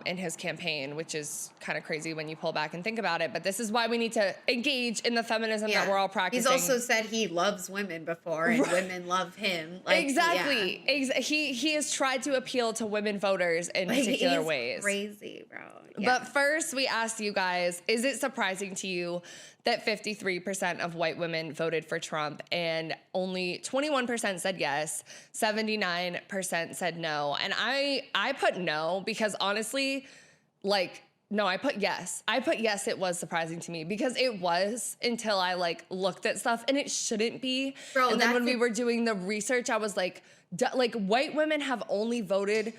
in his campaign, which is kind of crazy when you pull back and think about it. But this is why we need to engage in the feminism that we're all practicing.
He's also said he loves women before and women love him. Like,
exactly. He has tried to appeal to women voters in particular ways.
Crazy, bro.
But first, we asked you guys, is it surprising to you that 53% of white women voted for Trump and only 21% said yes, 79% said no? And I put no because honestly, like, no, I put yes. I put yes, it was surprising to me because it was until I like looked at stuff and it shouldn't be. Bro, and then when we were doing the research, I was like white women have only voted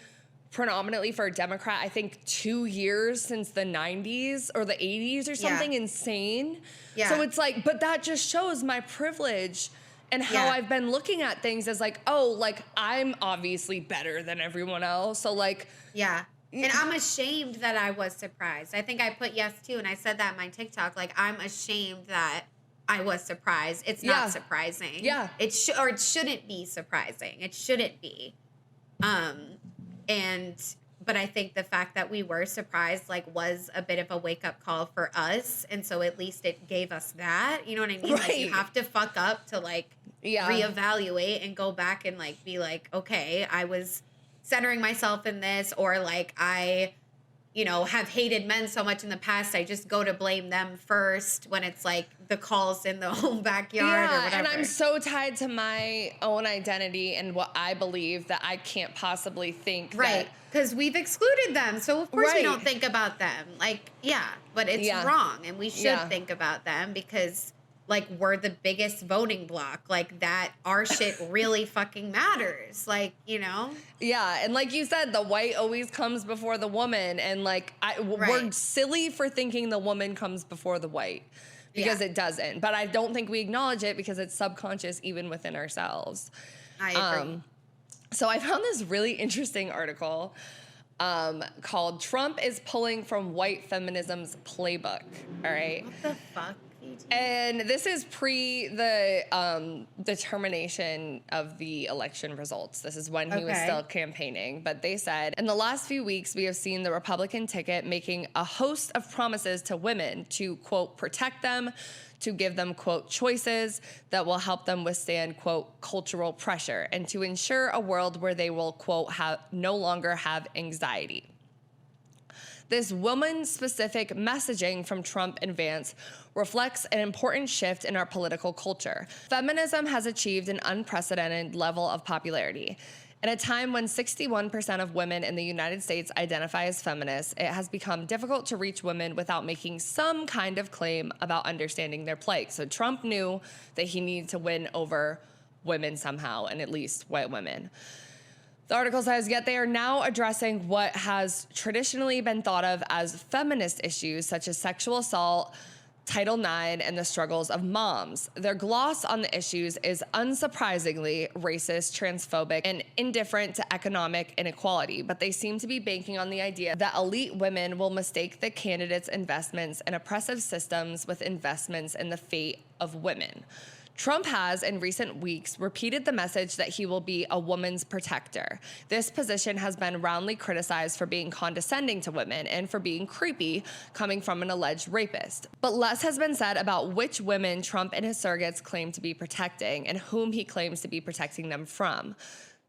predominantly for a Democrat, I think 2 years since the 90s or the 80s or something insane. So it's like, but that just shows my privilege and how I've been looking at things as like, oh, like I'm obviously better than everyone else. So like,
and I'm ashamed that I was surprised. I think I put yes too. And I said that in my TikTok, like I'm ashamed that I was surprised. It's not surprising. It shouldn't be surprising. It shouldn't be. But I think the fact that we were surprised, like, was a bit of a wake-up call for us. And so at least it gave us that. You know what I mean? Like, you have to fuck up to, like, reevaluate and go back and, like, be like, okay, I was centering myself in this, or, like, I, you know, have hated men so much in the past, I just go to blame them first when it's, like, the calls in the home backyard or whatever.
And I'm so tied to my own identity and what I believe that I can't possibly think that...
Because we've excluded them, so of course we don't think about them. Like, but it's wrong, and we should think about them because, like, we're the biggest voting block. Like, that, our shit really fucking matters. Like, you know?
Yeah, and like you said, the white always comes before the woman, and, like, we're silly for thinking the woman comes before the white. Because it doesn't. But I don't think we acknowledge it because it's subconscious even within ourselves.
I agree.
So I found this really interesting article called Trump is Pulling from White Feminism's Playbook. All right.
What the fuck?
And this is pre the determination of the election results. This is when he was still campaigning. But they said, in the last few weeks, we have seen the Republican ticket making a host of promises to women to, quote, protect them, to give them, quote, choices that will help them withstand, quote, cultural pressure, and to ensure a world where they will, quote, no longer have anxiety. This woman-specific messaging from Trump and Vance reflects an important shift in our political culture. Feminism has achieved an unprecedented level of popularity. In a time when 61% of women in the United States identify as feminists, it has become difficult to reach women without making some kind of claim about understanding their plight. So Trump knew that he needed to win over women somehow, and at least white women. The article says, yet they are now addressing what has traditionally been thought of as feminist issues, such as sexual assault, Title IX, and the struggles of moms. Their gloss on the issues is unsurprisingly racist, transphobic, and indifferent to economic inequality, but they seem to be banking on the idea that elite women will mistake the candidates' investments in oppressive systems with investments in the fate of women. Trump has, in recent weeks, repeated the message that he will be a woman's protector. This position has been roundly criticized for being condescending to women and for being creepy, coming from an alleged rapist. But less has been said about which women Trump and his surrogates claim to be protecting and whom he claims to be protecting them from.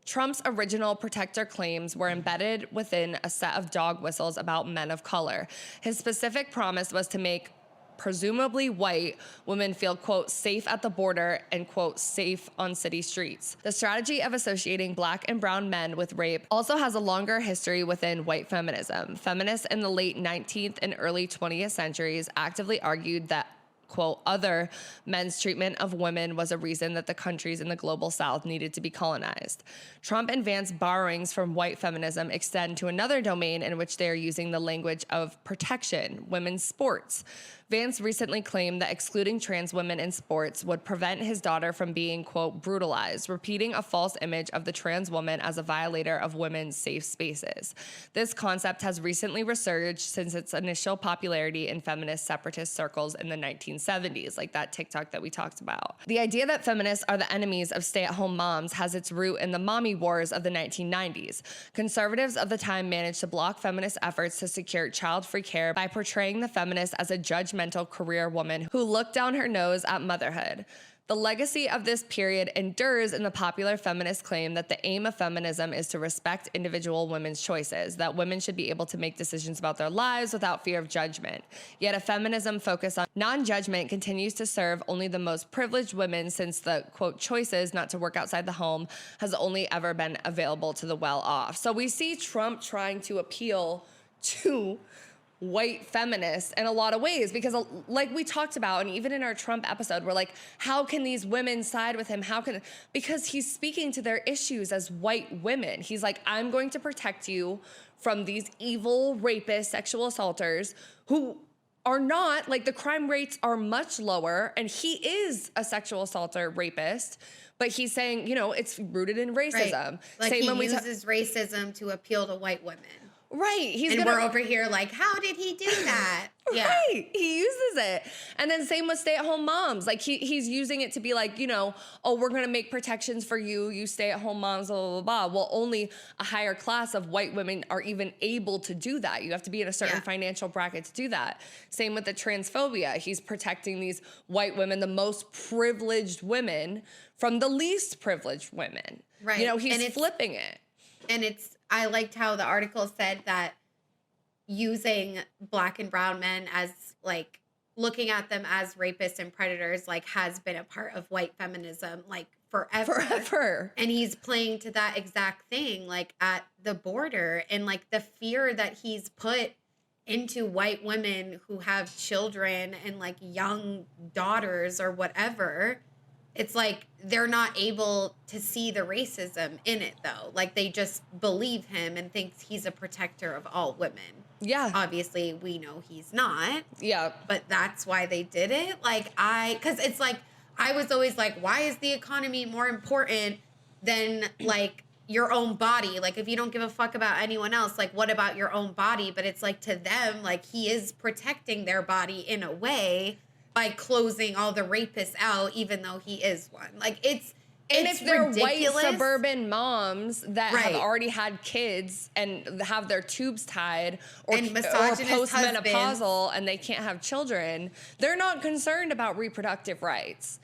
Trump's original protector claims were embedded within a set of dog whistles about men of color. His specific promise was to make presumably white women feel, quote, safe at the border and, quote, safe on city streets. The strategy of associating black and brown men with rape also has a longer history within white feminism. Feminists in the late 19th and early 20th centuries actively argued that, quote, other men's treatment of women was a reason that the countries in the global South needed to be colonized. Trump and Vance borrowings from white feminism extend to another domain in which they are using the language of protection, women's sports. Vance recently claimed that excluding trans women in sports would prevent his daughter from being, quote, brutalized, repeating a false image of the trans woman as a violator of women's safe spaces. This concept has recently resurged since its initial popularity in feminist separatist circles in the 1970s, like that TikTok that we talked about. The idea that feminists are the enemies of stay-at-home moms has its root in the mommy wars of the 1990s. Conservatives of the time managed to block feminist efforts to secure child-free care by portraying the feminist as a judgmental career woman who looked down her nose at motherhood. The legacy of this period endures in the popular feminist claim that the aim of feminism is to respect individual women's choices, that women should be able to make decisions about their lives without fear of judgment. Yet a feminism focused on non-judgment continues to serve only the most privileged women, since the, quote, choices not to work outside the home has only ever been available to the well-off. So we see Trump trying to appeal to white feminists in a lot of ways, because like we talked about, and even in our Trump episode, we're like, how can these women side with him? Because he's speaking to their issues as white women. He's like, I'm going to protect you from these evil rapists, sexual assaulters who are not, like, the crime rates are much lower, and he is a sexual assaulter, rapist, but he's saying, you know, it's rooted in racism.
Right. Like, he uses racism to appeal to white women.
Right.
We're over here like, how did he do that? Yeah.
Right. He uses it. And then same with stay-at-home moms. Like, he's using it to be like, you know, oh, we're going to make protections for you, you stay-at-home moms, blah, blah, blah. Well, only a higher class of white women are even able to do that. You have to be in a certain financial bracket to do that. Same with the transphobia. He's protecting these white women, the most privileged women, from the least privileged women.
Right.
You know, he's flipping it.
And I liked how the article said that using black and brown men as, like, looking at them as rapists and predators, like, has been a part of white feminism, like, forever. And he's playing to that exact thing, like, at the border, and, like, the fear that he's put into white women who have children and, like, young daughters or whatever. It's like they're not able to see the racism in it, though. Like, they just believe him and thinks he's a protector of all women.
Yeah.
Obviously, we know he's not.
Yeah.
But that's why they did it. Like, because it's like, I was always like, why is the economy more important than, like, your own body? Like, if you don't give a fuck about anyone else, like, what about your own body? But it's like, to them, like, he is protecting their body in a way. by closing all the rapists out, even though he is one. Like, it's
if they're
ridiculous.
white suburban moms that
Right.
have already had kids and have their tubes tied or
misogynist
postmenopausal and they can't have children, they're not concerned about reproductive rights.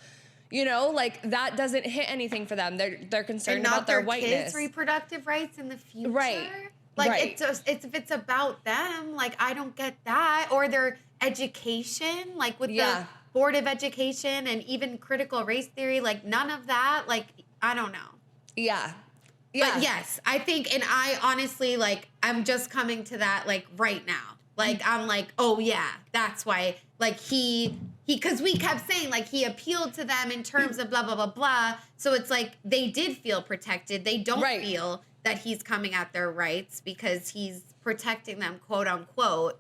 You know, like, that doesn't hit anything for them. They're concerned about their whiteness.
Kids' reproductive rights in the future.
Right.
Like,
right.
if it's about them, like, I don't get that. Or their education, like with the Board of Education and even critical race theory, like, none of that. Like, I don't know.
Yeah.
But yes, I think, and I honestly, like, I'm just coming to that, like, right now. Like, I'm like, oh yeah, that's why, like, because we kept saying, like, he appealed to them in terms of blah, blah, blah, blah. So it's like, they did feel protected. They don't feel that he's coming at their rights because he's protecting them, quote unquote.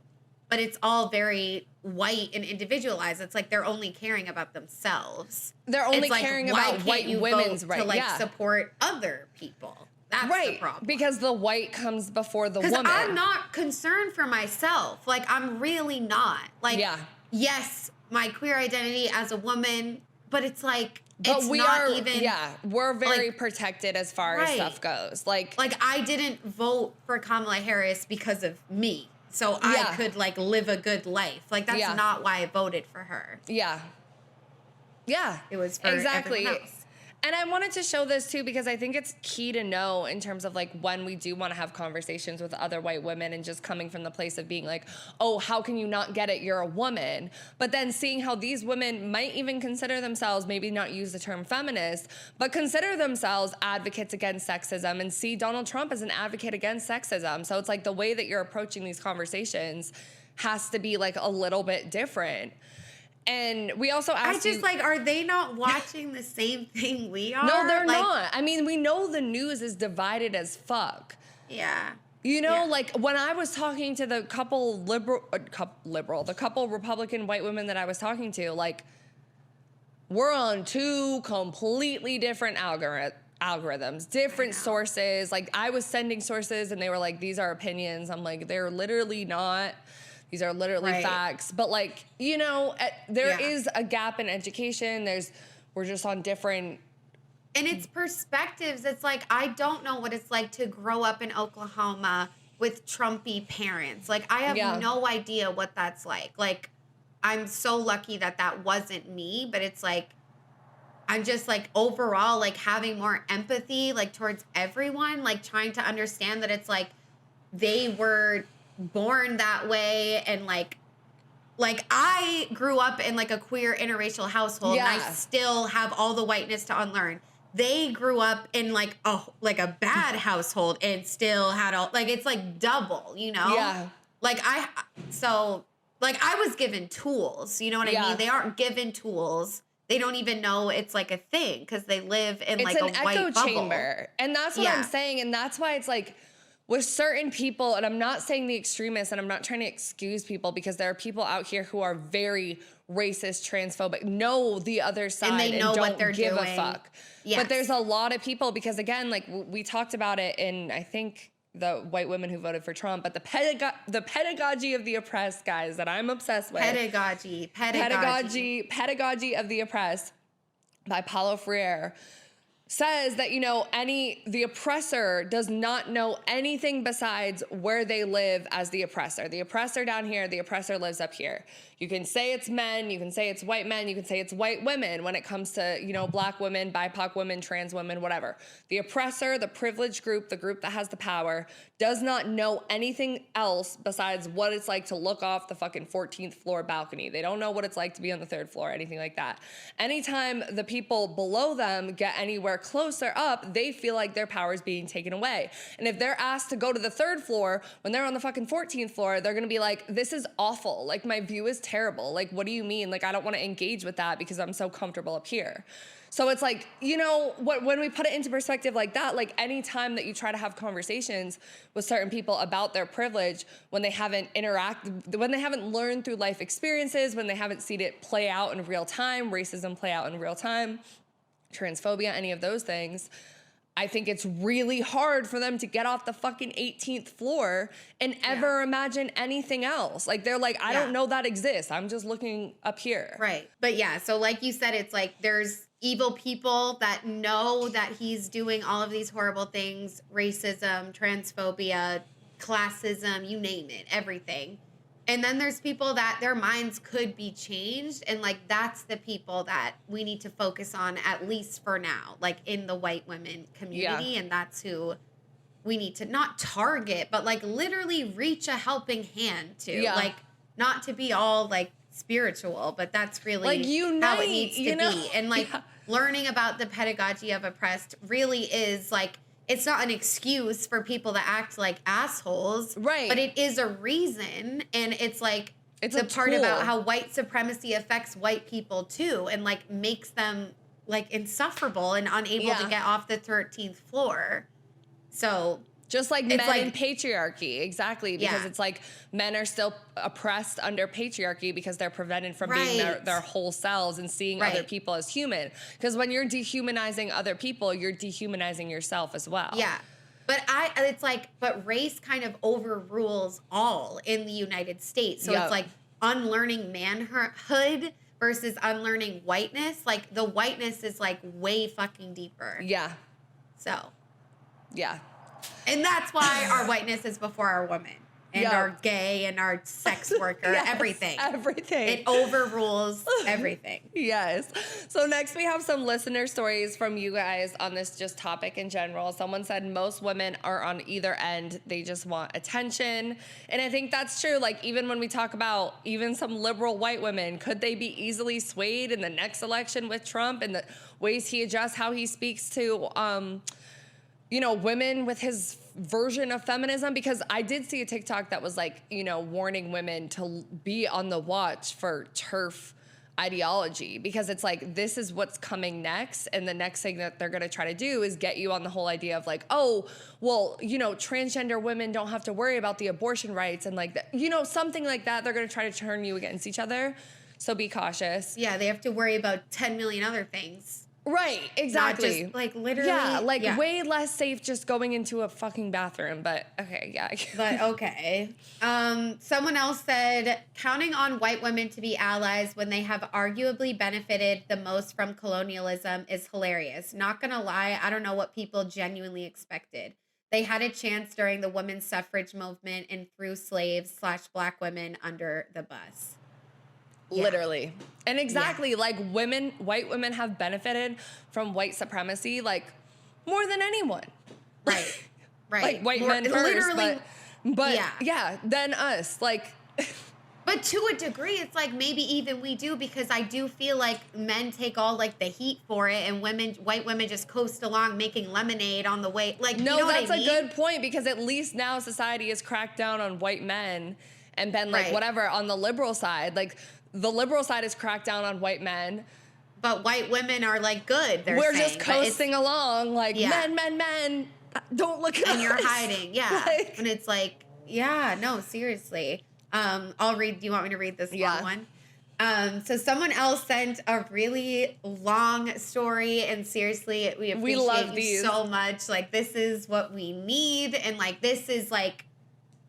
But it's all very white and individualized. It's like they're only caring about themselves.
They're only caring about white women's rights.
To, like, support other people. That's the problem.
Because the white comes before the woman.
Because I'm not concerned for myself. Like, I'm really not. Like, yes, my queer identity as a woman, but it's like,
we're very protected as far as stuff goes. Like,
I didn't vote for Kamala Harris because of me. So I could, like, live a good life. Like, that's not why I voted for her.
Yeah. Yeah.
It was for everyone else.
And I wanted to show this too because I think it's key to know in terms of, like, when we do want to have conversations with other white women and just coming from the place of being like, oh, how can you not get it? You're a woman. But then seeing how these women might even consider themselves, maybe not use the term feminist, but consider themselves advocates against sexism and see Donald Trump as an advocate against sexism. So it's like the way that you're approaching these conversations has to be, like, a little bit different. And we also asked
like, are they not watching the same thing we are?
No, they're not. I mean, we know the news is divided as fuck.
Yeah.
You know, like, when I was talking to the couple the couple Republican white women that I was talking to, like, we're on two completely different algorithms, different sources. Like, I was sending sources and they were like, these are opinions. I'm like, they're literally not. These are literally facts. But, like, you know, there is a gap in education. We're just on different.
And it's perspectives. It's like, I don't know what it's like to grow up in Oklahoma with Trumpy parents. Like, I have no idea what that's like. Like, I'm so lucky that that wasn't me. But it's like, I'm just, like, overall, like, having more empathy, like, towards everyone. Like, trying to understand that it's like they were born that way, and like I grew up in, like, a queer interracial household, and I still have all the whiteness to unlearn. They grew up in, like, a bad household and still had all, like, it's like double, you know?
Yeah.
Like, I was given tools, you know what I mean? They aren't given tools. They don't even know it's, like, a thing because they live in, like, a white bubble.
It's an echo chamber. And that's what I'm saying. And that's why it's like, with certain people, and I'm not saying the extremists, and I'm not trying to excuse people, because there are people out here who are very racist, transphobic, know the other side,
and they know
don't
what they're
give
doing.
a fuck. Yes. But there's a lot of people, because again, like, we talked about it in, I think, the white women who voted for Trump, but the pedagogy of the oppressed, guys, that I'm obsessed with.
Pedagogy
of the oppressed by Paulo Freire says that, you know, the oppressor does not know anything besides where they live as the oppressor. The oppressor down here, the oppressor lives up here. You can say it's men, you can say it's white men, you can say it's white women when it comes to, you know, black women, BIPOC women, trans women, whatever. The oppressor, the privileged group, the group that has the power, does not know anything else besides what it's like to look off the fucking 14th floor balcony. They don't know what it's like to be on the 3rd floor, anything like that. Anytime the people below them get anywhere closer up, they feel like their power is being taken away. And if they're asked to go to the 3rd floor when they're on the fucking 14th floor, they're gonna be like, this is awful. Like, my view is terrible. Like, what do you mean? Like, I don't want to engage with that because I'm so comfortable up here. So it's like, you know, when we put it into perspective like that, like, any time that you try to have conversations with certain people about their privilege, when they haven't learned through life experiences, when they haven't seen it play out in real time, racism play out in real time, transphobia, any of those things, I think it's really hard for them to get off the fucking 18th floor and ever imagine anything else. Like, they're like, I don't know that exists. I'm just looking up here.
Right. But yeah, so like you said, it's like there's evil people that know that he's doing all of these horrible things, racism, transphobia, classism, you name it, everything. And then there's people that their minds could be changed. And like, that's the people that we need to focus on, at least for now, like in the white women community.
Yeah.
And that's who we need to not target, but like literally reach a helping hand to.
Yeah.
Like, not to be all like spiritual, but that's really
Like, unite,
how it needs to
you know?
be. And like learning about the pedagogy of oppressed really is like, it's not an excuse for people to act like assholes.
Right.
But it is a reason. And it's like
It's
the
a
part
tool.
about how white supremacy affects white people too, and like makes them like insufferable and unable to get off the 13th floor. So
just like
it's
men
like,
in patriarchy, exactly, because
Yeah.
it's like men are still oppressed under patriarchy because they're prevented from being
Right.
their whole selves and seeing
Right.
other people as human. Because when you're dehumanizing other people, you're dehumanizing yourself as well.
Yeah. But it's like, but race kind of overrules all in the United States. So
Yep.
it's like unlearning manhood versus unlearning whiteness. Like the whiteness is like way fucking deeper.
Yeah.
So.
Yeah.
And that's why our whiteness is before our women and
Yeah.
our gay and our sex worker,
Yes,
everything.
everything.
It overrules everything.
Yes. So next we have some listener stories from you guys on this just topic in general. Someone said most women are on either end. They just want attention. And I think that's true. Like, even when we talk about even some liberal white women, could they be easily swayed in the next election with Trump and the ways he adjusts how he speaks to, you know, women with his version of feminism? Because I did see a TikTok that was like, you know, warning women to be on the watch for TERF ideology, because it's like, this is what's coming next. And the next thing that they're going to try to do is get you on the whole idea of like, oh, well, you know, transgender women don't have to worry about the abortion rights. And like, you know, something like that. They're going to try to turn you against each other. So be cautious.
Yeah, they have to worry about 10 million other things.
Right, exactly.
Not just, like, literally.
Yeah, like way less safe just going into a fucking bathroom. But okay, yeah.
But okay. Someone else said, counting on white women to be allies when they have arguably benefited the most from colonialism is hilarious. Not gonna lie, I don't know what people genuinely expected. They had a chance during the women's suffrage movement and threw slaves/black women under the bus. Yeah.
Literally. And exactly, like white women have benefited from white supremacy, like more than anyone.
Right. Right.
Like white
More,
men first,
literally,
but yeah, then us. Like,
but to a degree, it's like maybe even we do, because I do feel like men take all like the heat for it, and white women just coast along making lemonade on the way. Like,
no,
you know
that's
what I mean?
a good point, because at least now society has cracked down on white men and been like,
Right.
whatever, on the liberal side. Like, the liberal side has cracked down on white men.
But white women are like good.
We're just coasting along, like, men, don't look at us.
And you're hiding, yeah.
Like,
and it's like, yeah, no, seriously. I'll read. Do you want me to read this long one? So someone else sent a really long story, and seriously, we appreciate
love
you
these
so much. Like, this is what we need, and like, this is like,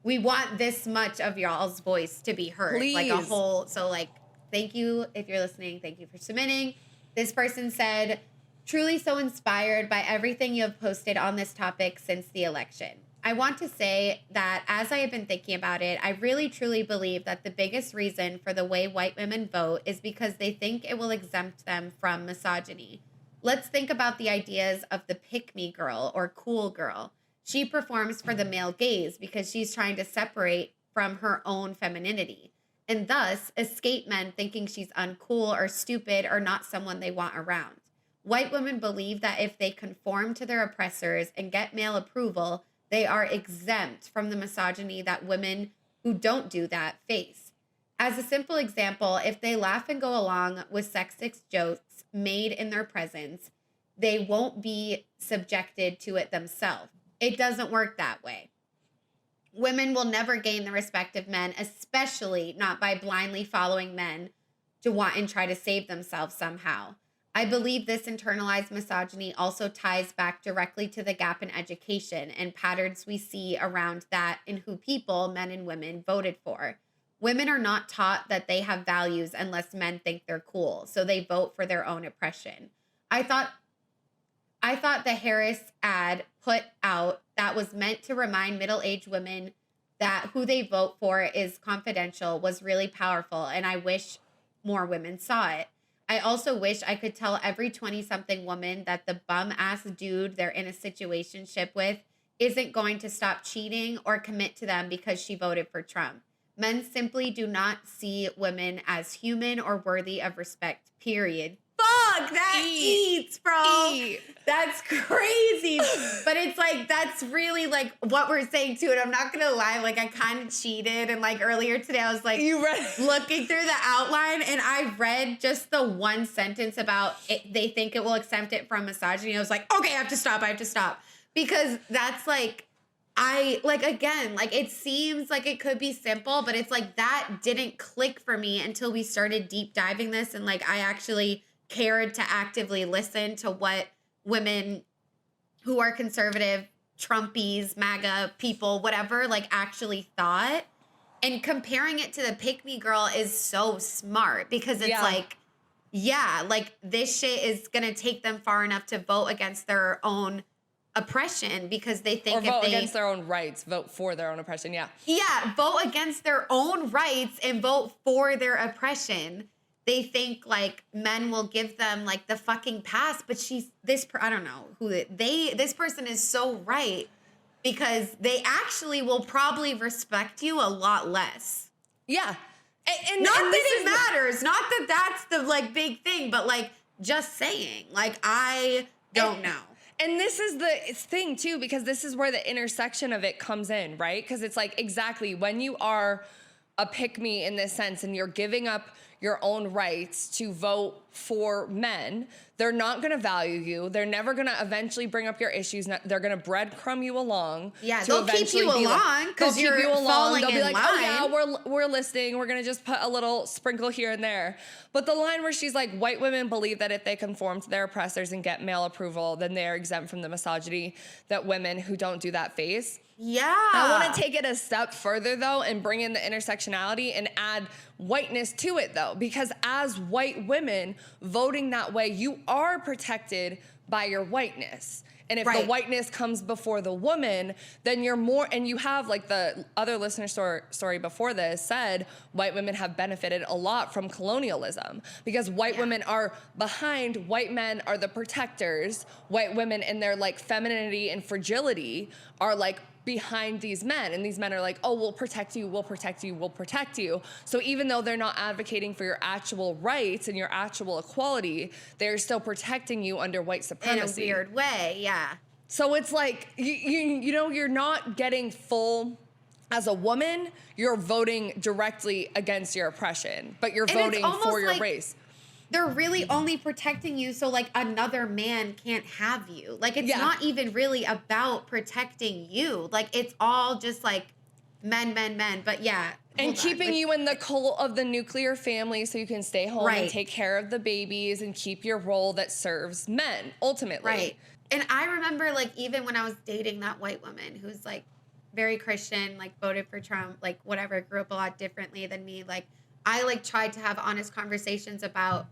we want this much of y'all's voice to be heard.
Please.
Like a whole, so like, thank you if you're listening. Thank you for submitting. This person said, truly so inspired by everything you have posted on this topic since the election. I want to say that as I have been thinking about it, I really truly believe that the biggest reason for the way white women vote is because they think it will exempt them from misogyny. Let's think about the ideas of the pick-me girl or cool girl. She performs for the male gaze because she's trying to separate from her own femininity, and thus escape men thinking she's uncool or stupid or not someone they want around. White women believe that if they conform to their oppressors and get male approval, they are exempt from the misogyny that women who don't do that face. As a simple example, if they laugh and go along with sexist jokes made in their presence, they won't be subjected to it themselves. It doesn't work that way. Women will never gain the respect of men, especially not by blindly following men to want and try to save themselves somehow. I believe this internalized misogyny also ties back directly to the gap in education and patterns we see around that in who people, men and women, voted for. Women are not taught that they have values unless men think they're cool, so they vote for their own oppression. I thought the Harris ad put out that was meant to remind middle-aged women that who they vote for is confidential was really powerful, and I wish more women saw it. I also wish I could tell every 20-something woman that the bum-ass dude they're in a situationship with isn't going to stop cheating or commit to them because she voted for Trump. Men simply do not see women as human or worthy of respect, period. Fuck, that eats, bro. That's crazy. But it's like, that's really like what we're saying too. And I'm not going to lie, like I kind of cheated. And like earlier today, I was like looking through the outline and I read just the one sentence about it, they think it will exempt it from misogyny. I was like, okay, I have to stop. Because that's like, again, like it seems like it could be simple, but it's like that didn't click for me until we started deep diving this. And like, I actually cared to actively listen to what women who are conservative, Trumpies, MAGA people, whatever, like actually thought. And comparing it to the pick me girl is so smart because it's like, yeah, like this shit is going to take them far enough to vote against their own oppression because they think
or vote against their own rights, vote for their own oppression. Yeah,
vote against their own rights and vote for their oppression. They think like men will give them like the fucking pass, but I don't know who this person is so right because they actually will probably respect you a lot less.
Yeah. And
not
and
that it matters, not that that's the like big thing, but like just saying, like I don't know.
And this is the thing too, because this is where the intersection of it comes in, right? Because it's like exactly when you are a pick me in this sense and you're giving up your own rights to vote for men, they're not going to value you. They're never going to eventually bring up your issues. They're going to breadcrumb you along.
Yeah, they'll keep you along because you're falling in line.
They'll be like, oh yeah, we're listening. We're going to just put a little sprinkle here and there. But the line where she's like, white women believe that if they conform to their oppressors and get male approval, then they're exempt from the misogyny that women who don't do that face.
Yeah.
I want to take it a step further, though, and bring in the intersectionality and add whiteness to it, though, because as white women voting that way, you are protected by your whiteness. And if the whiteness comes before the woman, then you're more, and you have, like the other listener story before this said, white women have benefited a lot from colonialism because white women are behind, white men are the protectors, white women in their like femininity and fragility are like behind these men, and these men are like, oh, we'll protect you, we'll protect you, we'll protect you. So even though they're not advocating for your actual rights and your actual equality, they're still protecting you under white supremacy.
In a weird way, yeah.
So it's like, you know, you're not getting full, as a woman, you're voting directly against your oppression, but you're voting for your race.
They're really only protecting you so like another man can't have you. Like it's not even really about protecting you. Like it's all just like men. But yeah.
And keeping you in the cult of the nuclear family so you can stay home and take care of the babies and keep your role that serves men, ultimately.
Right. And I remember like even when I was dating that white woman who's like very Christian, like voted for Trump, like whatever, grew up a lot differently than me. Like I like tried to have honest conversations about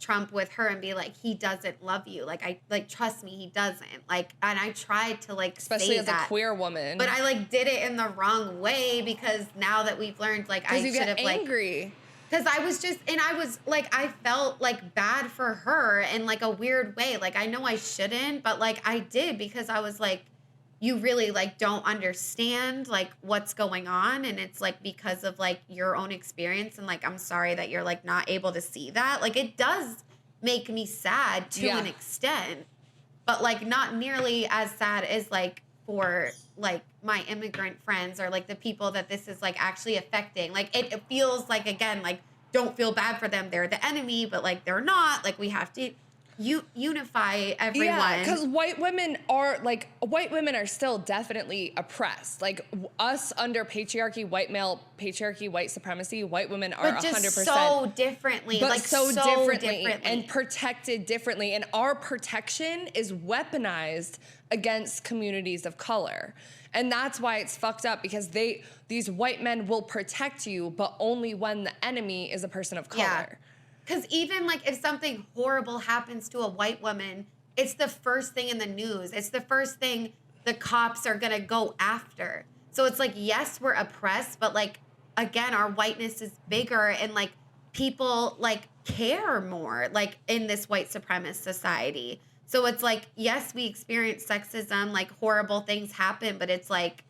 Trump with her and be like, he doesn't love you. Like, I like, trust me, he doesn't. Like, and I tried to like,
especially
say
as
that,
a queer woman,
but I like did it in the wrong way because now that we've learned, like, I should have like
angry.
Because I was just, and I was like, I felt like bad for her in like a weird way. Like, I know I shouldn't, but like I did because I was like, you really like don't understand like what's going on. And it's like because of like your own experience. And like, I'm sorry that you're like not able to see that. Like it does make me sad to an extent, but like not nearly as sad as like for like my immigrant friends or like the people that this is like actually affecting. Like it feels like, again, like don't feel bad for them. They're the enemy, but like they're not. Like we have to. unify everyone.
Yeah, because white women are still definitely oppressed. Like us under patriarchy, white male patriarchy, white supremacy, white women are 100%.
But just so differently,
but
like
so
differently
and protected differently. And our protection is weaponized against communities of color. And that's why it's fucked up, because these white men will protect you, but only when the enemy is a person of color.
Yeah. Because even like if something horrible happens to a white woman, it's the first thing in the news. It's the first thing the cops are going to go after. So it's like, yes, we're oppressed, but like, again, our whiteness is bigger and like people like care more like in this white supremacist society. So it's like, yes, we experience sexism, like horrible things happen, but it's like,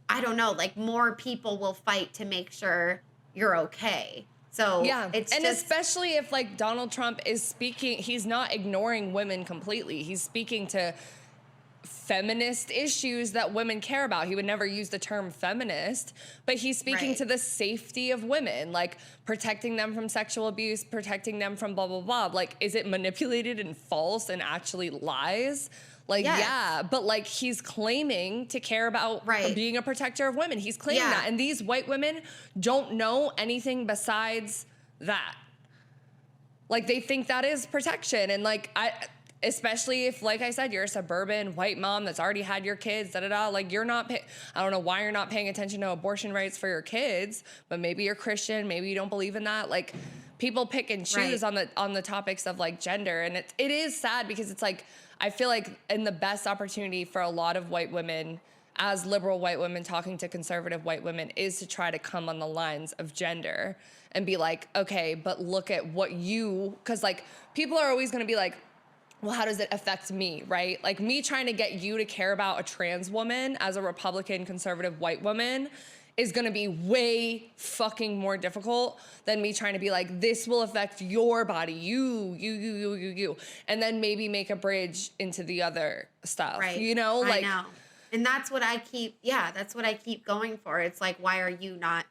I don't know, like more people will fight to make sure you're okay. So it's
and
just,
especially if like Donald Trump is speaking, he's not ignoring women completely. He's speaking to feminist issues that women care about. He would never use the term feminist, but he's speaking to the safety of women, like protecting them from sexual abuse, protecting them from blah, blah, blah. Like, is it manipulated and false and actually lies? Like, yeah, but like he's claiming to care about being a protector of women. He's claiming that. And these white women don't know anything besides that. Like they think that is protection. And like, especially if, like I said, you're a suburban white mom that's already had your kids, like you're not, I don't know why you're not paying attention to abortion rights for your kids, but maybe you're Christian, maybe you don't believe in that. Like people pick and choose on the topics of like gender. And it is sad because it's like, I feel like in the best opportunity for a lot of white women, as liberal white women talking to conservative white women, is to try to come on the lines of gender and be like, okay, but look at what because like people are always going to be like, well, how does it affect me, right? Like me trying to get you to care about a trans woman as a Republican conservative white woman is going to be way fucking more difficult than me trying to be like, this will affect your body, you, and then maybe make a bridge into the other stuff, you know? Like,
I know. And that's what I keep going for. It's like, why are you not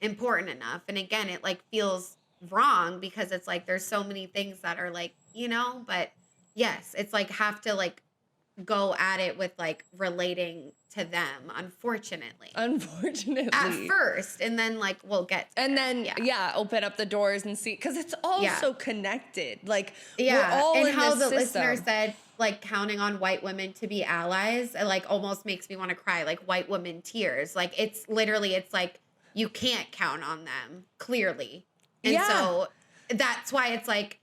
important enough? And again, it like feels wrong because it's like, there's so many things that are like, you know, but yes, it's like have to like go at it with like relating to them, unfortunately. At first, and then like we'll get to
and then open up the doors and see, because it's all so connected. Like we're all
and
in
how
this
the
system.
listener said like counting on white women to be allies, it like almost makes me want to cry, like white women tears. Like it's literally, it's like you can't count on them clearly, and so that's why it's like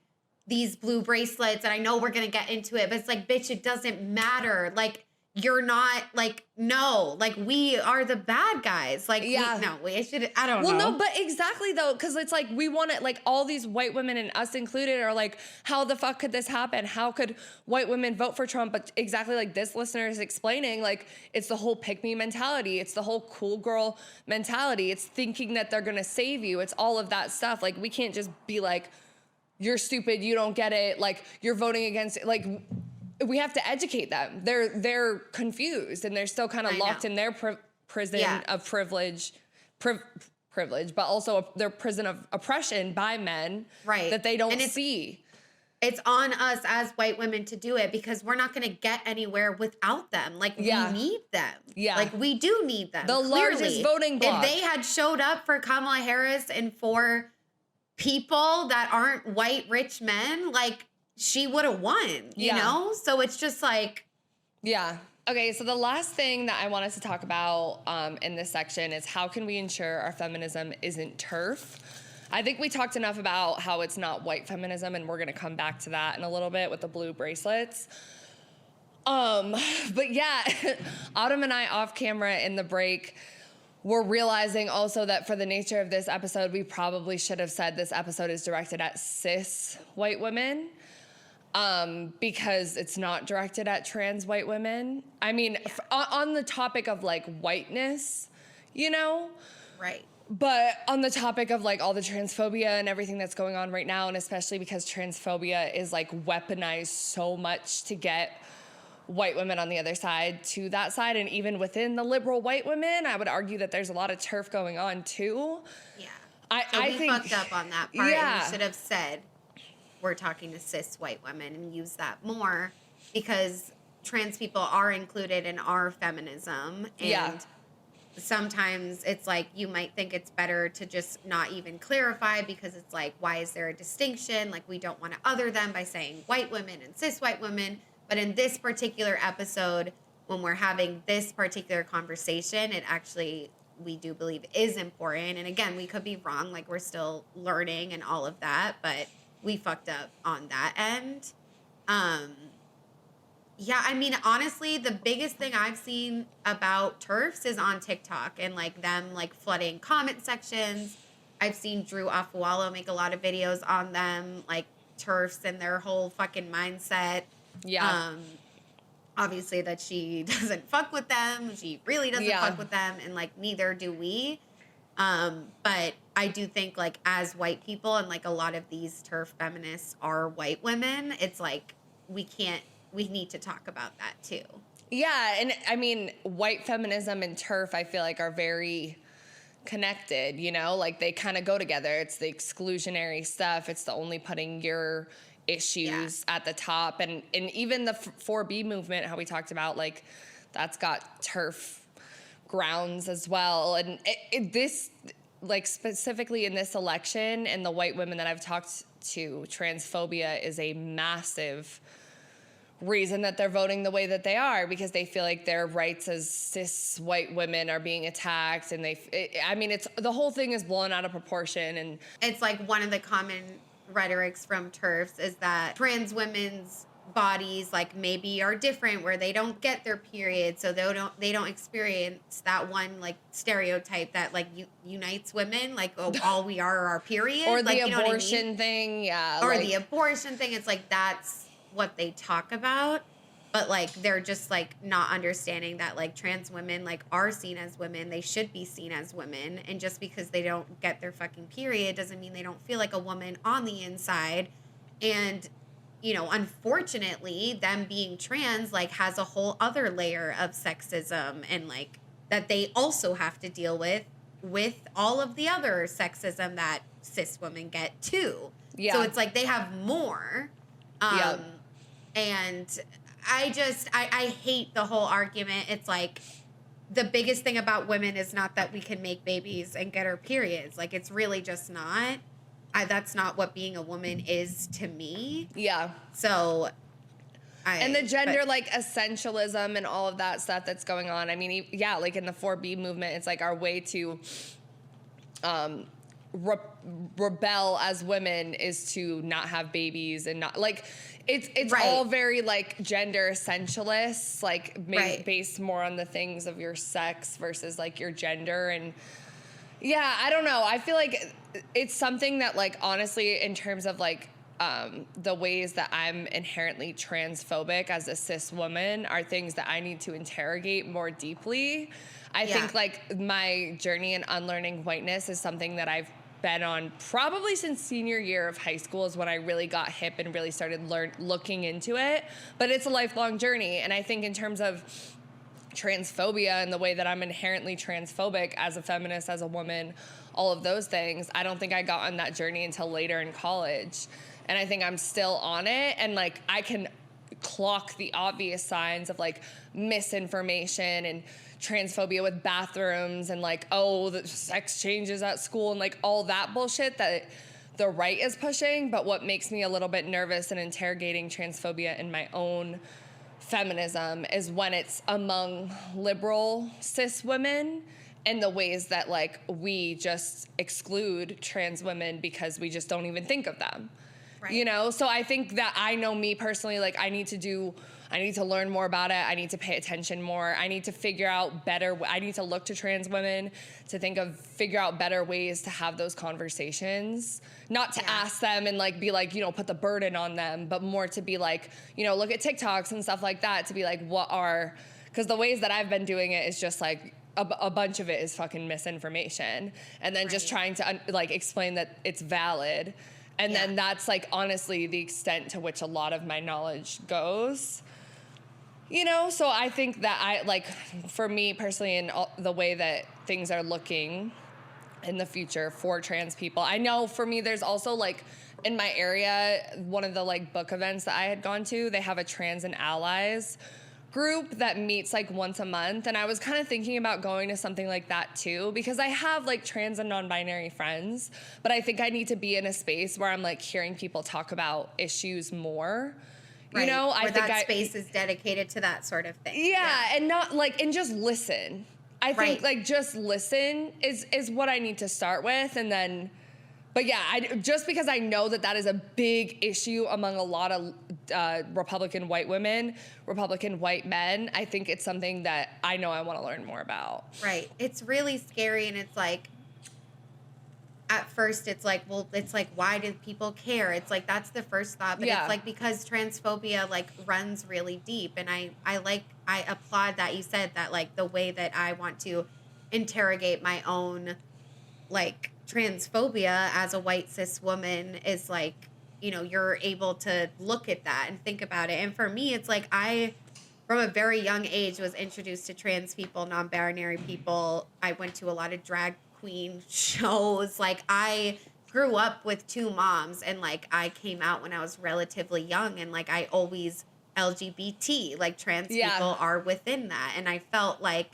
these blue bracelets, and I know we're gonna get into it, but it's like, bitch, it doesn't matter. Like, you're not, like, no, like, we are the bad guys. Like, I don't know.
Well, no, but exactly, though, because it's like, we want it, like, all these white women, and us included, are like, how the fuck could this happen? How could white women vote for Trump? But exactly like this listener is explaining, like, it's the whole pick-me mentality. It's the whole cool girl mentality. It's thinking that they're gonna save you. It's all of that stuff. Like, we can't just be like, you're stupid, you don't get it, like, you're voting against it. Like, we have to educate them. They're confused, and they're still kind of locked in their prison of privilege, but also their prison of oppression by men that they don't see.
It's on us as white women to do it, because we're not going to get anywhere without them. Like, we need them. Yeah. Like, we do need them.
The largest voting bloc.
If they had showed up for Kamala Harris and for people that aren't white rich men, like, she would have won, you know? So it's just like,
okay, so the last thing that I wanted to talk about in this section is how can we ensure our feminism isn't TERF? I think we talked enough about how it's not white feminism, and we're gonna come back to that in a little bit with the blue bracelets. But yeah, Autumn and I off camera in the break, we're realizing also that for the nature of this episode, we probably should have said this episode is directed at cis white women, because it's not directed at trans white women. I mean, on the topic of like whiteness, you know?
Right.
But on the topic of like all the transphobia and everything that's going on right now, and especially because transphobia is like weaponized so much to get white women on the other side to that side, and even within the liberal white women, I would argue that there's a lot of TERF going on too.
Yeah.
I think
fucked up on that part. Yeah. And we should have said we're talking to cis white women and use that more because trans people are included in our feminism. And sometimes it's like you might think it's better to just not even clarify because it's like, why is there a distinction? Like, we don't want to other them by saying white women and cis white women. But in this particular episode, when we're having this particular conversation, it actually, we do believe is important. And again, we could be wrong. Like, we're still learning and all of that, but we fucked up on that end. Yeah, I mean, honestly, the biggest thing I've seen about TERFs is on TikTok and, like, them, like, flooding comment sections. I've seen Drew Afualo make a lot of videos on them, like, TERFs and their whole fucking mindset.
Yeah.
Obviously that she doesn't fuck with them. She really doesn't fuck with them, and, like, neither do we. But I do think, like, as white people, and, like, a lot of these TERF feminists are white women, it's, like, we need to talk about that too.
Yeah, and I mean, white feminism and TERF, I feel like, are very connected, you know? Like, they kind of go together. It's the exclusionary stuff. It's the only putting your issues at the top. And even the 4B movement, how we talked about, like, that's got TERF grounds as well. And this, like, specifically in this election and the white women that I've talked to, transphobia is a massive reason that they're voting the way that they are, because they feel like their rights as cis white women are being attacked, and it's the whole thing is blown out of proportion. And
it's like one of the common rhetorics from TERFs is that trans women's bodies, like, maybe are different, where they don't get their period, so they don't experience that one, like, stereotype that, like, unites women, like, oh, all we are our period,
or
like,
the
you know
abortion
what I mean?
thing,
or
like,
the abortion thing. It's like that's what they talk about, but, like, they're just, like, not understanding that, like, trans women, like, are seen as women. They should be seen as women, and just because they don't get their fucking period doesn't mean they don't feel like a woman on the inside. And, you know, unfortunately, them being trans, like, has a whole other layer of sexism, and, like, that they also have to deal with all of the other sexism that cis women get too. So it's like they have more. And I hate the whole argument. It's like, the biggest thing about women is not that we can make babies and get our periods. Like, it's really just not. That's not what being a woman is to me.
Yeah.
So,
and the gender, like, essentialism and all of that stuff that's going on. I mean, yeah, like, in the 4B movement, it's like our way to rebel as women is to not have babies and not, like, it's all very, like, gender essentialists, like, based more on the things of your sex versus, like, your gender. And yeah, I don't know. I feel like it's something that, like, honestly, in terms of, like, the ways that I'm inherently transphobic as a cis woman are things that I need to interrogate more deeply. I think, like, my journey in unlearning whiteness is something that I've been on probably since senior year of high school is when I really got hip and really started looking into it. But it's a lifelong journey. And I think in terms of transphobia and the way that I'm inherently transphobic as a feminist, as a woman, all of those things, I don't think I got on that journey until later in college. And I think I'm still on it. And, like, I can clock the obvious signs of, like, misinformation and transphobia with bathrooms and, like, oh, the sex changes at school and, like, all that bullshit that the right is pushing. But what makes me a little bit nervous in interrogating transphobia in my own feminism is when it's among liberal cis women and the ways that, like, we just exclude trans women because we just don't even think of them. Right. You know? So I think that I know me personally, like, I need to learn more about it. I need to pay attention more. I need to figure out I need to look to trans women to figure out better ways to have those conversations. Not to ask them and, like, be like, you know, put the burden on them, but more to be like, you know, look at TikToks and stuff like that to be like, because the ways that I've been doing it is just, like, a bunch of it is fucking misinformation. And then just trying to, like, explain that it's valid. And then that's, like, honestly the extent to which a lot of my knowledge goes. You know, so I think that for me personally, and the way that things are looking in the future for trans people, I know for me there's also, like, in my area, one of the like book events that I had gone to, they have a trans and allies group that meets like once a month, and I was kind of thinking about going to something like that too, because I have like trans and non-binary friends, but I think I need to be in a space where I'm like hearing people talk about issues more.
Right.
You know,
I think that space is dedicated to that sort of thing.
Yeah, and not like, and just listen. I think
Right.
like just listen is what I need to start with, and then. But yeah, just because I know that is a big issue among a lot of Republican white women, Republican white men, I think it's something that I know I want to learn more about.
Right. It's really scary, and it's like, at first it's like, well, it's like, why do people care? It's like, that's the first thought, but it's like, because transphobia like runs really deep, and I applaud that you said that, like, the way that I want to interrogate my own, like, transphobia as a white cis woman is like, you know, you're able to look at that and think about it. And for me, it's like, I, from a very young age, was introduced to trans people, non-binary people. I went to a lot of drag queen shows. Like, I grew up with two moms, and like, I came out when I was relatively young, and like, I always LGBT, like, trans people are within that. And I felt like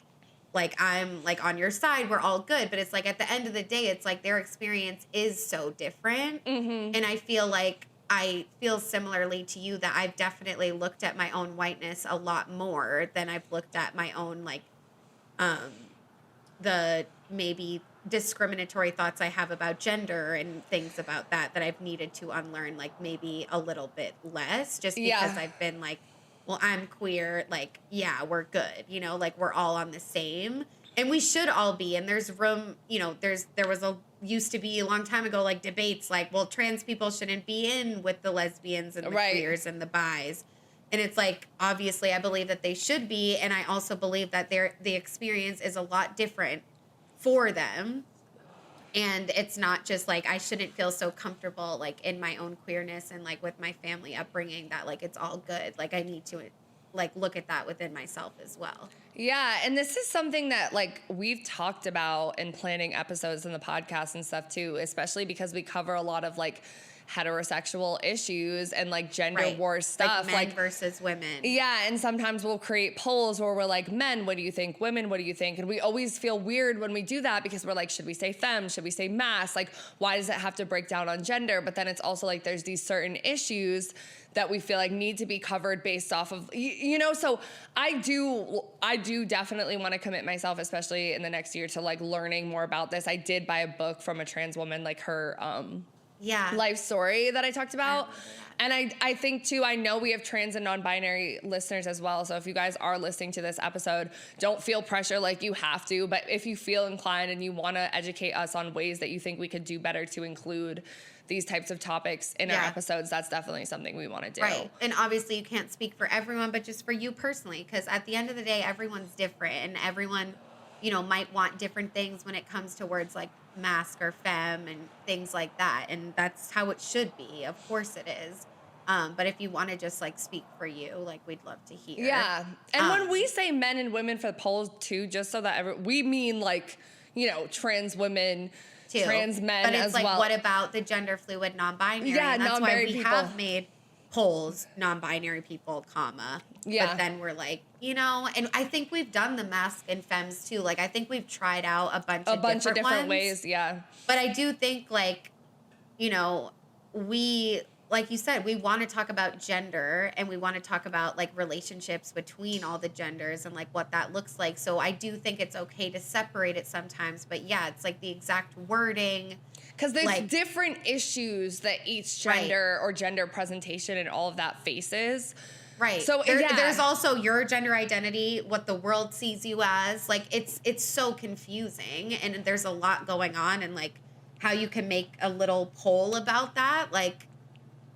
I'm like on your side, we're all good, but it's like at the end of the day, it's like their experience is so different. And I feel similarly to you that I've definitely looked at my own whiteness a lot more than I've looked at my own, like, the maybe discriminatory thoughts I have about gender and things about that I've needed to unlearn, like, maybe a little bit less, just because I've been like, well, I'm queer, like, yeah, we're good, you know, like, we're all on the same, and we should all be, and there's room, you know, used to be a long time ago, like, debates, like, well, trans people shouldn't be in with the lesbians and the queers and the bis, and it's like, obviously, I believe that they should be, and I also believe that the experience is a lot different for them. And it's not just like, I shouldn't feel so comfortable, like, in my own queerness and like with my family upbringing that like it's all good. Like, I need to like look at that within myself as well.
Yeah, and this is something that like we've talked about in planning episodes in the podcast and stuff too, especially because we cover a lot of like heterosexual issues and like gender war stuff,
like men versus women.
Yeah, and sometimes we'll create polls where we're like, men, what do you think? Women, what do you think? And we always feel weird when we do that, because we're like, should we say femme? Should we say mass? Like, why does it have to break down on gender? But then it's also like there's these certain issues that we feel like need to be covered based off of, you know, so I do definitely want to commit myself, especially in the next year, to like learning more about this. I did buy a book from a trans woman, like her life story that I talked about. And I think too, I know we have trans and non-binary listeners as well. So if you guys are listening to this episode, don't feel pressure like you have to, but if you feel inclined and you want to educate us on ways that you think we could do better to include these types of topics in our episodes, that's definitely something we want to do.
Right. And obviously you can't speak for everyone, but just for you personally, because at the end of the day, everyone's different, and everyone, you know, might want different things when it comes to words like masc or femme and things like that. And that's how it should be. Of course it is. But if you want to just like speak for you, like, we'd love to hear.
Yeah. And when we say men and women for the polls too, just so that we mean like, you know, trans women, too. Trans men
but it's
as
like,
well.
What about the gender fluid non-binary?
Yeah,
and that's
non-binary
why we
people
have made polls, non-binary people, comma.
Yeah.
But then we're like, you know, and I think we've done the masc and femmes too. Like, I think we've tried out a bunch of different ones.
ways, yeah.
But I do think, like, you know, we, like you said, we want to talk about gender, and we want to talk about like relationships between all the genders and like what that looks like. So I do think it's okay to separate it sometimes, but yeah, it's like the exact wording.
Because there's like different issues that each gender or gender presentation and all of that faces.
Right.
So
there's also your gender identity, what the world sees you as. Like, it's so confusing, and there's a lot going on, and like how you can make a little poll about that. Like,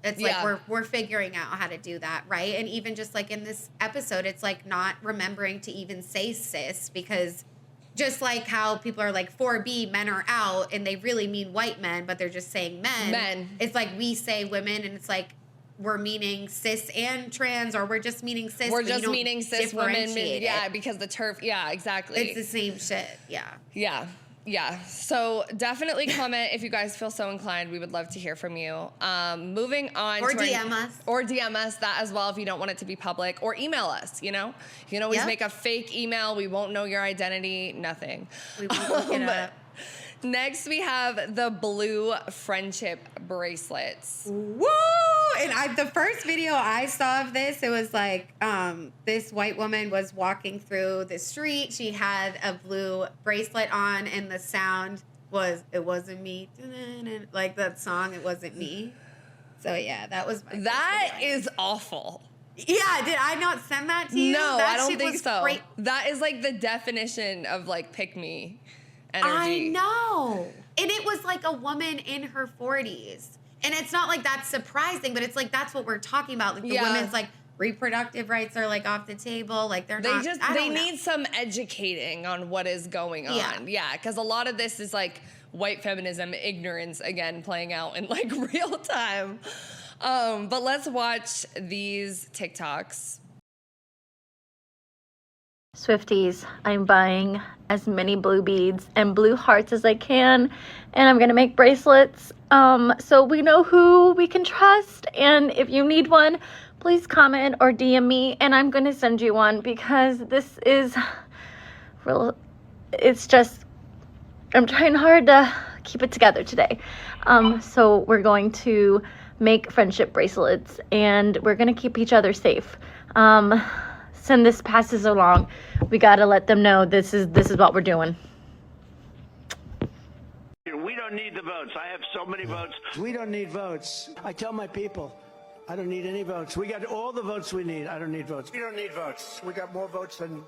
it's like we're figuring out how to do that, right? And even just like in this episode, it's like not remembering to even say cis, because just like how people are like 4B, men are out, and they really mean white men, but they're just saying men. It's like we say women, and it's like we're meaning cis and trans, or we're just meaning cis.
We're just meaning cis women.
Yeah,
because the TERF. Yeah, exactly.
It's the same shit. Yeah.
Yeah. Yeah, so definitely comment if you guys feel so inclined. We would love to hear from you. Moving on.
Or DM us.
Or DM us that as well if you don't want it to be public. Or email us, you know? You can always make a fake email. We won't know your identity. Nothing.
We won't look it up.
Next, we have the blue friendship bracelets.
Woo! And the first video I saw of this, it was like this white woman was walking through the street. She had a blue bracelet on, and the sound was, "It wasn't me." Like that song, "It Wasn't Me." So yeah, that was my
That is awful.
Yeah, did I not send that to you?
No,
That
I don't
shit
think
was
so. That is like the definition of like pick me energy.
I know. And it was like a woman in her 40s. And it's not like that's surprising, but it's like that's what we're talking about. Like the women's like reproductive rights are like off the table. Like
they need some educating on what is going on. Yeah, because a lot of this is like white feminism ignorance again playing out in like real time. But let's watch these TikToks.
Swifties, I'm buying as many blue beads and blue hearts as I can, and I'm gonna make bracelets so we know who we can trust. And if you need one, please comment or DM me and I'm gonna send you one, because this is real. It's just, I'm trying hard to keep it together today. So we're going to make friendship bracelets and we're gonna keep each other safe. Send this passes along. We gotta let them know this is what we're doing.
We don't need the votes. I have so many votes.
We don't need votes. I tell my people, I don't need any votes. We got all the votes we need. I don't need votes. We don't need votes. We got more votes than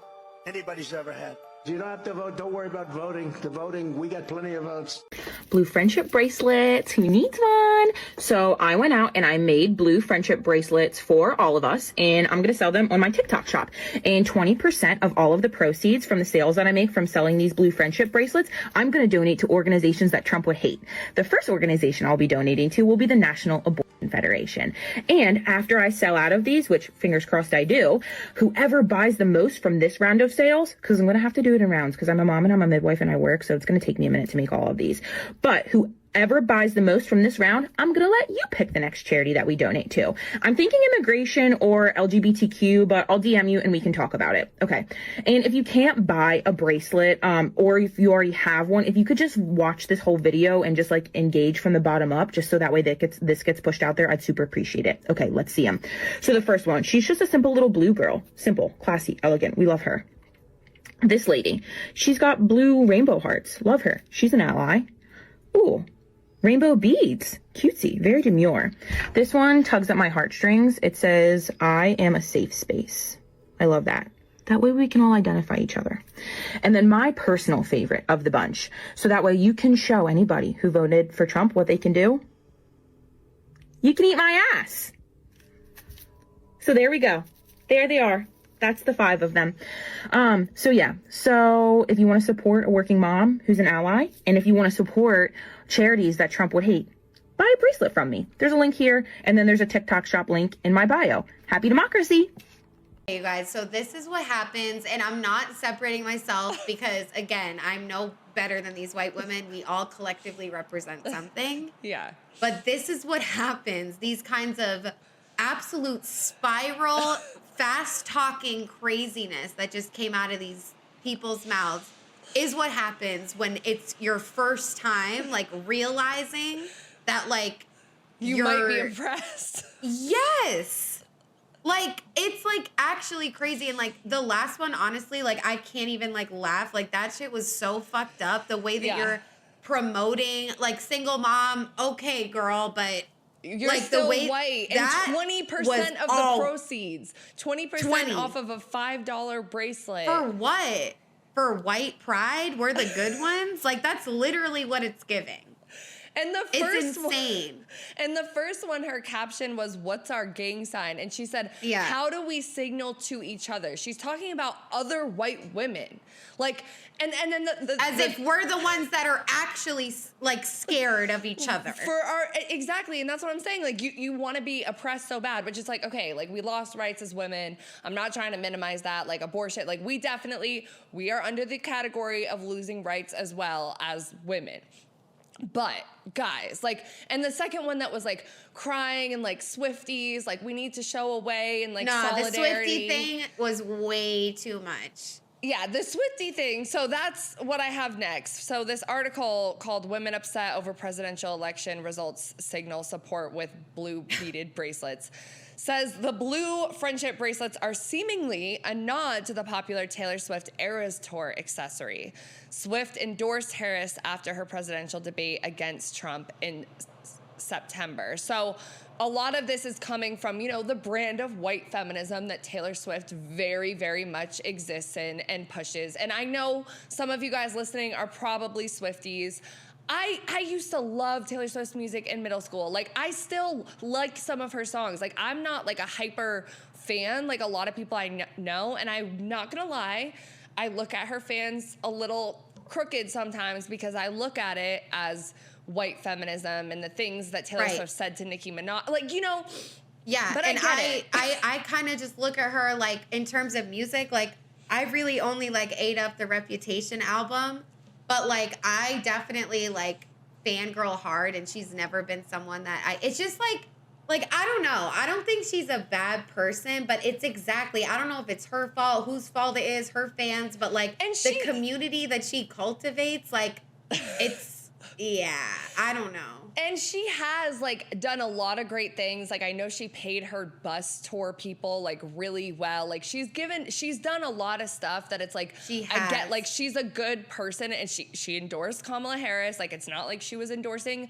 anybody's ever had. You don't have to vote. Don't worry about voting. The voting, we got plenty of votes.
Blue friendship bracelets. Who needs one? So I went out and I made blue friendship bracelets for all of us, and I'm going to sell them on my TikTok shop. And 20% of all of the proceeds from the sales that I make from selling these blue friendship bracelets, I'm going to donate to organizations that Trump would hate. The first organization I'll be donating to will be the National Abortion Federation. And after I sell out of these, which fingers crossed I do, whoever buys the most from this round of sales, because I'm going to have to do it in rounds because I'm a mom and I'm a midwife and I work, so it's going to take me a minute to make all of these. But whoever buys the most from this round, I'm going to let you pick the next charity that we donate to. I'm thinking immigration or LGBTQ, but I'll DM you and we can talk about it. Okay. And if you can't buy a bracelet, or if you already have one, if you could just watch this whole video and just like engage from the bottom up, just so that way this gets pushed out there, I'd super appreciate it. Okay, let's see them. So the first one, she's just a simple little blue girl. Simple, classy, elegant. We love her. This lady, she's got blue rainbow hearts. Love her. She's an ally. Ooh, rainbow beads. Cutesy. Very demure. This one tugs at my heartstrings. It says, I am a safe space. I love that. That way we can all identify each other. And then my personal favorite of the bunch, so that way you can show anybody who voted for Trump what they can do. You can eat my ass. So there we go. There they are. That's the 5 of them. So yeah. So if you want to support a working mom who's an ally, and if you want to support charities that Trump would hate, buy a bracelet from me. There's a link here, and then there's a TikTok shop link in my bio. Happy democracy.
Hey, you guys, so this is what happens, and I'm not separating myself because, again, I'm no better than these white women. We all collectively represent something.
Yeah.
But this is what happens. These kinds of absolute spiral, fast-talking craziness that just came out of these people's mouths is what happens when it's your first time, like, realizing that, like,
you might be impressed.
Yes. Like, it's, like, actually crazy. And, like, the last one, honestly, like, I can't even, like, laugh. Like, that shit was so fucked up. The way that you're promoting, like, single mom, okay, girl, but
you're
like
still
the way
white, and 20% of the proceeds, 20% off of a $5 bracelet.
For what? For white pride? We're the good ones? Like, that's literally what it's giving.
And
it's insane.
And the first one, her caption was, "What's our gang sign?" And she said,
Yeah.
"How do we signal to each other?" She's talking about other white women. Like, and then
as if we're the ones that are actually like scared of each other.
Exactly. And that's what I'm saying. Like, you want to be oppressed so bad, but just like, okay, like we lost rights as women. I'm not trying to minimize that, like abortion. Like we are under the category of losing rights as well as women. But guys, like, and the second one that was like crying and like Swifties, like we need to show away and like solidarity.
The Swiftie thing was way too much.
Yeah, the Swiftie thing. So that's what I have next. So this article called "Women Upset Over Presidential Election Results Signal Support with Blue Beaded Bracelets" says the blue friendship bracelets are seemingly a nod to the popular Taylor Swift Eras Tour accessory. Swift endorsed Harris after her presidential debate against Trump in September. So a lot of this is coming from, the brand of white feminism that Taylor Swift very, very much exists in and pushes. And I know some of you guys listening are probably Swifties. I used to love Taylor Swift's music in middle school. Like, I still like some of her songs. Like, I'm not like a hyper fan like a lot of people I know. And I'm not gonna lie, I look at her fans a little crooked sometimes because I look at it as white feminism and the things that Taylor Swift said to Nicki Minaj. Like,
Yeah,
but
and
I
I kind of just look at her like in terms of music, like I really only like ate up the Reputation album, but like I definitely like fangirl hard, and she's never been someone that it's just like I don't know. I don't think she's a bad person, but it's exactly, I don't know if it's her fault, whose fault it is, her fans, but like the community that she cultivates, like it's yeah, I don't know.
And she has like done a lot of great things. Like I know she paid her bus tour people like really well. Like she's done a lot of stuff that it's like I get, like she's a good person, and she endorsed Kamala Harris. Like it's not like she was endorsing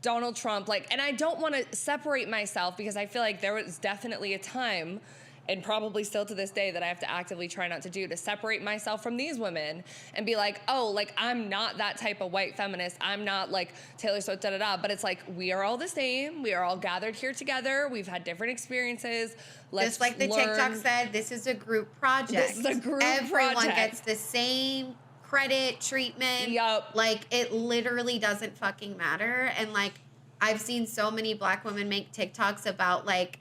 Donald Trump. Like, and I don't want to separate myself because I feel like there was definitely a time, and probably still to this day, that I have to actively try not to do, to separate myself from these women and be like, oh, like I'm not that type of white feminist. I'm not like Taylor Swift, da-da-da. But it's like, we are all the same. We are all gathered here together. We've had different experiences.
Just like the TikTok said, this is a group project.
This is a group
Everyone
project.
gets the same credit, treatment.
Yup.
Like it literally doesn't fucking matter. And like I've seen so many black women make TikToks about like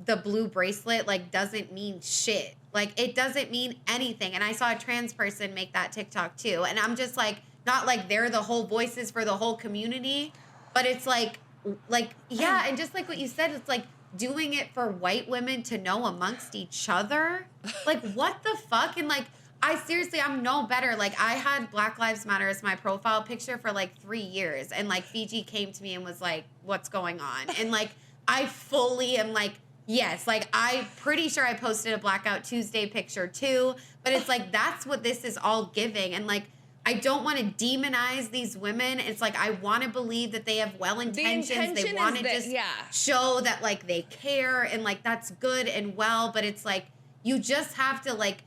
the blue bracelet like doesn't mean shit. Like it doesn't mean anything. And I saw a trans person make that TikTok too. And I'm just like, not like they're the whole voices for the whole community, but it's like, yeah. And just like what you said, it's like doing it for white women to know amongst each other. Like what the fuck? And like, I'm no better. Like I had Black Lives Matter as my profile picture for like 3 years. And like Fiji came to me and was like, what's going on? And like, I fully am like, yes, like I'm pretty sure I posted a Blackout Tuesday picture too, but it's like that's what this is all giving. And like I don't want to demonize these women. It's like I want to believe that they have well intentions. They want to just show that like they care and like that's good and well, but it's like you just have to like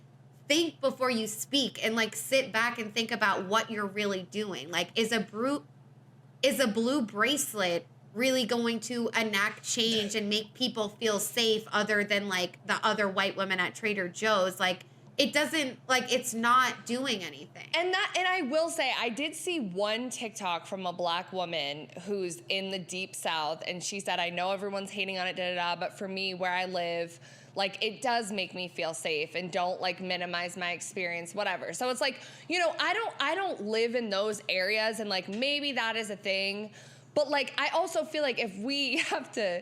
think before you speak and like sit back and think about what you're really doing. Like is a blue bracelet really going to enact change and make people feel safe other than like the other white women at Trader Joe's? Like it doesn't, like it's not doing anything.
And I will say, I did see one TikTok from a black woman who's in the deep South, and she said, I know everyone's hating on it, da-da-da, but for me, where I live, like it does make me feel safe, and don't like minimize my experience, whatever. So it's like, I don't live in those areas, and like maybe that is a thing. But like, I also feel like if we have to,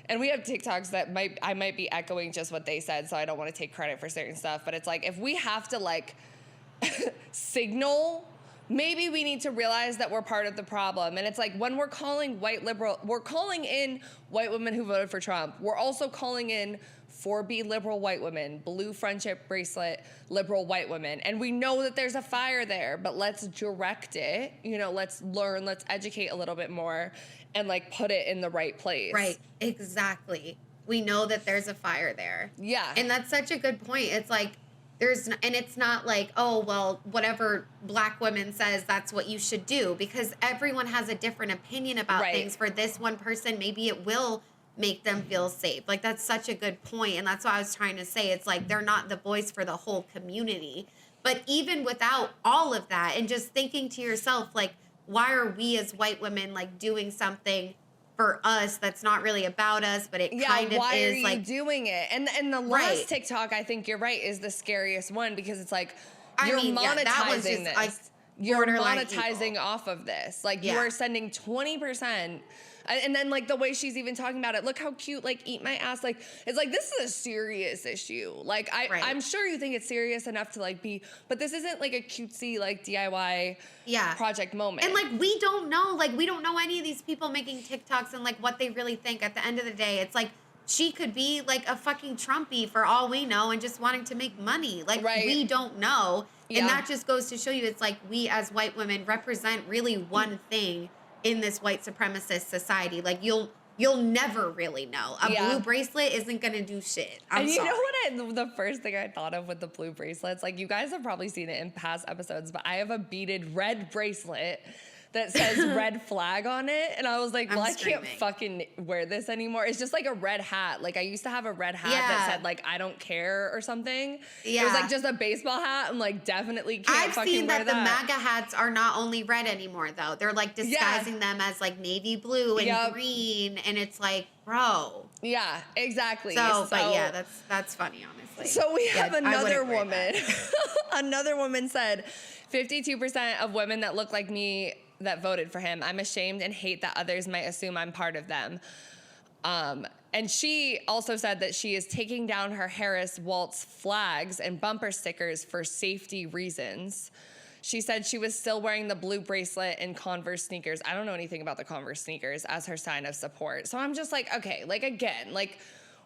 and we have TikToks that I might be echoing just what they said, so I don't want to take credit for certain stuff, but it's like, if we have to like signal, maybe we need to realize that we're part of the problem. And it's like, when we're calling we're calling in white women who voted for Trump, we're also calling in 4B liberal white women, blue friendship bracelet liberal white women. And we know that there's a fire there, but let's direct it, let's learn, let's educate a little bit more and like put it in the right place.
Right, exactly. We know that there's a fire there.
Yeah.
And that's such a good point. It's like, and it's not like, oh, well, whatever Black women says, that's what you should do, because everyone has a different opinion about things. For this one person, maybe it will make them feel safe. Like, that's such a good point. And that's what I was trying to say. It's like, they're not the voice for the whole community. But even without all of that, and just thinking to yourself, like, why are we as white women, like, doing something for us that's not really about us, but it kind of
why
is,
are you
like,
doing it? And the last TikTok, I think you're right, is the scariest one, because it's like, you're monetizing
that was just,
this.
like,
You're
borderline
monetizing
evil.
off of this. Like, you are sending 20%. And then, like, the way she's even talking about it, look how cute, like, eat my ass. Like, it's like, this is a serious issue. Like, I'm sure you think it's serious enough to, like, but this isn't, like, a cutesy, like, DIY project moment.
And, like, we don't know. Like, we don't know any of these people making TikToks and, like, what they really think. At the end of the day, it's like, she could be, like, a fucking Trumpy for all we know and just wanting to make money. Like, we don't know. And that just goes to show you, it's like, we as white women represent really one thing in this white supremacist society. Like, you'll never really know. A blue bracelet isn't gonna do shit. I'm sorry.
You know what the first thing I thought of with the blue bracelets? Like, you guys have probably seen it in past episodes, but I have a beaded red bracelet that says red flag on it. And I was like, well, I can't fucking wear this anymore. It's just like a red hat. Like, I used to have a red hat that said, like, I don't care or something. It was like just a baseball hat. I'm like, definitely can't fucking wear that.
I've seen that the MAGA hats are not only red anymore, though. They're, like, disguising them as, like, navy blue and green. And it's like, bro.
Yeah, exactly.
So, but yeah, that's funny, honestly.
So we have another woman. Another woman said, 52% of women that look like me that voted for him. I'm ashamed and hate that others might assume I'm part of them. And she also said that she is taking down her Harris Waltz flags and bumper stickers for safety reasons. She said she was still wearing the blue bracelet and Converse sneakers. I don't know anything about the Converse sneakers as her sign of support. So I'm just like, okay, like, again, like,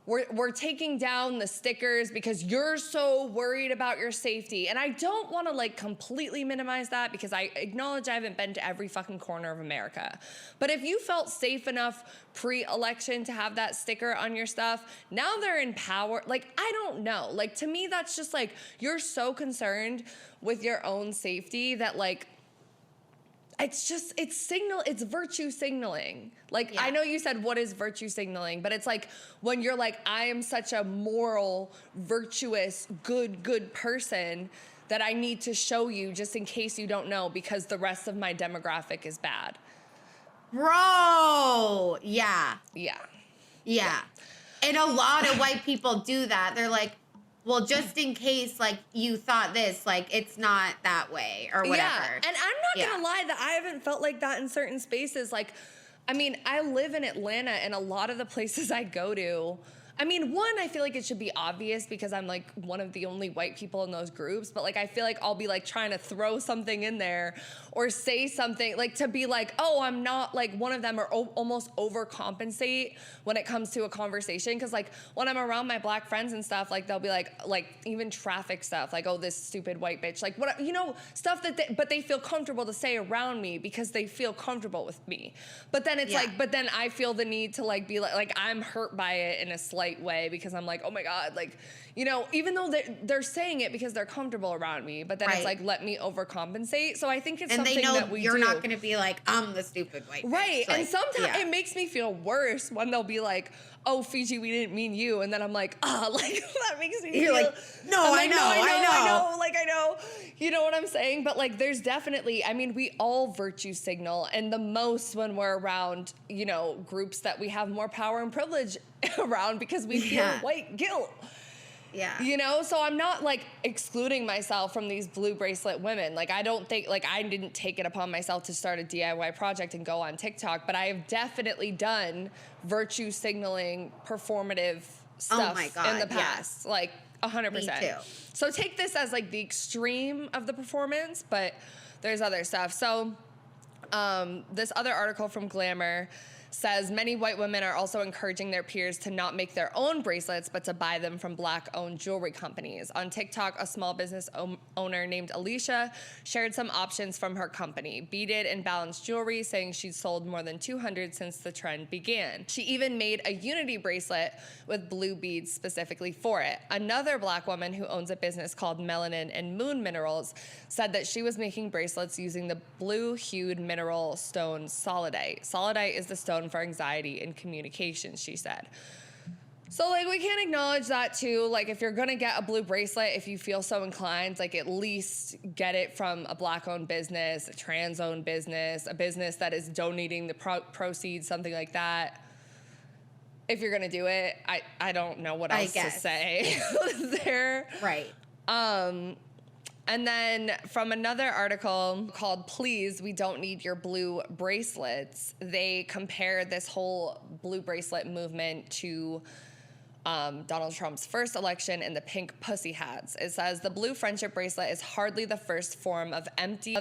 we're taking down the stickers because you're so worried about your safety. And I don't want to, like, completely minimize that, because I acknowledge I haven't been to every fucking corner of America. But if you felt safe enough pre-election to have that sticker on your stuff, now they're in power. Like, I don't know. Like, to me, that's just like, you're so concerned with your own safety that, like, it's virtue signaling. Like, I know you said, what is virtue signaling? But it's like, when you're like, I am such a moral, virtuous, good person that I need to show you just in case you don't know, because the rest of my demographic is bad.
Bro. Yeah.
Yeah.
And a lot of white people do that. They're like, well, just in case, like, you thought this, like, it's not that way or whatever.
Yeah, and I'm not gonna lie that I haven't felt like that in certain spaces. Like, I mean, I live in Atlanta, and a lot of the places I go to, I mean, one, I feel like it should be obvious because I'm, like, one of the only white people in those groups, but, like, I feel like I'll be, like, trying to throw something in there or say something, like, to be like, oh, I'm not, like, one of them, or almost overcompensate when it comes to a conversation. Because, like, when I'm around my black friends and stuff, like, they'll be like even traffic stuff, like, oh, this stupid white bitch, like, what, you know, stuff but they feel comfortable to say around me because they feel comfortable with me. But then it's like, but then I feel the need to, like, be like I'm hurt by it in a slight way, because I'm like, oh my God, like, you know, even though they're saying it because they're comfortable around me, but then it's like, let me overcompensate. So I think it's something that we
you're not going to be like, I'm the stupid white bitch.
Right.
Like,
and sometimes it makes me feel worse when they'll be like, oh, Fiji, we didn't mean you. And then I'm like, like, that makes me feel
like, no,
like,
I
know. You know what I'm saying? But, like, there's definitely, I mean, we all virtue signal, and the most when we're around, you know, groups that we have more power and privilege around, because we feel white guilt.
Yeah.
You know, so I'm not, like, excluding myself from these blue bracelet women. Like, I don't think, like, I didn't take it upon myself to start a DIY project and go on TikTok, but I have definitely done virtue signaling, performative stuff in the past. Like, 100%.
Me too.
So take this as, like, the extreme of the performance, but there's other stuff. So this other article from Glamour says many white women are also encouraging their peers to not make their own bracelets, but to buy them from Black-owned jewelry companies. On TikTok, a small business owner named Alicia shared some options from her company, beaded and balanced jewelry, saying she'd sold more than 200 since the trend began. She even made a unity bracelet with blue beads specifically for it. Another Black woman who owns a business called Melanin and Moon Minerals said that she was making bracelets using the blue-hued mineral stone solidite. Solidite is the stone for anxiety and communication, she said. So, like, we can't acknowledge that, too. Like, if you're gonna get a blue bracelet, if you feel so inclined, like, at least get it from a Black-owned business, a trans-owned business, a business that is donating the proceeds, something like that. If you're gonna do it, I don't know what else to say there.
Right.
And then from another article called Please, We Don't Need Your Blue Bracelets, they compare this whole blue bracelet movement to Donald Trump's first election and the pink pussy hats. It says the blue friendship bracelet is hardly the first form of empty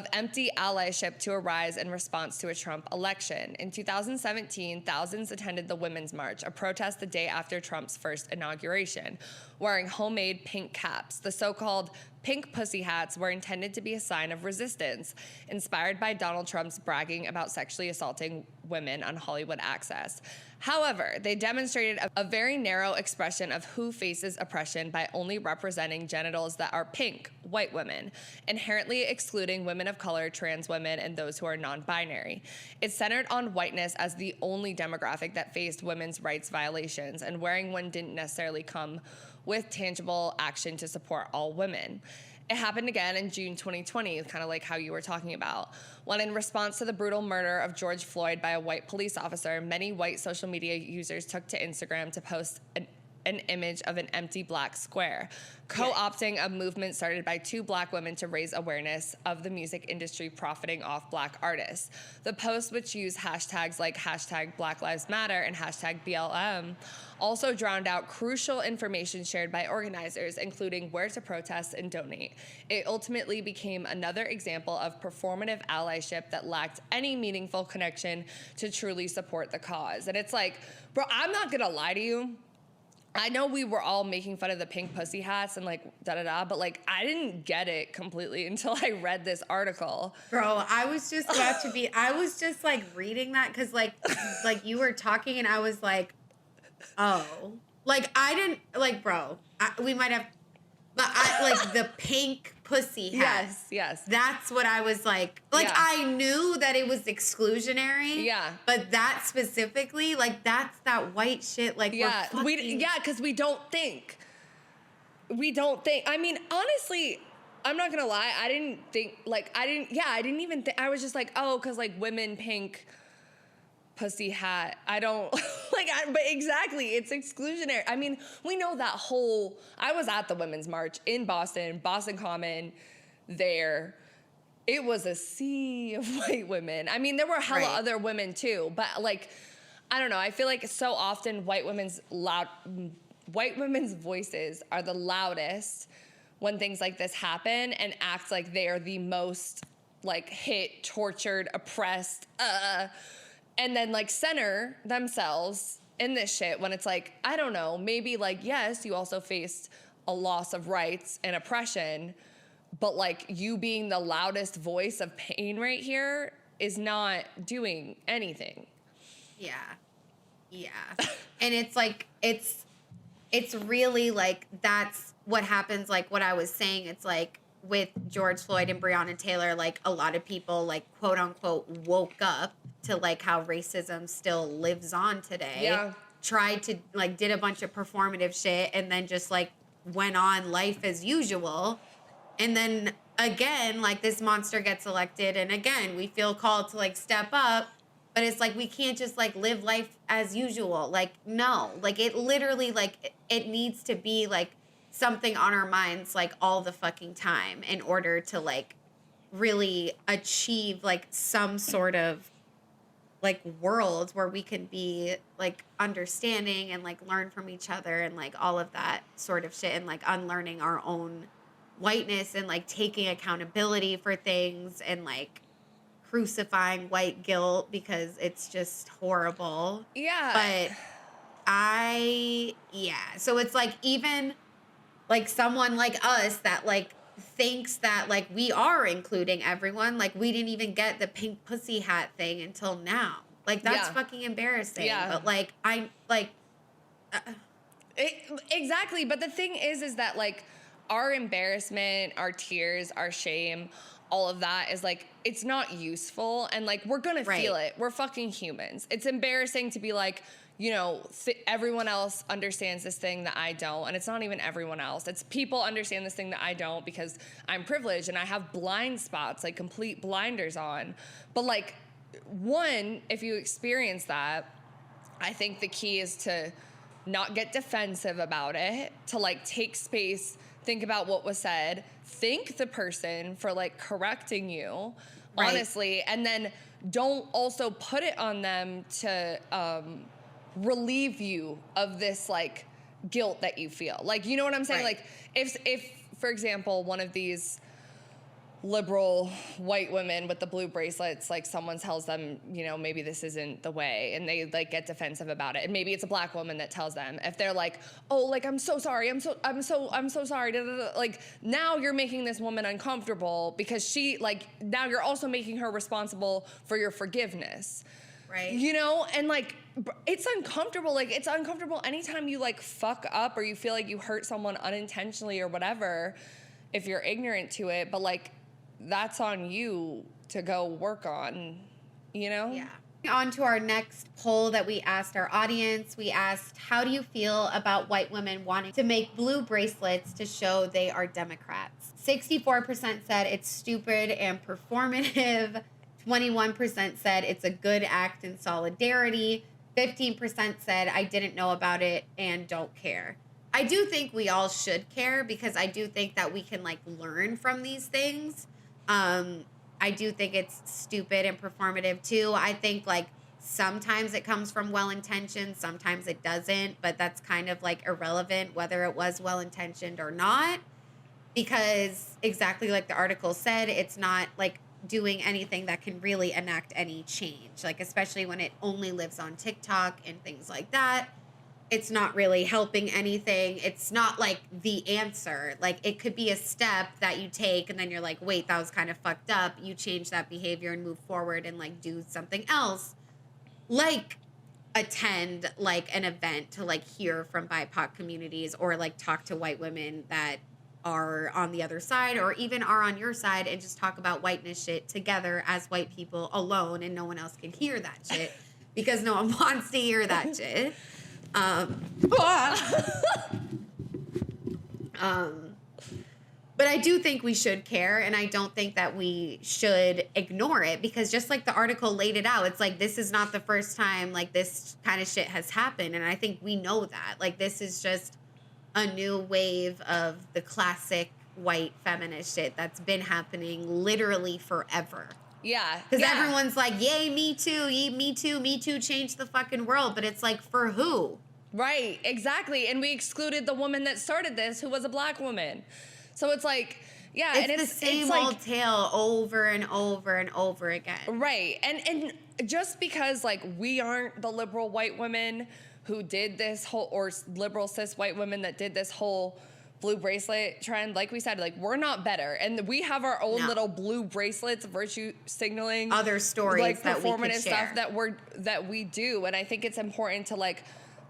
allyship to arise in response to a Trump election. In 2017, thousands attended the Women's March, a protest the day after Trump's first inauguration, wearing homemade pink caps. The so-called pink pussy hats were intended to be a sign of resistance, inspired by Donald Trump's bragging about sexually assaulting women on Hollywood Access. However, they demonstrated a very narrow expression of who faces oppression by only representing genitals that are pink, white women, inherently excluding women of color, trans women, and those who are non-binary. It centered on whiteness as the only demographic that faced women's rights violations, and wearing one didn't necessarily come with tangible action to support all women. It happened again in June 2020, kind of like how you were talking about, when in response to the brutal murder of George Floyd by a white police officer, many white social media users took to Instagram to post an image of an empty black square, co-opting a movement started by two Black women to raise awareness of the music industry profiting off Black artists. The posts, which use hashtags like hashtag Black Lives Matter and hashtag BLM, also drowned out crucial information shared by organizers, including where to protest and donate. It ultimately became another example of performative allyship that lacked any meaningful connection to truly support the cause. And it's like, bro, I'm not gonna lie to you. I know we were all making fun of the pink pussy hats and like da-da-da, but like I didn't get it completely until I read this article.
Bro, I was just like reading that because like you were talking and I was like, oh. Like I didn't, like bro, we might have, but I like the pink pussy hat.
Yes.
That's what I was like yeah. I knew that it was exclusionary.
Yeah.
But that specifically, like that's that white shit. Like
yeah, because we don't think. I mean, honestly, I'm not gonna lie. I didn't even think. I was just like, oh, because like women pink pussy hat. I don't but exactly, it's exclusionary. I mean, we know that whole. I was at the Women's March in Boston Common. There, it was a sea of white women. I mean, there were hella other women too, but like, I don't know. I feel like so often white women's voices are the loudest when things like this happen and act like they are the most like hit, tortured, oppressed, and then like center themselves in this shit when it's like, I don't know, maybe like, yes, you also faced a loss of rights and oppression, but like you being the loudest voice of pain right here is not doing anything.
Yeah. And it's like, it's really like, that's what happens. Like what I was saying, it's like with George Floyd and Breonna Taylor, like a lot of people like quote unquote woke up to like how racism still lives on today.
Yeah.
Tried to like did a bunch of performative shit and then just like went on life as usual. And then again, like this monster gets elected and again, we feel called to like step up, but it's like we can't just like live life as usual. Like no, like it literally like it needs to be like something on our minds like all the fucking time in order to like really achieve like some sort of like world where we can be like understanding and like learn from each other and like all of that sort of shit and like unlearning our own whiteness and like taking accountability for things and like crucifying white guilt because it's just horrible.
Yeah.
But so it's like, even like someone like us that like thinks that like we are including everyone, like we didn't even get the pink pussy hat thing until now. Like that's fucking embarrassing.
Yeah.
But like
exactly. But the thing is that like our embarrassment, our tears, our shame, all of that is like, it's not useful. And like, we're gonna feel it. We're fucking humans. It's embarrassing to be like, you know, everyone else understands this thing that I don't. And it's not even everyone else. It's people understand this thing that I don't because I'm privileged and I have blind spots, like complete blinders on. But like, one, if you experience that, I think the key is to not get defensive about it, to like take space, think about what was said, thank the person for like correcting you, honestly, and then don't also put it on them to relieve you of this like guilt that you feel. Like, you know what I'm saying? Like if for example, one of these liberal white women with the blue bracelets, like someone tells them, you know, maybe this isn't the way, and they like get defensive about it, and maybe it's a black woman that tells them, if they're like, oh, like I'm so sorry, I'm so sorry, da, da, da. Like now you're making this woman uncomfortable because she like, now you're also making her responsible for your forgiveness,
right?
You know, and like it's uncomfortable. Like it's uncomfortable anytime you like fuck up or you feel like you hurt someone unintentionally or whatever, if you're ignorant to it, but like that's on you to go work on, you know?
Yeah. On to our next poll that we asked our audience. We asked, how do you feel about white women wanting to make blue bracelets to show they are Democrats? 64% said it's stupid and performative. 21% said it's a good act in solidarity. 15% said I didn't know about it and don't care. I do think we all should care because I do think that we can like learn from these things. I do think it's stupid and performative too. I think like sometimes it comes from well-intentioned, sometimes it doesn't, but that's kind of like irrelevant whether it was well-intentioned or not, because exactly like the article said, it's not like doing anything that can really enact any change, like especially when it only lives on TikTok and things like that. It's not really helping anything. It's not like the answer. Like it could be a step that you take and then you're like, wait, that was kind of fucked up. You change that behavior and move forward and like do something else. Like attend like an event to like hear from BIPOC communities, or like talk to white women that are on the other side or even are on your side and just talk about whiteness shit together as white people alone, and no one else can hear that shit because no one wants to hear that shit. But I do think we should care, and I don't think that we should ignore it, because just like the article laid it out, it's like this is not the first time like this kind of shit has happened, and I think we know that. Like this is just a new wave of the classic white feminist shit that's been happening literally forever.
Yeah.
Because everyone's like, yay, me too, me too, change the fucking world. But it's like, for who?
Right, exactly. And we excluded the woman that started this, who was a black woman. So it's like, yeah.
It's
and
the same old tale over and over and over again.
Right. And just because like we aren't the liberal white women who did this whole, or liberal cis white women that did this whole blue bracelet trend, like we said, like we're not better, and we have our own little blue bracelets, virtue signaling,
other stories,
like
that we could
performative
share.
stuff that we do. And I think it's important to like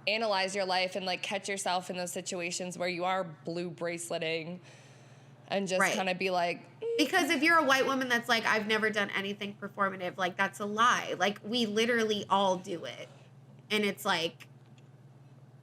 analyze your life and like catch yourself in those situations where you are blue braceleting, and just kind of be like,
because if you're a white woman that's like, I've never done anything performative, like that's a lie. Like we literally all do it, and it's like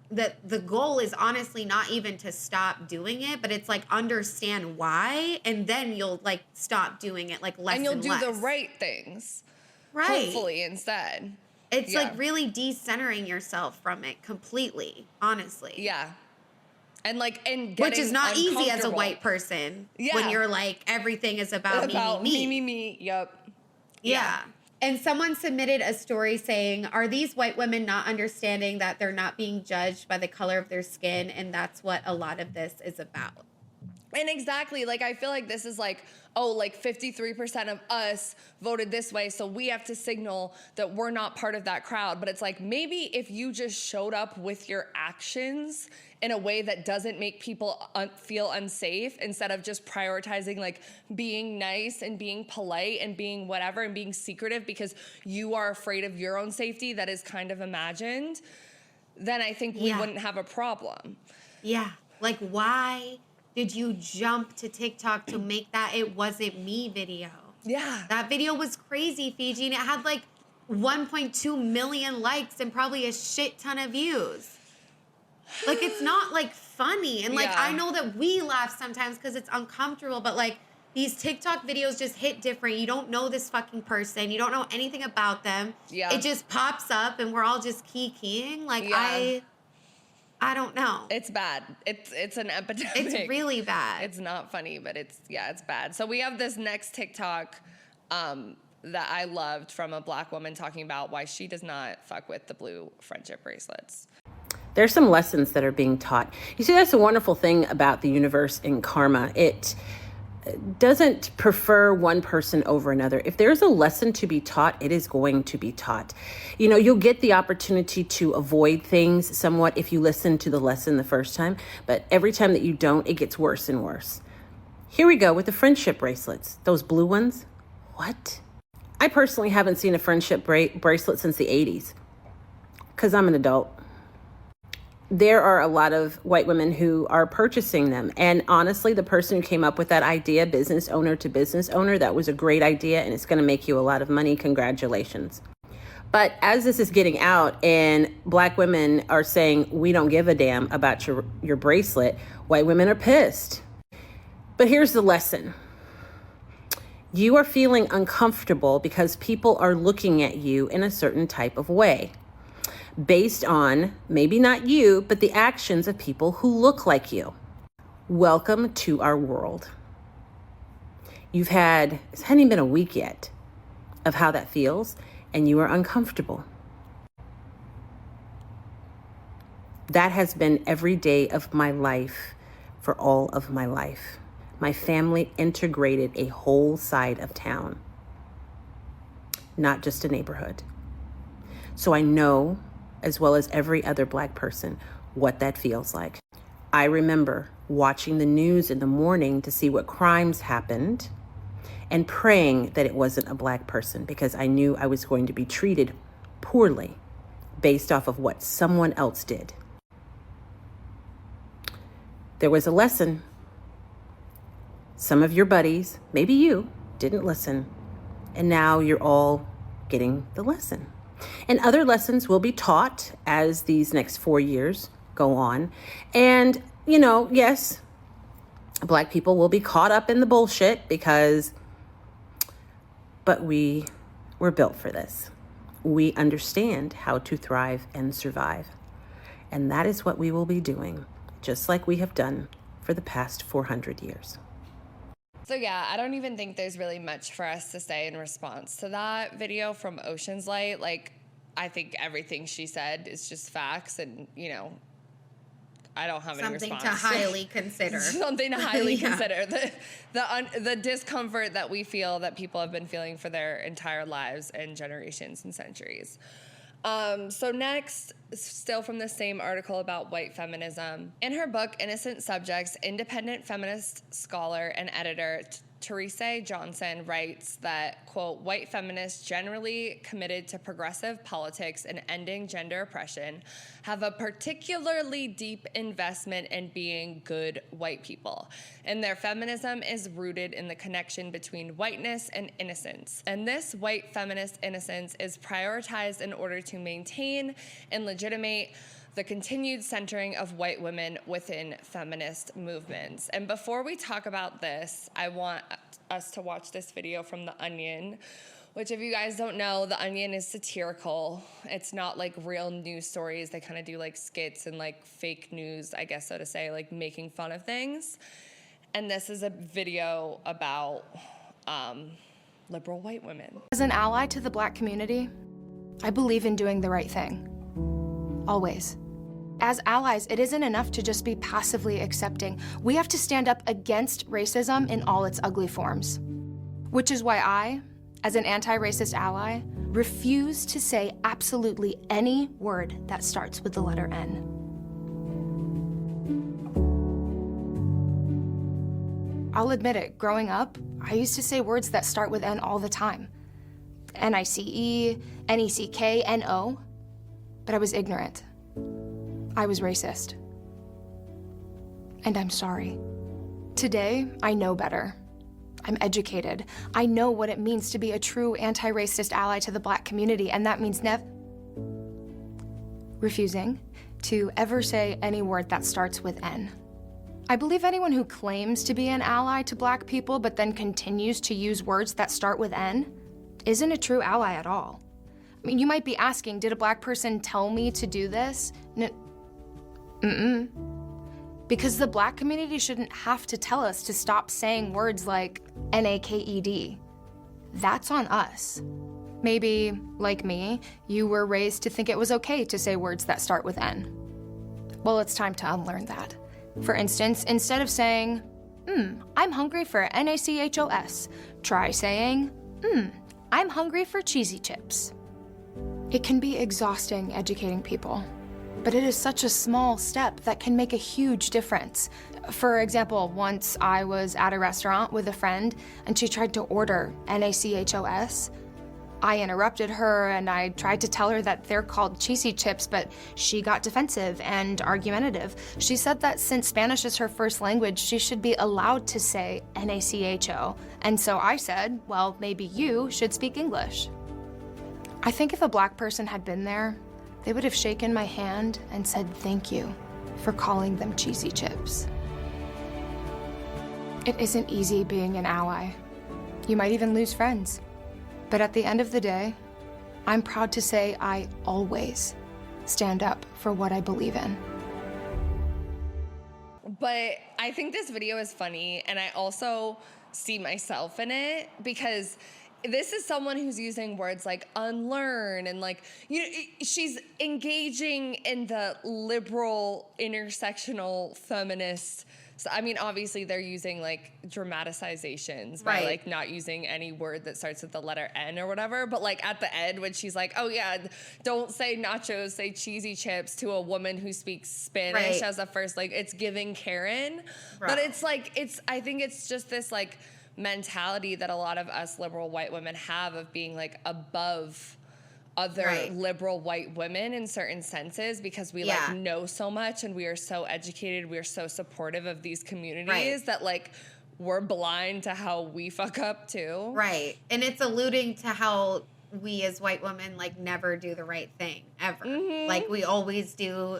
the goal is honestly not even to stop doing it, but it's like understand why, and then you'll like stop doing it like less and
you'll do
less.
the right things,
right?
Hopefully instead.
It's like really decentering yourself from it completely, honestly.
Yeah. And like, and
which is not easy as a white person.
Yeah.
When you're like, everything is about
me. Yep.
Yeah. And someone submitted a story saying, are these white women not understanding that they're not being judged by the color of their skin? And that's what a lot of this is about.
And exactly, like, I feel like this is like, oh, like 53% of us voted this way, so we have to signal that we're not part of that crowd. But it's like, maybe if you just showed up with your actions in a way that doesn't make people feel unsafe, instead of just prioritizing like being nice and being polite and being whatever and being secretive because you are afraid of your own safety that is kind of imagined, then I think we wouldn't have a problem.
Yeah. Like, why did you jump to TikTok to make that "it wasn't me" video?
Yeah.
That video was crazy, Fiji, and it had like 1.2 million likes and probably a shit ton of views. Like, it's not like funny. And like, I know that we laugh sometimes because it's uncomfortable, but like, these TikTok videos just hit different. You don't know this fucking person. You don't know anything about them.
Yeah.
It just pops up and we're all just keying. Like, I don't know.
It's bad. It's an epidemic.
It's really bad.
It's not funny, but it's bad. So we have this next TikTok that I loved from a Black woman talking about why she does not fuck with the blue friendship bracelets.
There's some lessons that are being taught. You see, that's a wonderful thing about the universe in karma. It doesn't prefer one person over another. If there's a lesson to be taught, it is going to be taught. You know, you'll get the opportunity to avoid things somewhat if you listen to the lesson the first time, but every time that you don't, it gets worse and worse. Here we go with the friendship bracelets. Those blue ones. What? I personally haven't seen a friendship bracelet since the 80s because I'm an adult. There are a lot of white women who are purchasing them. And honestly, the person who came up with that idea, business owner to business owner, that was a great idea and it's going to make you a lot of money. Congratulations. But as this is getting out and Black women are saying, we don't give a damn about your bracelet, white women are pissed. But here's the lesson. You are feeling uncomfortable because people are looking at you in a certain type of way, based on maybe not you, but the actions of people who look like you. Welcome to our world. It's hadn't even been a week yet of how that feels, and you are uncomfortable. That has been every day of my life for all of my life. My family integrated a whole side of town, not just a neighborhood. So I know, as well as every other Black person, what that feels like. I remember watching the news in the morning to see what crimes happened and praying that it wasn't a Black person because I knew I was going to be treated poorly based off of what someone else did. There was a lesson. Some of your buddies, maybe you, didn't listen, and now you're all getting the lesson. And other lessons will be taught as these next 4 years go on. And, you know, yes, Black people will be caught up in the bullshit but we were built for this. We understand how to thrive and survive. And that is what we will be doing, just like we have done for the past 400 years.
So yeah, I don't even think there's really much for us to say in response to that video from Ocean's Light. Like, I think everything she said is just facts, and, you know, I don't have any response.
Something to highly consider.
Something to highly consider. The discomfort that we feel that people have been feeling for their entire lives and generations and centuries. So next, still from the same article about white feminism. In her book, Innocent Subjects, independent feminist scholar and editor Theresa Johnson writes that, quote, white feminists generally committed to progressive politics and ending gender oppression have a particularly deep investment in being good white people. And their feminism is rooted in the connection between whiteness and innocence. And this white feminist innocence is prioritized in order to maintain and legitimate the continued centering of white women within feminist movements. And before we talk about this, I want us to watch this video from The Onion, which, if you guys don't know, The Onion is satirical. It's not like real news stories. They kind of do like skits and like fake news, I guess so to say, like making fun of things. And this is a video about liberal white women.
As an ally to the Black community, I believe in doing the right thing. Always. As allies, it isn't enough to just be passively accepting. We have to stand up against racism in all its ugly forms. Which is why I, as an anti-racist ally, refuse to say absolutely any word that starts with the letter N. I'll admit it, growing up, I used to say words that start with N all the time. N-I-C-E, N-E-C-K, N-O. But I was ignorant. I was racist. And I'm sorry. Today, I know better. I'm educated. I know what it means to be a true anti-racist ally to the Black community, and that means refusing to ever say any word that starts with N. I believe anyone who claims to be an ally to Black people but then continues to use words that start with N isn't a true ally at all. I mean, you might be asking, did a Black person tell me to do this? Because the Black community shouldn't have to tell us to stop saying words like NAKED. That's on us. Maybe, like me, you were raised to think it was okay to say words that start with N. Well, it's time to unlearn that. For instance, instead of saying, I'm hungry for NACHOS, try saying, I'm hungry for cheesy chips. It can be exhausting educating people, but it is such a small step that can make a huge difference. For example, once I was at a restaurant with a friend and she tried to order NACHOS. I interrupted her and I tried to tell her that they're called cheesy chips, but she got defensive and argumentative. She said that since Spanish is her first language, she should be allowed to say NACHO. And so I said, well, maybe you should speak English. I think if a Black person had been there, they would have shaken my hand and said thank you for calling them cheesy chips. It isn't easy being an ally. You might even lose friends. But at the end of the day, I'm proud to say I always stand up for what I believe in.
But I think this video is funny, and I also see myself in it because this is someone who's using words like unlearn and like, she's engaging in the liberal, intersectional, feminist. So, I mean, obviously they're using like dramatizations by like not using any word that starts with the letter N or whatever. But like at the end when she's like, oh yeah, don't say nachos, say cheesy chips to a woman who speaks Spanish as a first, like it's giving Karen. But it's like, I think it's just this like mentality that a lot of us liberal white women have of being like above other liberal white women in certain senses because we like know so much and we are so educated, we are so supportive of these communities that like we're blind to how we fuck up too.
Right. And it's alluding to how we as white women like never do the right thing ever. Like we always do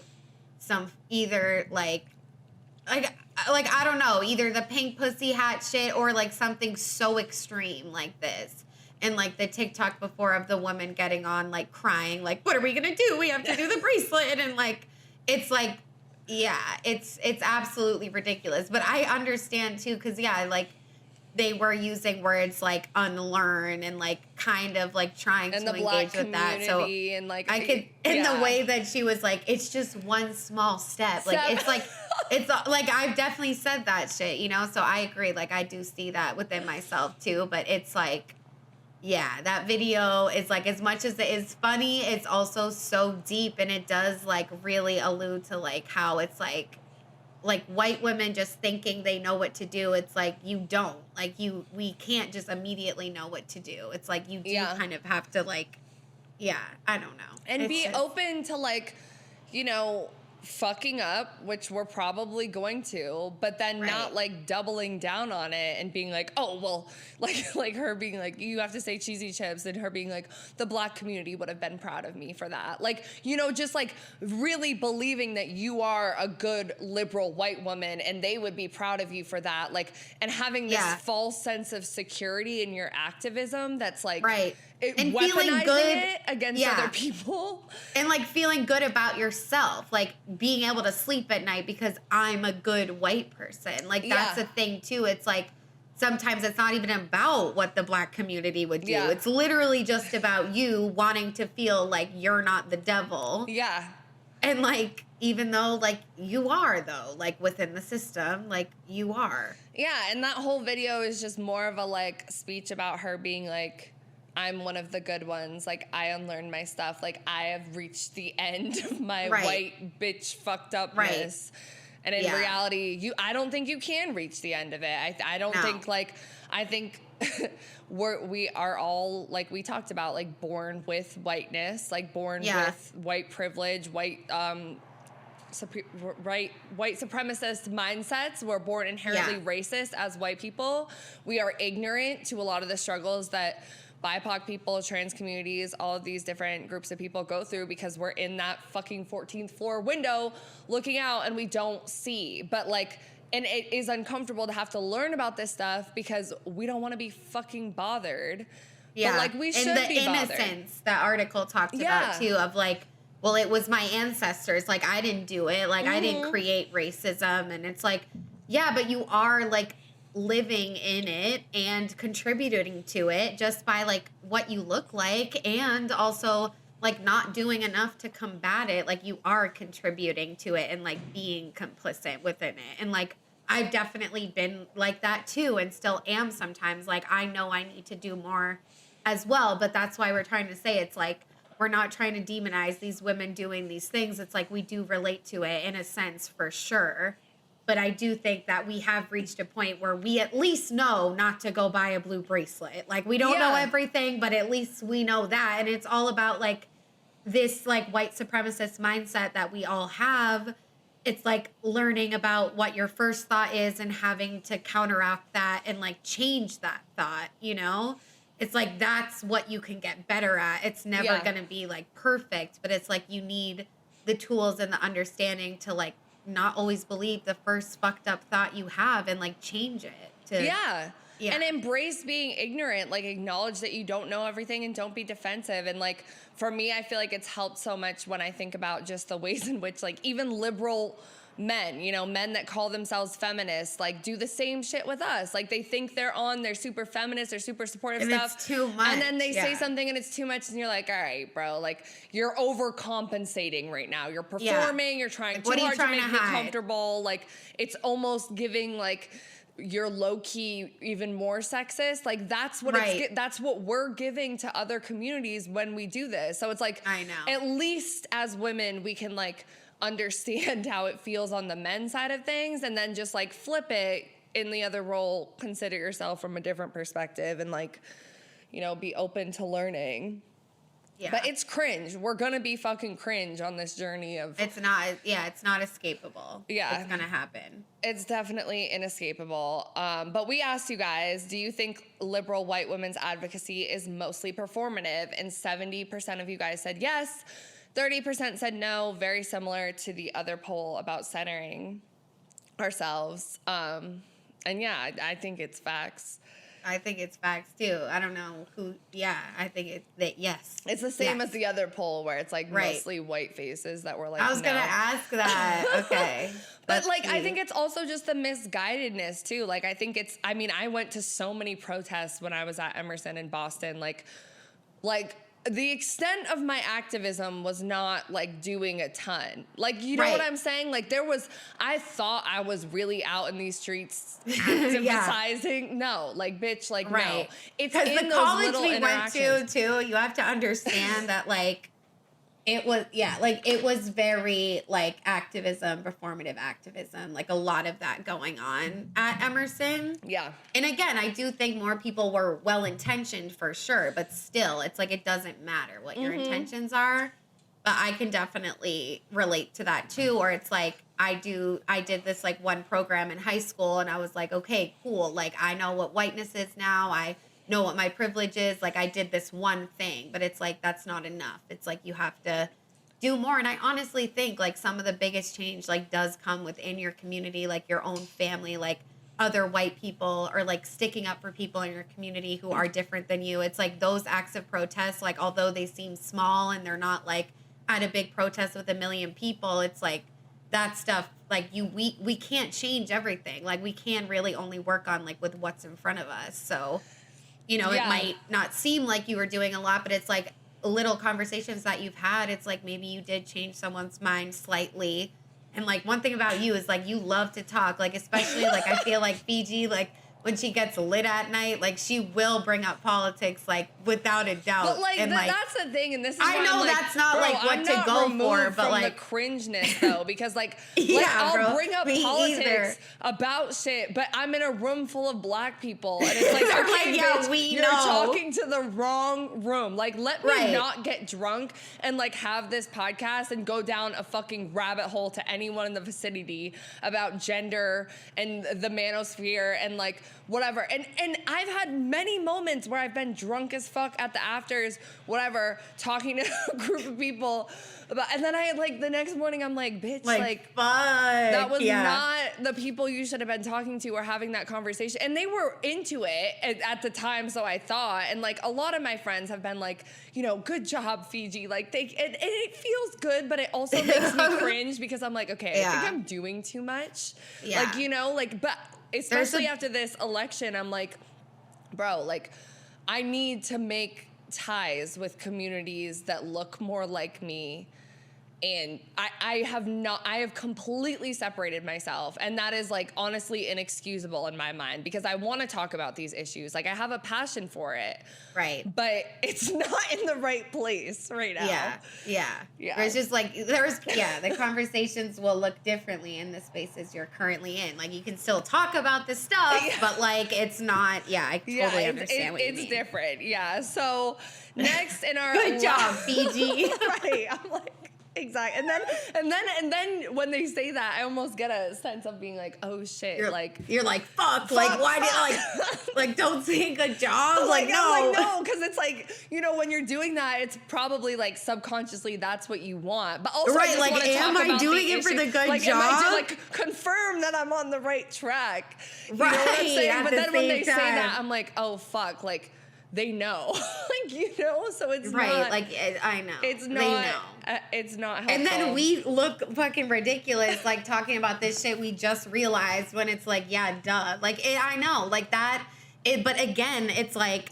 some either like I don't know, either the pink pussy hat shit or like something so extreme like this. And like the TikTok before of the woman getting on like crying, like, what are we gonna do? We have to do the bracelet. And like, it's like, yeah, it's absolutely ridiculous. But I understand too, because like they were using words like unlearn and like kind of like trying to engage with that. So
and like
I could, in the way that she was like, it's just one small step. Like it's like, it's like I've definitely said that shit, So I agree. Like I do see that within myself too. But it's like, yeah, that video is like, as much as it is funny, it's also so deep, and it does like really allude to like how it's like white women just thinking they know what to do. It's like you don't. Like we can't just immediately know what to do. It's like you do kind of have to like, I don't know.
And
it's
be
just
open to like, fucking up, which we're probably going to, but then not like doubling down on it and being like, oh, well, like her being like, you have to say cheesy chips, and her being like, the Black community would have been proud of me for that. Like, just like really believing that you are a good liberal white woman and they would be proud of you for that. Like, and having this false sense of security in your activism that's like,
and feeling good
against other people.
And like feeling good about yourself, like being able to sleep at night because I'm a good white person. Like that's the thing too. It's like sometimes it's not even about what the Black community would do. It's literally just about you wanting to feel like you're not the devil. And like even though, like, you are, though, like, within the system, like, you are.
Yeah, and that whole video is just more of a, like, speech about her being like, I'm one of the good ones. Like, I unlearned my stuff. Like, I have reached the end of my white bitch fucked upness. And in reality, I don't think you can reach the end of it. I don't think, like, I think we are all, like we talked about, like, born with whiteness, like, born with white privilege, white supremacist mindsets. We're born inherently racist as white people. We are ignorant to a lot of the struggles that BIPOC people, trans communities, all of these different groups of people go through because we're in that fucking 14th floor window looking out and we don't see. But, like, and it is uncomfortable to have to learn about this stuff because we don't want to be fucking bothered.
Yeah.
But, like, we should
and the
be bothered.
innocence that article talked about, too, of, like, well, it was my ancestors. Like, I didn't do it. Like, I didn't create racism. And it's like, yeah, but you are, like, living in it and contributing to it just by, like, what you look like, and also, like, not doing enough to combat it. Like, you are contributing to it and, like, being complicit within it. And, like, I've definitely been like that too, and still am sometimes. Like, I know I need to do more as well, but that's why we're trying to say, it's like, we're not trying to demonize these women doing these things. It's like, we do relate to it in a sense, for sure. But I do think that we have reached a point where we at least know not to go buy a blue bracelet. Like, we don't know everything, but at least we know that. And it's all about, like, this, like, white supremacist mindset that we all have. It's like learning about what your first thought is and having to counteract that and, like, change that thought, you know? It's like, that's what you can get better at. It's never going to be, like, perfect, but it's like you need the tools and the understanding to, like, not always believe the first fucked up thought you have and, like, change it to
and embrace being ignorant. Like, acknowledge that you don't know everything and don't be defensive. And, like, for me, I feel like it's helped so much when I think about just the ways in which, like, even liberal men, you know, men that call themselves feminists, like, do the same shit with us. Like, they think they're super feminist, they're super supportive
and
stuff.
It's too much.
And then they say something and it's too much, and you're like, all right, bro, like, you're overcompensating right now. You're performing, you're trying too hard to make me comfortable. Like, it's almost giving, like, you're low-key even more sexist. Like, that's what that's what we're giving to other communities when we do this. So it's like,
I know.
At least as women, we can, like, understand how it feels on the men's side of things, and then just, like, flip it in the other role, consider yourself from a different perspective, and, like, you know, be open to learning. Yeah. But it's cringe. We're gonna be fucking cringe on this journey of...
It's not escapable.
Yeah.
It's gonna happen.
It's definitely inescapable. But we asked you guys, do you think liberal white women's advocacy is mostly performative? And 70% of you guys said yes. 30% said no, very similar to the other poll about centering ourselves. And yeah, I think it's facts.
I think it's facts too. I don't know who. Yeah, I think yes.
It's the same as the other poll where it's like mostly white faces that were like.
I was gonna ask that. Okay,
but like I think it's also just the misguidedness too. Like I think it's. I mean, I went to so many protests when I was at Emerson in Boston. Like. The extent of my activism was not, like, doing a ton. Like, you know what I'm saying? Like, I thought I was really out in these streets activizing. No, like, bitch, like, no. It's in
the
those
college
little
we went to,
interactions.
too, you have to understand that, like, it was very, like, activism, performative activism, like, a lot of that going on at Emerson.
Yeah.
And again, I do think more people were well-intentioned for sure, but still, it's like, it doesn't matter what your intentions are. But I can definitely relate to that too, or it's like, I did this, like, one program in high school, and I was like, okay, cool, like, I know what whiteness is now, I know what my privilege is, like, I did this one thing, but it's like, that's not enough. It's like, you have to do more. And I honestly think, like, some of the biggest change, like, does come within your community, like, your own family, like, other white people, or, like, sticking up for people in your community who are different than you. It's like those acts of protest, like, although they seem small and they're not, like, at a big protest with 1 million people, it's like, that stuff, like, we can't change everything. Like, we can really only work on, like, with what's in front of us. So, you know, it might not seem like you were doing a lot, but it's like little conversations that you've had, it's like maybe you did change someone's mind slightly. And like one thing about you is like you love to talk, like especially like I feel like Fiji, like when she gets lit at night, like she will bring up politics, like without a doubt.
But like,
and
that's the thing, and this is
I
why
know
I'm, like,
that's not
bro,
like what
I'm
to
not
go
removed
for, but
from
like
the cringeness though, because like,
yeah,
I'll
bro,
bring up
me
politics
either.
about shit, but I'm in a room full of black people, and it's like, okay,
like, yeah,
bitch,
we
you're
know.
talking to the wrong room. Like, let me
Right.
not get drunk and like have this podcast and go down a fucking rabbit hole to anyone in the vicinity about gender and the manosphere and like whatever. And I've had many moments where I've been drunk as fuck at the afters, whatever, talking to a group of people about, and then I like the next morning I'm like, bitch, like
fuck,
that was
yeah.
not the people you should have been talking to or having that conversation. And they were into it at the time, so I thought. And like a lot of my friends have been like, you know, good job, Fiji. Like it feels good, but it also makes me cringe because I'm like, okay, I think I'm doing too much.
Yeah.
Like, you know, like, but especially after this election, I'm like, bro, like I need to make ties with communities that look more like me. And I have completely separated myself. And that is like honestly inexcusable in my mind because I want to talk about these issues. Like I have a passion for it.
Right.
But it's not in the right place right now.
Yeah. It's just like, the conversations will look differently in the spaces you're currently in. Like you can still talk about this stuff, but like it's not, I totally understand what you mean.
It's different. Yeah. So next in our
Good job, Fiji.
Right. I'm like, exactly. And then when they say that, I almost get a sense of being like, oh shit.
You're like, fuck. Like, why did like don't say good job? Like, no.
I'm like, no, because it's like, you know, when you're doing that, it's probably like subconsciously that's what you want. But also,
right,
I just
like,
want to
am
talk
I
about
doing
the
it for
issue.
the good
like,
job?
Am I like confirm that I'm on the right track? You know what I'm saying?
At
But
the
then when they
same
say that,
time.
I'm like, oh fuck, like they know, like, you know, so it's
right,
not,
like I know.
it's not,
They know.
It's not helpful.
And then we look fucking ridiculous, like talking about this shit we just realized when it's like, yeah, duh. Like, I know, like that. But again, it's like,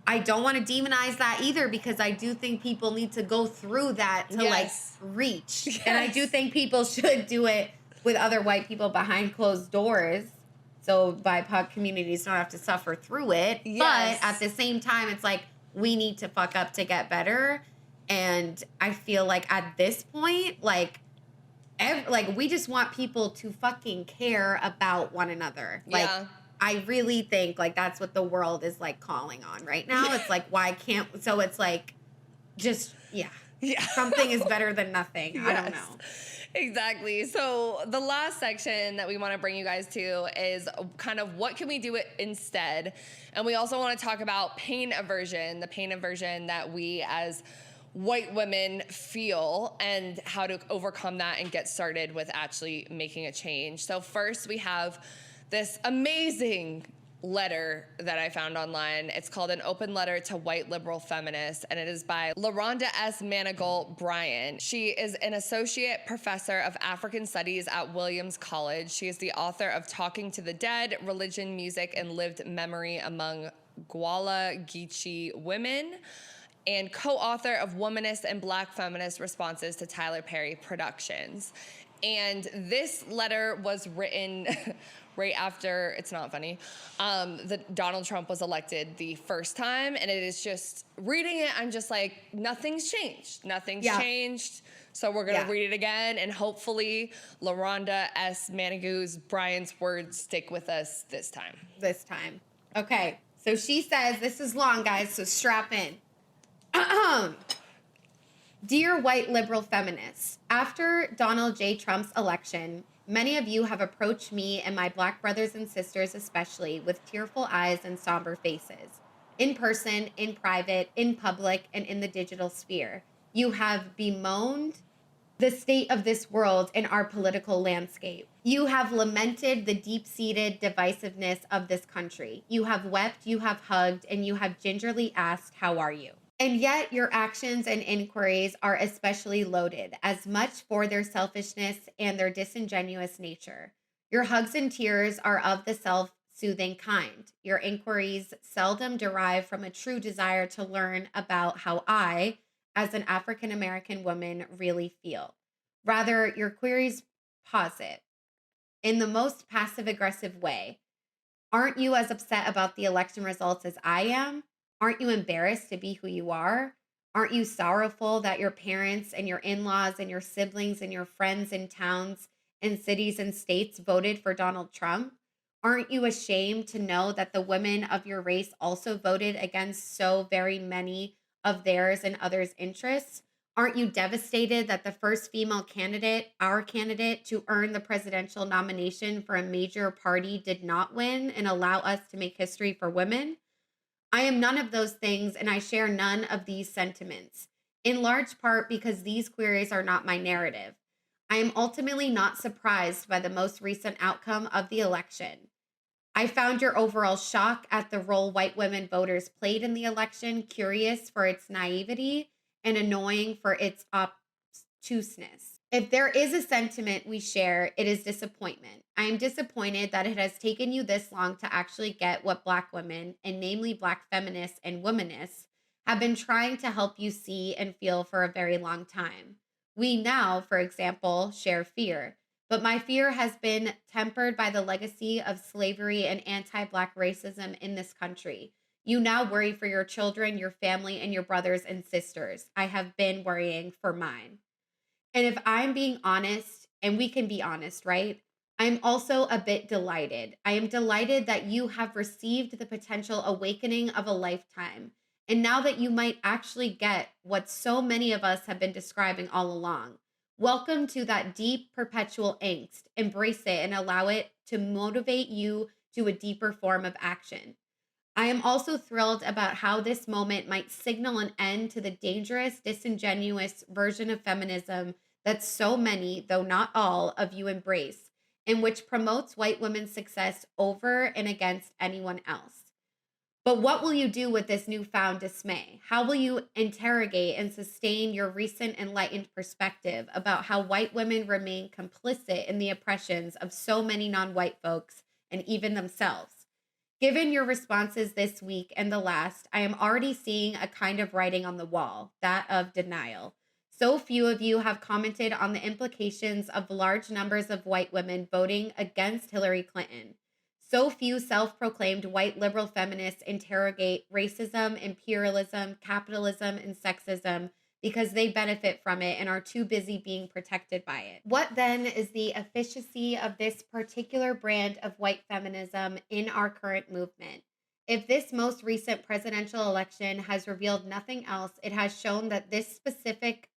I don't want to demonize that either because I do think people need to go through that to like reach.
Yes.
And I do think people should do it with other white people behind closed doors. So BIPOC communities don't have to suffer through it.
Yes.
But at the same time, it's like, we need to fuck up to get better. And I feel like at this point, like we just want people to fucking care about one another. Like, I really think like that's what the world is like calling on right now. It's like, why can't, so it's like, just, something is better than nothing. I don't know.
Exactly. So the last section that we want to bring you guys to is kind of what can we do instead? And we also want to talk about pain aversion, the pain aversion that we as white women feel and how to overcome that and get started with actually making a change. So first we have this amazing letter that I found online. It's called An Open Letter to White Liberal Feminists, and it is by LaRonda S. Manigault Bryan. She is an associate professor of African Studies at Williams College. She is the author of Talking to the Dead, Religion, Music, and Lived Memory Among Gwala Geechee Women, and co-author of Womanist and Black Feminist Responses to Tyler Perry Productions. And this letter was written right after, it's not funny, that Donald Trump was elected the first time. And it is just, reading it, I'm just like, nothing's changed. Nothing's changed. So we're going to read it again. And hopefully LaRonda S. Manigault Bryan's words stick with us this time.
Okay. So she says, this is long, guys, so strap in. Dear white liberal feminists, after Donald J. Trump's election, many of you have approached me and my black brothers and sisters especially with tearful eyes and somber faces. In person, in private, in public, and in the digital sphere. You have bemoaned the state of this world and our political landscape. You have lamented the deep-seated divisiveness of this country. You have wept, you have hugged, and you have gingerly asked, how are you? And yet your actions and inquiries are especially loaded, as much for their selfishness and their disingenuous nature. Your hugs and tears are of the self-soothing kind. Your inquiries seldom derive from a true desire to learn about how I, as an African American woman really feel. Rather, your queries posit in the most passive aggressive way. Aren't you as upset about the election results as I am? Aren't you embarrassed to be who you are? Aren't you sorrowful that your parents and your in laws and your siblings and your friends in towns and cities and states voted for Donald Trump? Aren't you ashamed to know that the women of your race also voted against so very many of theirs and others' interests? Aren't you devastated that the first female candidate, our candidate, to earn the presidential nomination for a major party did not win and allow us to make history for women? I am none of those things, and I share none of these sentiments, in large part because these queries are not my narrative. I am ultimately not surprised by the most recent outcome of the election. I found your overall shock at the role white women voters played in the election curious for its naivety and annoying for its obtuseness. If there is a sentiment we share, it is disappointment. I am disappointed that it has taken you this long to actually get what Black women, and namely Black feminists and womanists, have been trying to help you see and feel for a very long time. We now, for example, share fear, but my fear has been tempered by the legacy of slavery and anti-Black racism in this country. You now worry for your children, your family, and your brothers and sisters. I have been worrying for mine. And if I'm being honest, and we can be honest, right? I'm also a bit delighted. I am delighted that you have received the potential awakening of a lifetime. And now that you might actually get what so many of us have been describing all along. Welcome to that deep, perpetual angst. Embrace it and allow it to motivate you to a deeper form of action. I am also thrilled about how this moment might signal an end to the dangerous, disingenuous version of feminism that so many, though not all, of you embrace, and which promotes white women's success over and against anyone else. But what will you do with this newfound dismay? How will you interrogate and sustain your recent enlightened perspective about how white women remain complicit in the oppressions of so many non-white folks and even themselves? Given your responses this week and the last, I am already seeing a kind of writing on the wall, that of denial. So few of you have commented on the implications of large numbers of white women voting against Hillary Clinton. So few self-proclaimed white liberal feminists interrogate racism, imperialism, capitalism, and sexism because they benefit from it and are too busy being protected by it. What then is the efficacy of this particular brand of white feminism in our current movement? If this most recent presidential election has revealed nothing else, it has shown that this specific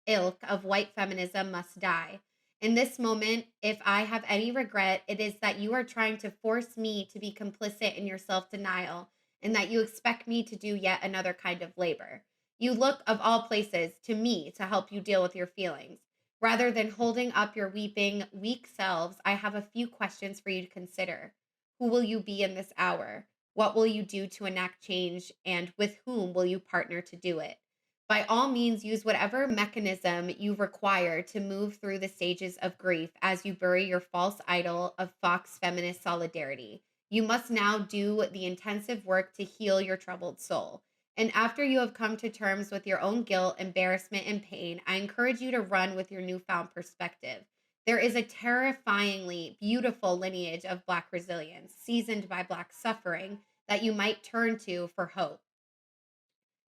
ilk of white feminism must die. In this moment, if I have any regret, it is that you are trying to force me to be complicit in your self-denial and that you expect me to do yet another kind of labor. You look, of all places, to me to help you deal with your feelings. Rather than holding up your weeping, weak selves, I have a few questions for you to consider. Who will you be in this hour? What will you do to enact change? And with whom will you partner to do it? By all means, use whatever mechanism you require to move through the stages of grief as you bury your false idol of Fox feminist solidarity. You must now do the intensive work to heal your troubled soul. And after you have come to terms with your own guilt, embarrassment, and pain, I encourage you to run with your newfound perspective. There is a terrifyingly beautiful lineage of Black resilience, seasoned by Black suffering, that you might turn to for hope.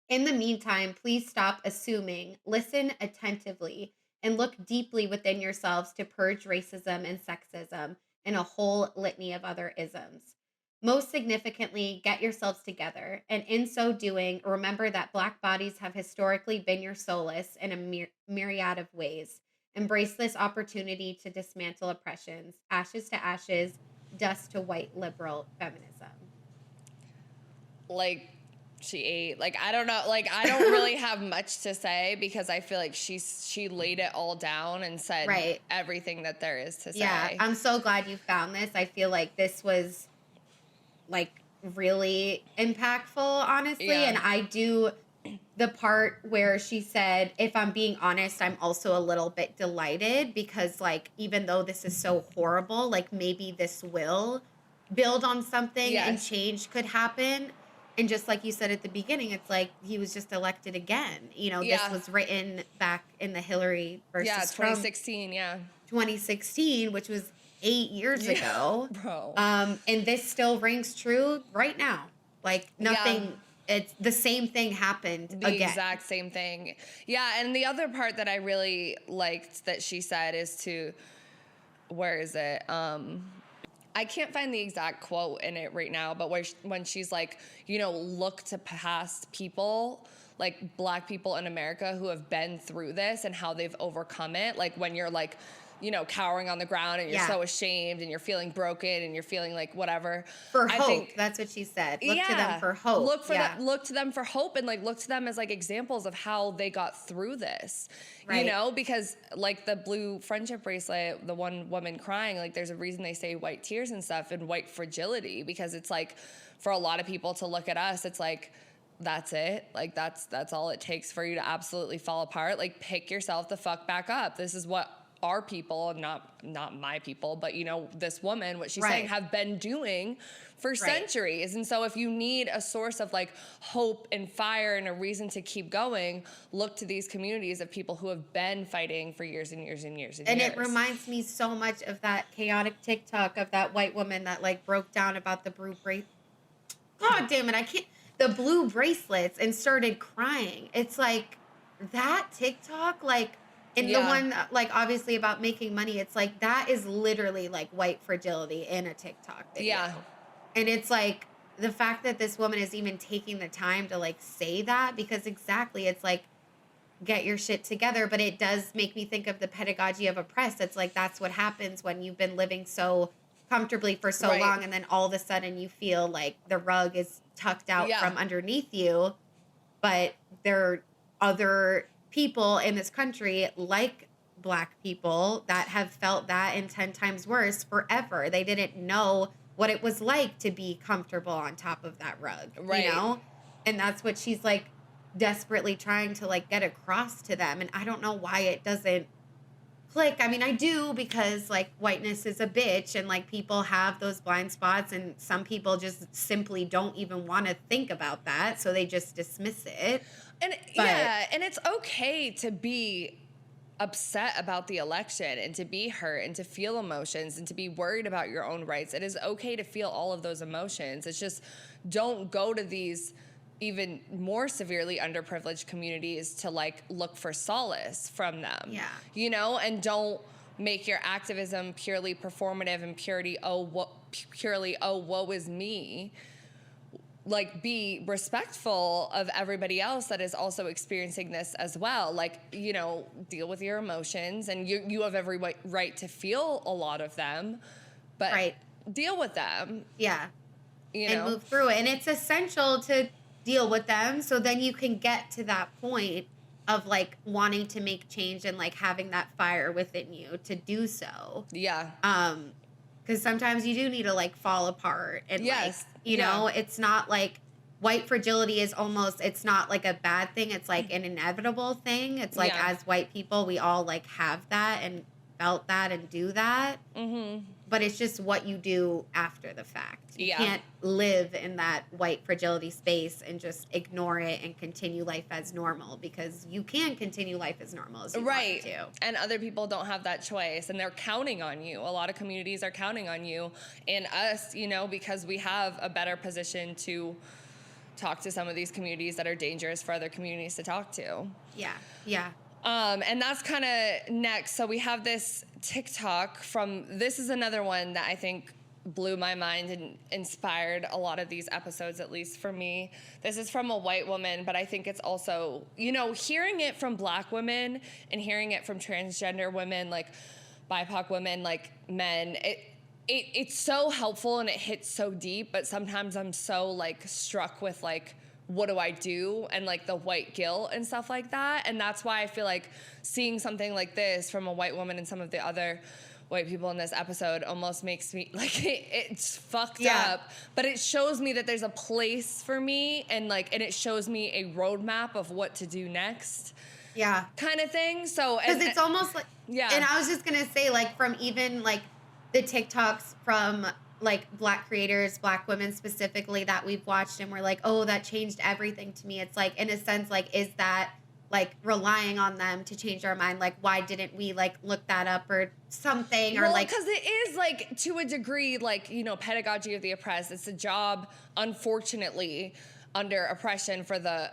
In the meantime, please stop assuming, listen attentively, and look deeply within yourselves to purge racism and sexism and a whole litany of other isms. Most significantly, get yourselves together, and in so doing, remember that Black bodies have historically been your solace in a myriad of ways. Embrace this opportunity to dismantle oppressions, ashes to ashes, dust to white liberal feminism.
Like, she ate. Like, I don't know. Like, I don't really have much to say because I feel like she laid it all down and said everything that there is to say.
Yeah, I'm so glad you found this. I feel like this was like really impactful, honestly.
Yeah.
And I do the part where she said, if I'm being honest, I'm also a little bit delighted because like, even though this is so horrible, like maybe this will build on something and change could happen. And just like you said at the beginning, it's like he was just elected again. You know, this was written back in the Hillary versus Trump
2016,
2016, which was 8 years ago.
Bro.
And this still rings true right now. Like nothing, it's the same thing happened
the
again.
exact same thing. Yeah, and the other part that I really liked that she said is to, where is it? I can't find the exact quote in it right now, but when she's like, you know, look to past people, like Black people in America who have been through this and how they've overcome it. Like when you're like, you know, cowering on the ground and you're so ashamed and you're feeling broken and you're feeling like whatever.
For hope, that's what she said. Look to them for hope.
Look to them for hope and like look to them as like examples of how they got through this.
Right.
You know, because like the blue friendship bracelet, the one woman crying, like there's a reason they say white tears and stuff and white fragility, because it's like for a lot of people to look at us, it's like, that's it. Like that's all it takes for you to absolutely fall apart. Like pick yourself the fuck back up. This is what our people, not my people, but you know, this woman, what she's saying, have been doing for centuries. And so if you need a source of like hope and fire and a reason to keep going, look to these communities of people who have been fighting for years and years and years and years.
And it reminds me so much of that chaotic TikTok of that white woman that like broke down about the blue God damn it, the blue bracelets and started crying. It's like that TikTok, like, and the one, like, obviously about making money, it's like, that is literally, like, white fragility in a TikTok video.
Yeah.
And it's like, the fact that this woman is even taking the time to, like, say that, because exactly, it's like, get your shit together. But it does make me think of the pedagogy of oppressed. It's like, that's what happens when you've been living so comfortably for so long, and then all of a sudden you feel like the rug is tucked out from underneath you. But there are other people in this country, like Black people, that have felt that and 10 times worse forever. They didn't know what it was like to be comfortable on top of that rug, you know? And that's what she's like desperately trying to like get across to them. And I don't know why it doesn't click. I mean, I do, because like whiteness is a bitch and like people have those blind spots, and some people just simply don't even want to think about that. So they just dismiss it.
And and it's okay to be upset about the election and to be hurt and to feel emotions and to be worried about your own rights. It is okay to feel all of those emotions. It's just, don't go to these even more severely underprivileged communities to like look for solace from them. Yeah. You know, and don't make your activism purely performative and purely, woe is me. Like, be respectful of everybody else that is also experiencing this as well. Like, you know, deal with your emotions, and you have every right to feel a lot of them, but deal with them.
Yeah.
You
and
know?
move through it. And it's essential to deal with them so then you can get to that point of like wanting to make change and like having that fire within you to do so.
Yeah.
Because sometimes you do need to like fall apart and like, you know, it's not like white fragility is almost, it's not like a bad thing. It's like an inevitable thing. It's like as white people, we all like have that and felt that and do that. Mm-hmm. But it's just what you do after the fact. You can't live in that white fragility space and just ignore it and continue life as normal, because you can continue life as normal as you want to.
And other people don't have that choice, and they're counting on you. A lot of communities are counting on you and us, you know, because we have a better position to talk to some of these communities that are dangerous for other communities to talk to.
Yeah, yeah.
And that's kind of next. So we have this TikTok this is another one that I think blew my mind and inspired a lot of these episodes, at least for me. This is from a white woman, but I think it's also, you know, hearing it from Black women and hearing it from transgender women, like BIPOC women, like men, it's so helpful and it hits so deep, but sometimes I'm so like struck with like, what do I do? And like the white guilt and stuff like that. And that's why I feel like seeing something like this from a white woman and some of the other white people in this episode almost makes me like, it's fucked up, but it shows me that there's a place for me, and like, and it shows me a roadmap of what to do next.
Yeah.
Kind of thing. So,
because it's almost like, and I was just going to say, like, from even like the TikToks from like Black creators, Black women specifically that we've watched and we're like, oh, that changed everything to me. It's like, in a sense, like, is that like relying on them to change our mind? Like, why didn't we like look that up or something? Or
Well,
like,
because it is like, to a degree, like, you know, pedagogy of the oppressed. It's a job, unfortunately, under oppression for the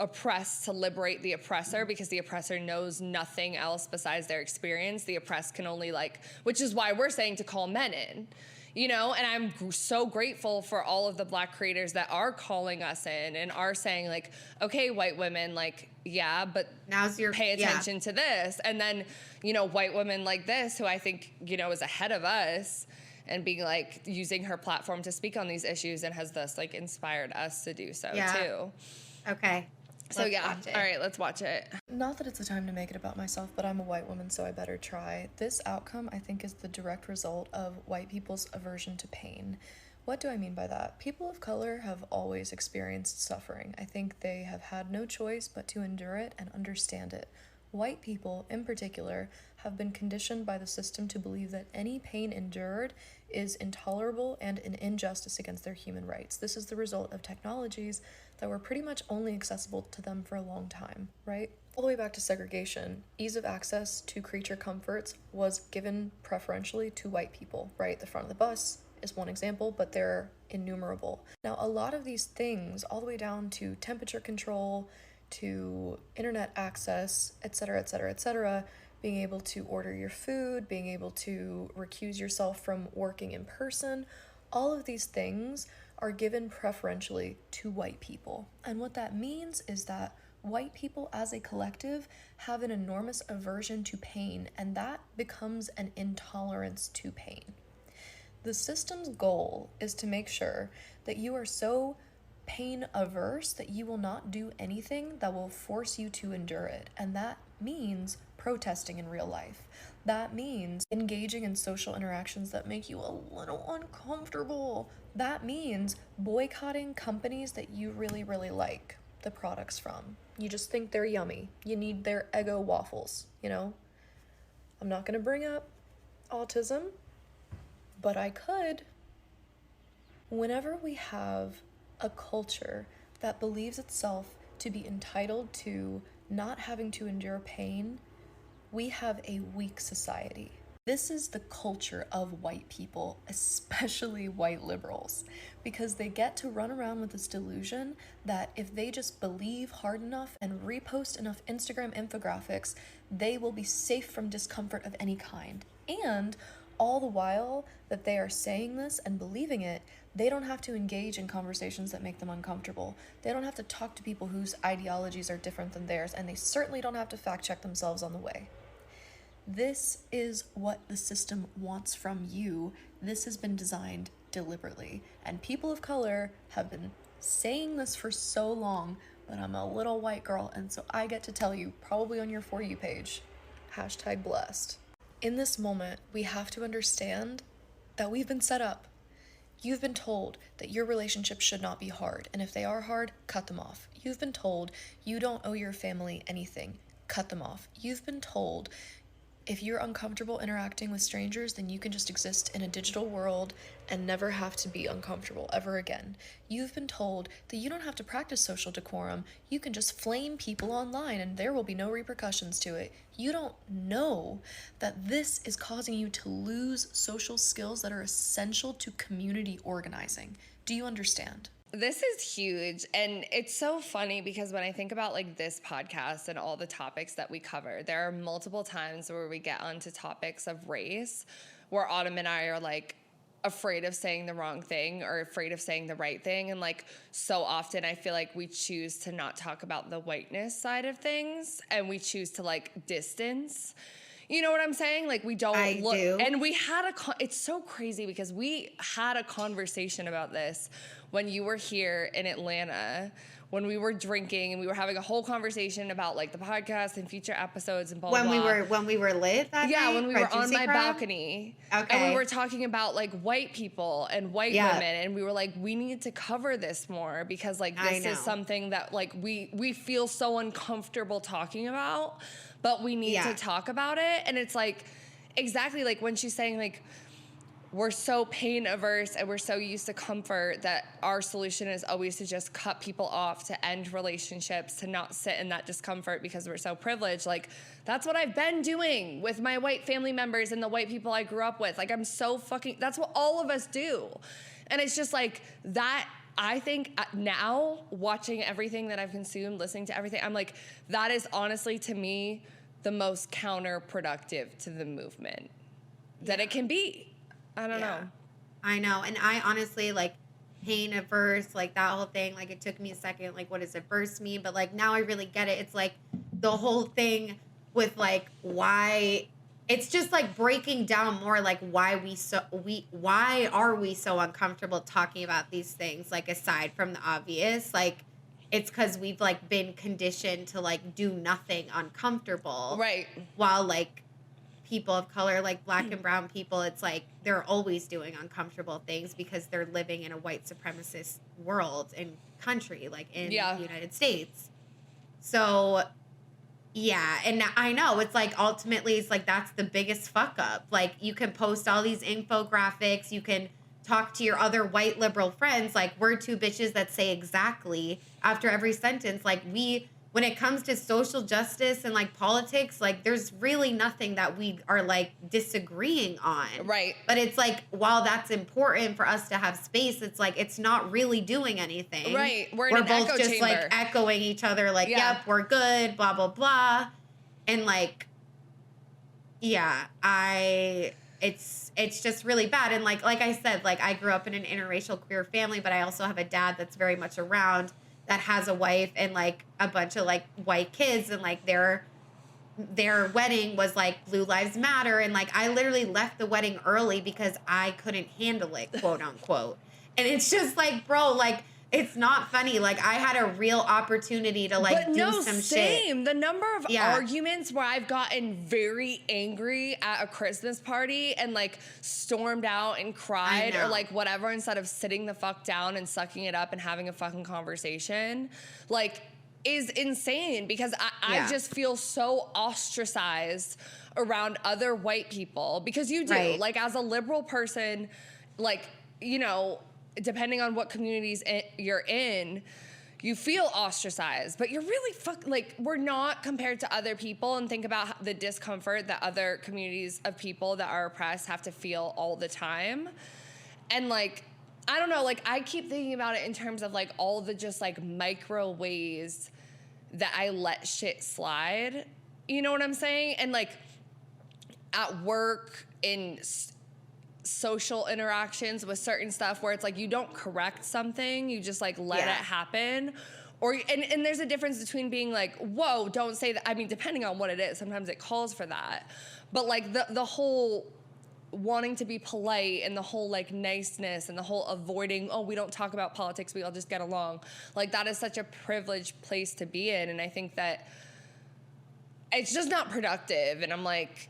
oppressed to liberate the oppressor, because the oppressor knows nothing else besides their experience. The oppressed can only like, which is why we're saying to call men in. You know, and I'm so grateful for all of the Black creators that are calling us in and are saying like, okay, white women, like, yeah, but
now's your
pay attention to this. And then, you know, white women like this, who I think, you know, is ahead of us and being like, using her platform to speak on these issues and has thus like inspired us to do so too.
Okay.
So all right, let's watch it.
Not that it's a time to make it about myself, but I'm a white woman, so I better try. This outcome, I think, is the direct result of white people's aversion to pain. What do I mean by that? People of color have always experienced suffering. I think they have had no choice but to endure it and understand it. White people, in particular, have been conditioned by the system to believe that any pain endured is intolerable and an injustice against their human rights. This is the result of technologies that were pretty much only accessible to them for a long time, right? All the way back to segregation, ease of access to creature comforts was given preferentially to white people, right? The front of the bus is one example, but there are innumerable. Now, a lot of these things, all the way down to temperature control, to internet access, etc., etc., etc., being able to order your food, being able to recuse yourself from working in person, all of these things are given preferentially to white people. And what that means is that white people as a collective have an enormous aversion to pain, and that becomes an intolerance to pain. The system's goal is to make sure that you are so pain averse that you will not do anything that will force you to endure it. And that means protesting in real life. That means engaging in social interactions that make you a little uncomfortable. That means boycotting companies that you really, really like the products from. You just think they're yummy. You need their Eggo waffles, you know? I'm not gonna bring up autism, but I could. Whenever we have a culture that believes itself to be entitled to not having to endure pain, we have a weak society. This is the culture of white people, especially white liberals, because they get to run around with this delusion that if they just believe hard enough and repost enough Instagram infographics, they will be safe from discomfort of any kind. And all the while that they are saying this and believing it, they don't have to engage in conversations that make them uncomfortable. They don't have to talk to people whose ideologies are different than theirs, and they certainly don't have to fact check themselves on the way. This is what the system wants from you. This has been designed deliberately. And people of color have been saying this for so long, but I'm a little white girl, and so I get to tell you, probably on your For You page, #blessed. In this moment, we have to understand that we've been set up. You've been told that your relationships should not be hard, and if they are hard, cut them off. You've been told you don't owe your family anything. Cut them off. You've been told if you're uncomfortable interacting with strangers, then you can just exist in a digital world and never have to be uncomfortable ever again. You've been told that you don't have to practice social decorum. You can just flame people online and there will be no repercussions to it. You don't know that this is causing you to lose social skills that are essential to community organizing. Do you understand?
This is huge. And it's so funny because when I think about like this podcast and all the topics that we cover, there are multiple times where we get onto topics of race where Autumn and I are like afraid of saying the wrong thing or afraid of saying the right thing. And like so often I feel like we choose to not talk about the whiteness side of things and we choose to like distance. You know what I'm saying? Like we don't look. And we had it's so crazy because we had a conversation about this when you were here in Atlanta, when we were drinking and we were having a whole conversation about like the podcast and future episodes and blah, blah, blah.
When we were lit that night?
When we were on my balcony.
Okay.
And we were talking about like white people and white women. And we were like, we need to cover this more because like this is something that like we feel so uncomfortable talking about, but we need to talk about it. And it's like, exactly like when she's saying like, we're so pain averse and we're so used to comfort that our solution is always to just cut people off, to end relationships, to not sit in that discomfort because we're so privileged. Like, that's what I've been doing with my white family members and the white people I grew up with. Like, I'm so fucking, that's what all of us do. And it's just like that. I think now, watching everything that I've consumed, listening to everything, I'm like, that is honestly, to me, the most counterproductive to the movement that it can be. I don't know.
I know. And I honestly, like, pain averse, like, that whole thing, like, it took me a second, like, what does averse mean? But, like, now I really get it. It's, like, the whole thing with, like, why... It's just like breaking down more like why are we so uncomfortable talking about these things, like aside from the obvious. Like it's because we've like been conditioned to like do nothing uncomfortable.
Right.
While like people of color, like black and brown people, it's like they're always doing uncomfortable things because they're living in a white supremacist world and country, like in the United States. So yeah, and I know, it's like, ultimately, it's like, that's the biggest fuck up. Like, you can post all these infographics, you can talk to your other white liberal friends, like, we're two bitches that say exactly after every sentence, like, when it comes to social justice and, like, politics, like, there's really nothing that we are, like, disagreeing on.
Right.
But it's like, while that's important for us to have space, it's like, it's not really doing anything.
Right. We're in an
both
echo
just,
chamber.
like, echoing each other, like, yep, we're good, blah, blah, blah. And, like, yeah, it's just really bad. And, like I said, like, I grew up in an interracial queer family, but I also have a dad that's very much around that has a wife and like a bunch of like white kids, and like their wedding was like Blue Lives Matter, and like I literally left the wedding early because I couldn't handle it, quote unquote. And it's just like, bro, like it's not funny. Like I had a real opportunity to like do some shit.
The number of arguments where I've gotten very angry at a Christmas party and like stormed out and cried or like whatever, instead of sitting the fuck down and sucking it up and having a fucking conversation, like, is insane, because I just feel so ostracized around other white people, because you do, like, as a liberal person, like, you know, depending on what communities you're in, you feel ostracized, but you're really like, we're not compared to other people, and think about the discomfort that other communities of people that are oppressed have to feel all the time. And like, I don't know, like I keep thinking about it in terms of like all the just like micro ways that I let shit slide. You know what I'm saying? And like at work, in social interactions with certain stuff where it's like you don't correct something, you just like let it happen. Or and there's a difference between being like, whoa, don't say that. I mean, depending on what it is, sometimes it calls for that. But like the whole wanting to be polite and the whole like niceness and the whole avoiding, oh, we don't talk about politics, we all just get along. Like that is such a privileged place to be in. And I think that it's just not productive. And I'm like,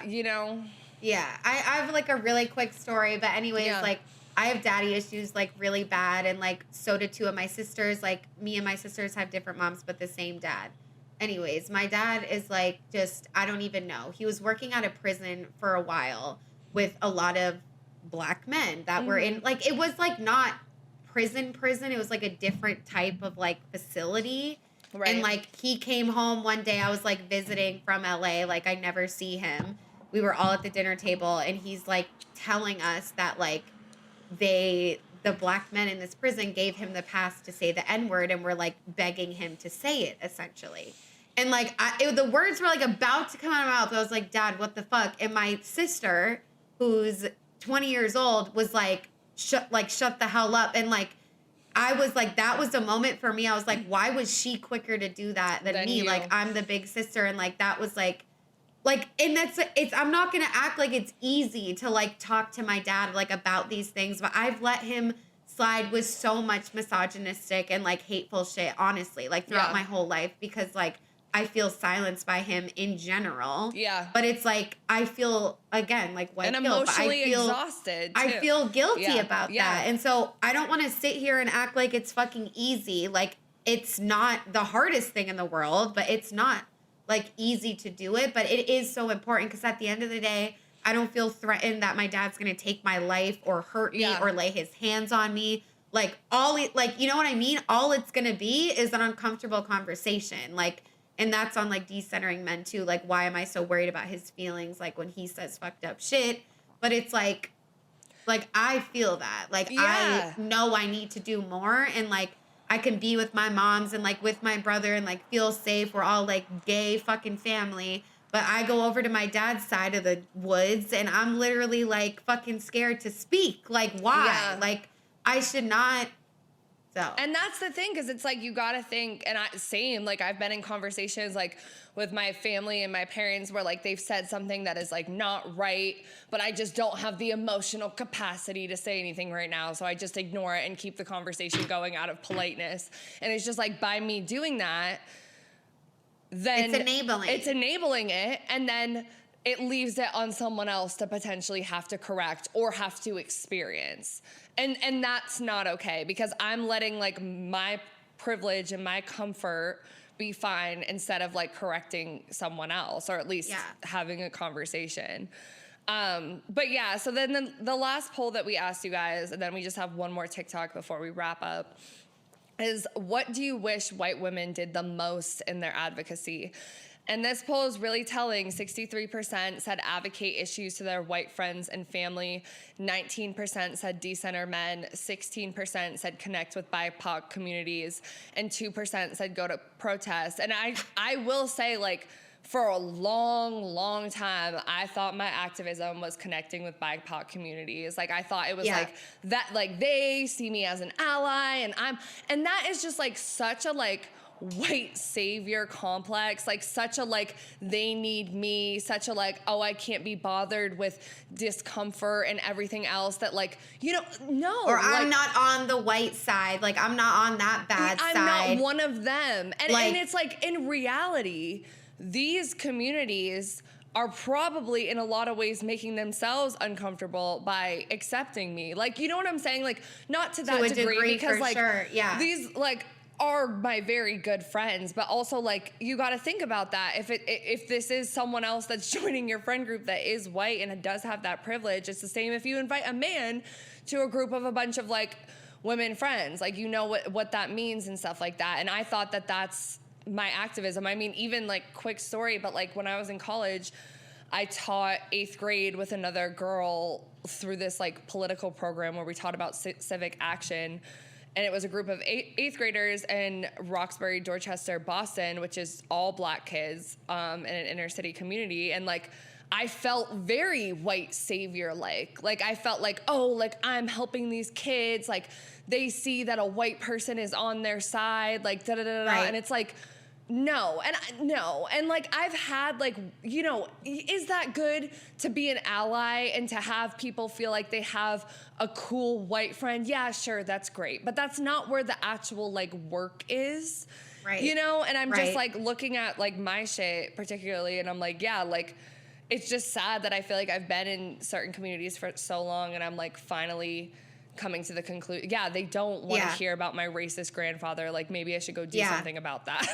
you know?
Yeah, I have like a really quick story, but anyways, like I have daddy issues like really bad, and like so do two of my sisters. Like me and my sisters have different moms, but the same dad. Anyways, my dad is like just, I don't even know. He was working at a prison for a while with a lot of black men that were in, like, it was like not prison. It was like a different type of like facility. Right. And like he came home one day, I was like visiting from LA, like I never see him. We were all at the dinner table, and he's like telling us that like the black men in this prison gave him the pass to say the N-word, and were like begging him to say it essentially. And like the words were like about to come out of my mouth. I was like, Dad, what the fuck? And my sister, who's 20 years old, was like, shut the hell up. And like, I was like, that was a moment for me. I was like, why was she quicker to do that than me? You. Like I'm the big sister. And like, that was like, and I'm not going to act like it's easy to like talk to my dad like about these things, but I've let him slide with so much misogynistic and like hateful shit, honestly, like throughout my whole life, because like I feel silenced by him in general. Yeah. But it's like, I feel, again, like white
and
guilt,
emotionally
but I feel
exhausted too.
I feel guilty about that. And so I don't want to sit here and act like it's fucking easy. Like it's not the hardest thing in the world, but it's not like easy to do it, but it is so important, because at the end of the day, I don't feel threatened that my dad's going to take my life or hurt me or lay his hands on me. Like you know what I mean? All it's going to be is an uncomfortable conversation. Like, and that's on like decentering men too. Like, why am I so worried about his feelings? Like when he says fucked up shit, but it's like I feel that, like, I know I need to do more, and like I can be with my moms and like with my brother and like feel safe. We're all like gay fucking family. But I go over to my dad's side of the woods and I'm literally like fucking scared to speak. Like, why?
Yeah.
Like, I should not. So.
And that's the thing, because it's like you gotta think, and same, like I've been in conversations like with my family and my parents where like they've said something that is like not right, but I just don't have the emotional capacity to say anything right now, so I just ignore it and keep the conversation going out of politeness. And it's just like, by me doing that, then it's enabling it, and then it leaves it on someone else to potentially have to correct or have to experience. And that's not okay, because I'm letting like my privilege and my comfort be fine instead of like correcting someone else, or at least having a conversation. But yeah, so then the last poll that we asked you guys, and then we just have one more TikTok before we wrap up, is what do you wish white women did the most in their advocacy? And this poll is really telling. 63% said advocate issues to their white friends and family. 19% said decenter men. 16% said connect with BIPOC communities. And 2% said go to protest. And I will say, like, for a long, long time, I thought my activism was connecting with BIPOC communities. Like, I thought it was like that, like they see me as an ally, and that is just like such a like white savior complex, like such a like they need me, such a like, oh, I can't be bothered with discomfort and everything else, that like, you know, no,
or
like,
I'm not on the white side, like I'm not on that bad
I'm
side,
I'm not one of them. And it's like, in reality, these communities are probably in a lot of ways making themselves uncomfortable by accepting me. Like, you know what I'm saying? Like, not to that degree, because like these like are my very good friends, but also like you got to think about that. If this is someone else that's joining your friend group that is white and does have that privilege, it's the same if you invite a man to a group of a bunch of like women friends, like, you know what that means and stuff like that. And I thought that that's my activism. I mean, even like quick story, but like when I was in college, I taught 8th grade with another girl through this like political program where we taught about civic action. And it was a group of 8th graders in Roxbury, Dorchester, Boston, which is all black kids in an inner city community. And like, I felt very white savior-like. Like, I felt like, oh, like I'm helping these kids. Like, they see that a white person is on their side, like da-da-da-da. And it's like, no. And like, I've had like, you know, is that good to be an ally and to have people feel like they have a cool white friend? Yeah, sure, that's great. But that's not where the actual like work is. Right. You know? And I'm just like looking at like my shit particularly, and I'm like, yeah, like, it's just sad that I feel like I've been in certain communities for so long, and I'm like finally coming to the conclusion, they don't want to hear about my racist grandfather. Like, maybe I should go do something about that.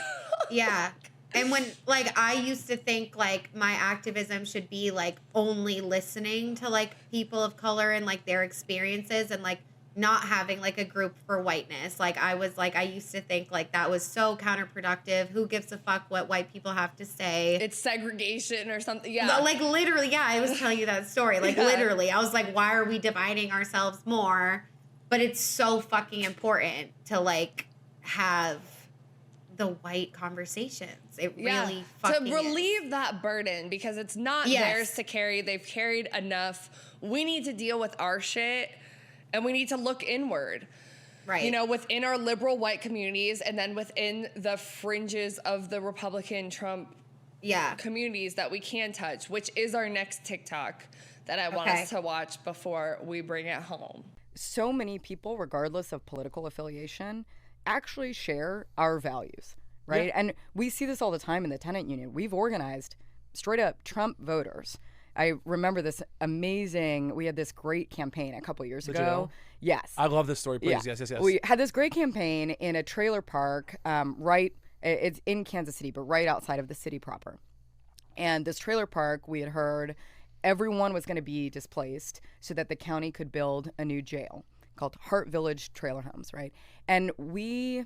And when, like, I used to think, like, my activism should be, like, only listening to, like, people of color and, like, their experiences, and, like, not having, like, a group for whiteness. Like, I used to think, like, that was so counterproductive. Who gives a fuck what white people have to say?
It's segregation or something.
Like, literally, I was telling you that story. Like, literally. I was like, why are we dividing ourselves more? But it's so fucking important to, like, have the white conversations. It really fucking
to relieve that burden, because it's not theirs to carry. They've carried enough. We need to deal with our shit, and we need to look inward. Right. You know, within our liberal white communities, and then within the fringes of the Republican Trump communities that we can touch, which is our next TikTok that I want us to watch before we bring it home.
So many people, regardless of political affiliation, actually share our values, right? And we see this all the time in the tenant union. We've organized straight up Trump voters. I remember this we had this great campaign a couple years ago. Yes.
I love this story, please. Yes.
We had this great campaign in a trailer park, it's in Kansas City, but right outside of the city proper. And this trailer park, we had heard, everyone was going to be displaced so that the county could build a new jail called Hart Village Trailer Homes, right? And we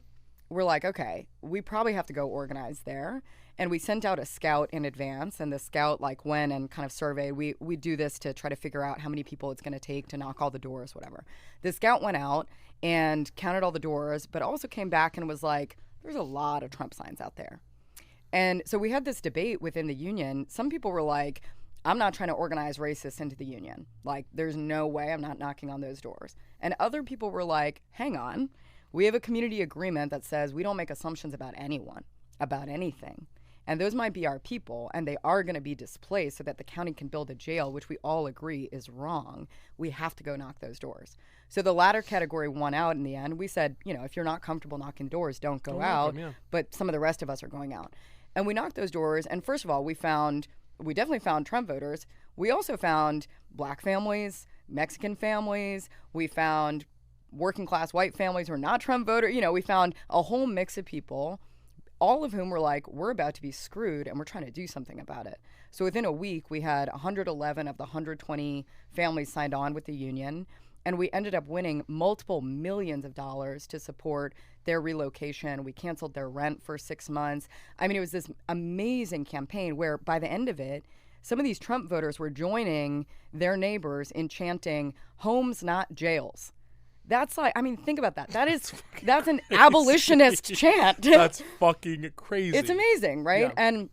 were like, okay, we probably have to go organize there. And we sent out a scout in advance, and the scout like went and kind of surveyed. We do this to try to figure out how many people it's going to take to knock all the doors, whatever. The scout went out and counted all the doors, but also came back and was like, there's a lot of Trump signs out there. And so we had this debate within the union. Some people were like, I'm not trying to organize racists into the union. Like, there's no way, I'm not knocking on those doors. And other people were like, hang on, we have a community agreement that says we don't make assumptions about anyone, about anything. And those might be our people, and they are going to be displaced so that the county can build a jail, which we all agree is wrong. We have to go knock those doors. So the latter category won out in the end. We said, you know, if you're not comfortable knocking doors, don't go out. But some of the rest of us are going out. And we knocked those doors. And first of all, we definitely found Trump voters. We also found black families, Mexican families. We found working class white families who are not Trump voters. You know, we found a whole mix of people, all of whom were like, we're about to be screwed and we're trying to do something about it. So within a week, we had 111 of the 120 families signed on with the union. And we ended up winning multiple millions of dollars to support their relocation. We canceled their rent for 6 months. I mean, it was this amazing campaign where by the end of it, some of these Trump voters were joining their neighbors in chanting, homes, not jails. That's like, I mean, think about that. That's an abolitionist chant.
That's fucking crazy.
It's amazing, right?
Yeah.
And,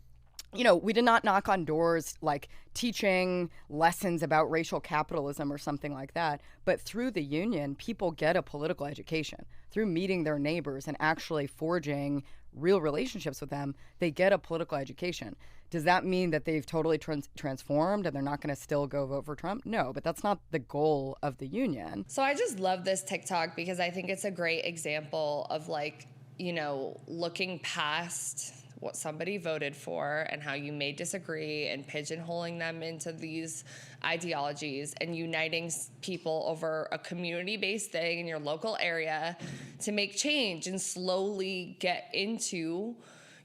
you know, we did not knock on doors like teaching lessons about racial capitalism or something like that. But through the union, people get a political education. Through meeting their neighbors and actually forging real relationships with them, they get a political education. Does that mean that they've totally transformed and they're not going to still go vote for Trump? No, but that's not the goal of the union.
So I just love this TikTok because I think it's a great example of, like, you know, looking past what somebody voted for and how you may disagree and pigeonholing them into these ideologies and uniting people over a community-based thing in your local area to make change and slowly get into,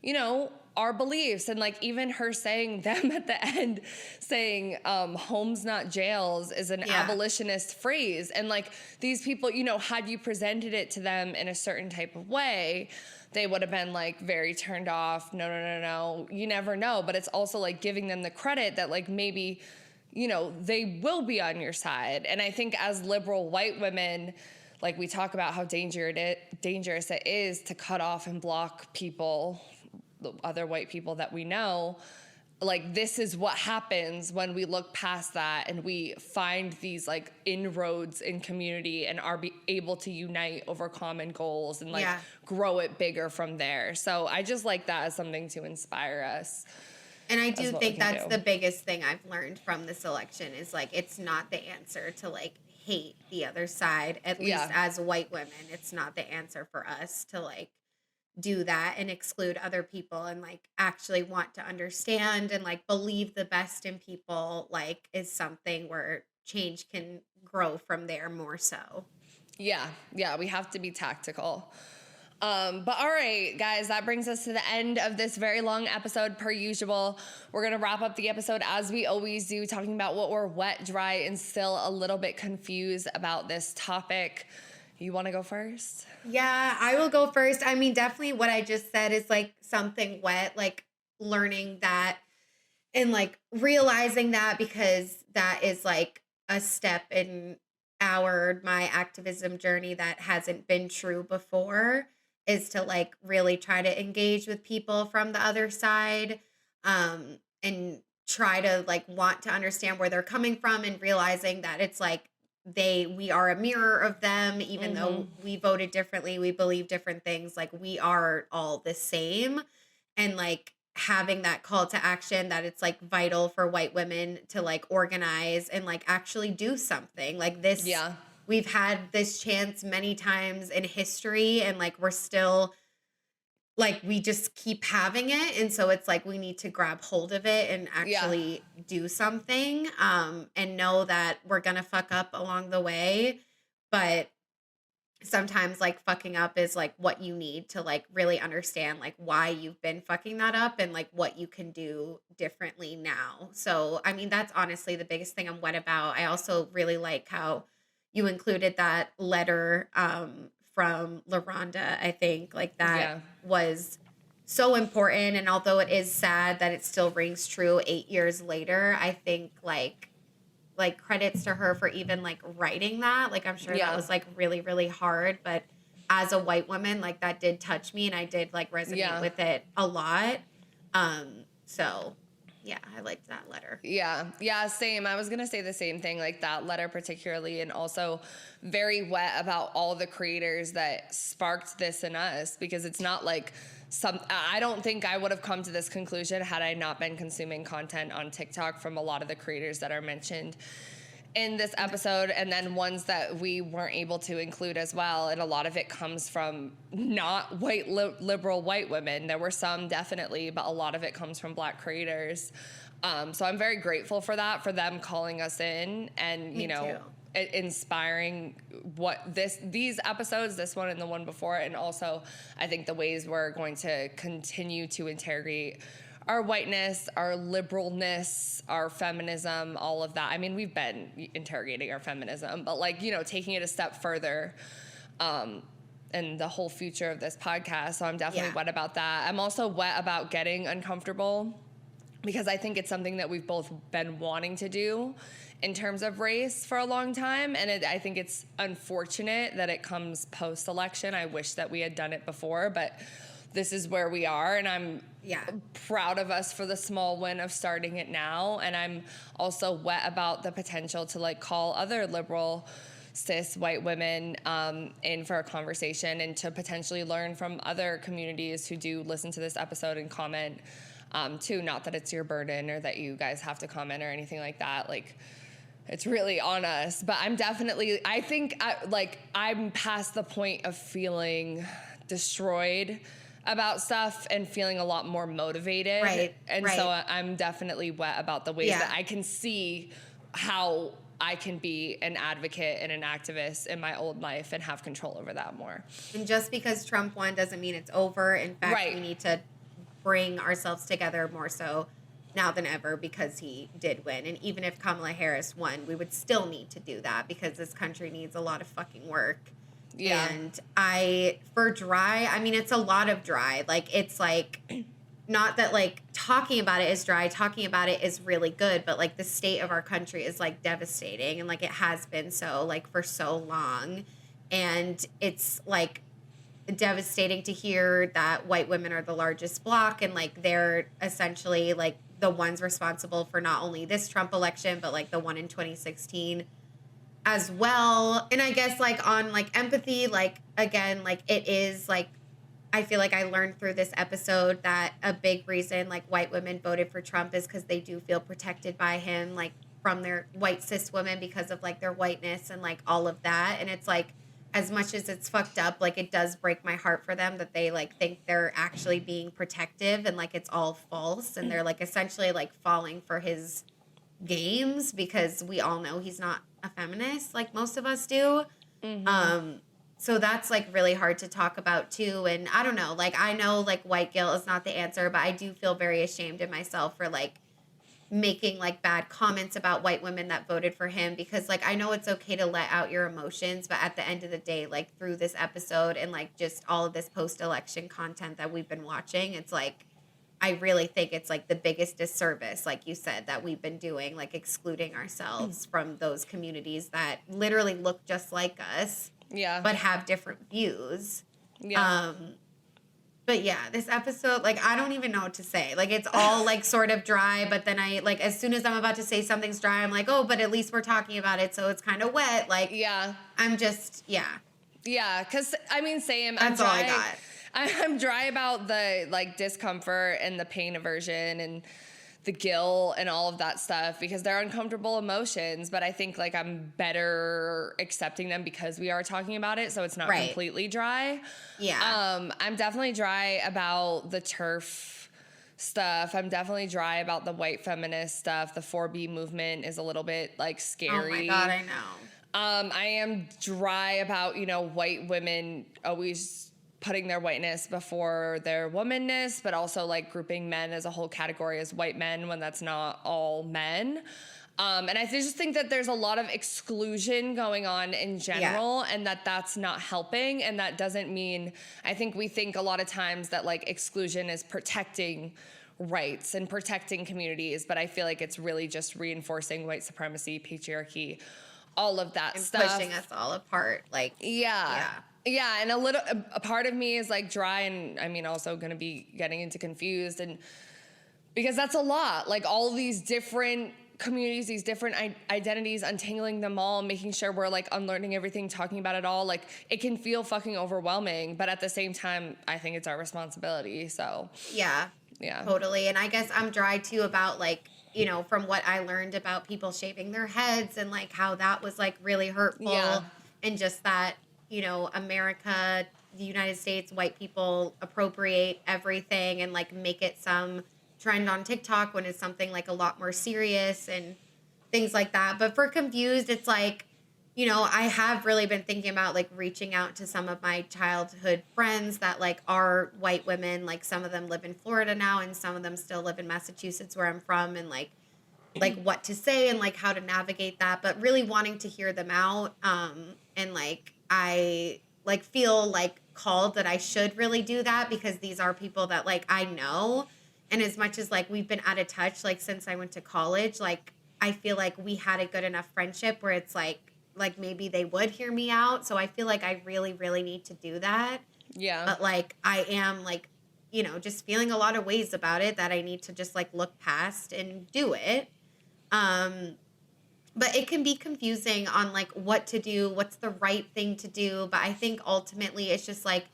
you know, our beliefs. And like even her saying them at the end, saying homes not jails is an abolitionist phrase. And like these people, you know, had you presented it to them in a certain type of way, they would have been like very turned off. No. You never know. But it's also like giving them the credit that like maybe, you know, they will be on your side. And I think as liberal white women, like we talk about how dangerous it is to cut off and block people, the other white people that we know. Like this is what happens when we look past that and we find these like inroads in community and are able to unite over common goals and like grow it bigger from there. So I just like that as something to inspire us.
And I do think that's the biggest thing I've learned from this election is like it's not the answer to like hate the other side, at least as white women. It's not the answer for us to like do that and exclude other people and like actually want to understand and like believe the best in people, like is something where change can grow from there more so.
Yeah, we have to be tactical. But all right, guys, that brings us to the end of this very long episode per usual. We're going to wrap up the episode as we always do, talking about what we're wet, dry, and still a little bit confused about this topic. You want to go first?
Yeah, I will go first. I mean, definitely what I just said is like something wet, like learning that and like realizing that because that is like a step in my activism journey that hasn't been true before, is to like really try to engage with people from the other side and try to like want to understand where they're coming from and realizing that it's like we are a mirror of them, even though we voted differently, we believe different things, like we are all the same. And like having that call to action that it's like vital for white women to like organize and like actually do something like this. Yeah. We've had this chance many times in history and like we're still like we just keep having it, and so it's like we need to grab hold of it and actually do something and know that we're gonna fuck up along the way, but sometimes like fucking up is like what you need to like really understand like why you've been fucking that up and like what you can do differently now. So, I mean, that's honestly the biggest thing I'm wet about. I also really like how you included that letter from LaRonda. I think like that was so important. And although it is sad that it still rings true 8 years later, I think like credits to her for even like writing that. Like I'm sure that was like really, really hard, but as a white woman, like that did touch me and I did like resonate with it a lot. So yeah, I liked that letter.
Yeah, same. I was gonna say the same thing, like that letter particularly, and also very wet about all the creators that sparked this in us, because it's not like I don't think I would have come to this conclusion had I not been consuming content on TikTok from a lot of the creators that are mentioned in this episode, and then ones that we weren't able to include as well. And a lot of it comes from not white liberal white women. There were some definitely, but a lot of it comes from Black creators. So I'm very grateful for that, for them calling us in and, you know, inspiring what these episodes, this one and the one before it. And also I think the ways we're going to continue to interrogate our whiteness, our liberalness, our feminism, all of that. I mean, we've been interrogating our feminism, but like, you know, taking it a step further, and the whole future of this podcast. So I'm definitely wet about that. I'm also wet about getting uncomfortable, because I think it's something that we've both been wanting to do in terms of race for a long time. And I think it's unfortunate that it comes post-election. I wish that we had done it before, but this is where we are, and I'm proud of us for the small win of starting it now. And I'm also wet about the potential to like call other liberal cis white women in for a conversation, and to potentially learn from other communities who do listen to this episode and comment too. Not that it's your burden or that you guys have to comment or anything like that. Like, it's really on us. But I'm definitely, I think I'm past the point of feeling destroyed about stuff and feeling a lot more motivated.
Right.
And so I'm definitely wet about the ways that I can see how I can be an advocate and an activist in my old life and have control over that more.
And just because Trump won doesn't mean it's over. In fact, we need to bring ourselves together more so now than ever, because he did win. And even if Kamala Harris won, we would still need to do that, because this country needs a lot of fucking work. Yeah. And for dry, I mean, it's a lot of dry. Like, it's like, not that like talking about it is dry, talking about it is really good, but like the state of our country is like devastating, and like it has been so like for so long. And it's like devastating to hear that white women are the largest bloc, and like they're essentially like the ones responsible for not only this Trump election, but like the one in 2016 as well. And I guess like on like empathy, like again, like it is like, I feel like I learned through this episode that a big reason like white women voted for Trump is because they do feel protected by him, like from their white cis women, because of like their whiteness and like all of that. And it's like, as much as it's fucked up, like it does break my heart for them that they like think they're actually being protective, and like it's all false, and they're like essentially like falling for his games, because we all know he's not a feminist like most of us do. So that's like really hard to talk about too. And I don't know, like I know like white guilt is not the answer, but I do feel very ashamed of myself for like making like bad comments about white women that voted for him, because like I know it's okay to let out your emotions, but at the end of the day, like through this episode and like just all of this post-election content that we've been watching, it's like I really think it's like the biggest disservice, like you said, that we've been doing, like excluding ourselves from those Communities that literally look just like us, but have different views. But yeah, this episode, like, I don't even know what to say. Like, it's all, like, sort of dry, but then I, like, as soon as I'm about to say something's dry, I'm like, oh, but at least we're talking about it, so it's kind of wet. Like, I'm just, Yeah,
because, I mean, same.
That's all I got.
I'm dry about the, like, discomfort and the pain aversion and the guilt and all of that stuff, because they're uncomfortable emotions, but I think, like, I'm better accepting them because we are talking about it, so it's not completely dry. I'm definitely dry about the TERF stuff. I'm definitely dry about the white feminist stuff. The 4B movement is a little bit, like, scary.
Oh my God, I know.
I am dry about, white women always putting their whiteness before their womanness, but also like grouping men as a whole category as white men when that's not all men. And I just think that there's a lot of exclusion going on in general, and that's not helping. And that doesn't mean, I think we think a lot of times that like exclusion is protecting rights and protecting communities, but I feel like it's really just reinforcing white supremacy, patriarchy, all of that
and
stuff.
pushing us all apart. Like,
yeah. And a part of me is like dry, and I mean, also going to be getting into confused, and because that's a lot, like all of these different communities, these different identities, untangling them all, making sure we're like unlearning everything, talking about it all. Like it can feel fucking overwhelming, but at the same time, I think it's our responsibility. So
yeah, totally. And I guess I'm dry too about like, from what I learned about people shaving their heads and like how that was like really hurtful, and just that, America, the United States, white people appropriate everything and like make it some trend on TikTok when it's something like a lot more serious and things like that. But for Confused, it's like, I have really been thinking about like reaching out to some of my childhood friends that like are white women. Like some of them live in Florida now and some of them still live in Massachusetts where I'm from, and like what to say and like how to navigate that, but really wanting to hear them out. And like I like feel like called that I should really do that because these are people that like I know. And as much as like we've been out of touch like since I went to college, like I feel like we had a good enough friendship where it's like maybe they would hear me out. So I feel like I really, really need to do that.
Yeah.
But like I am like, just feeling a lot of ways about it that I need to just like look past and do it. But it can be confusing on like what to do, what's the right thing to do. But I think ultimately it's just like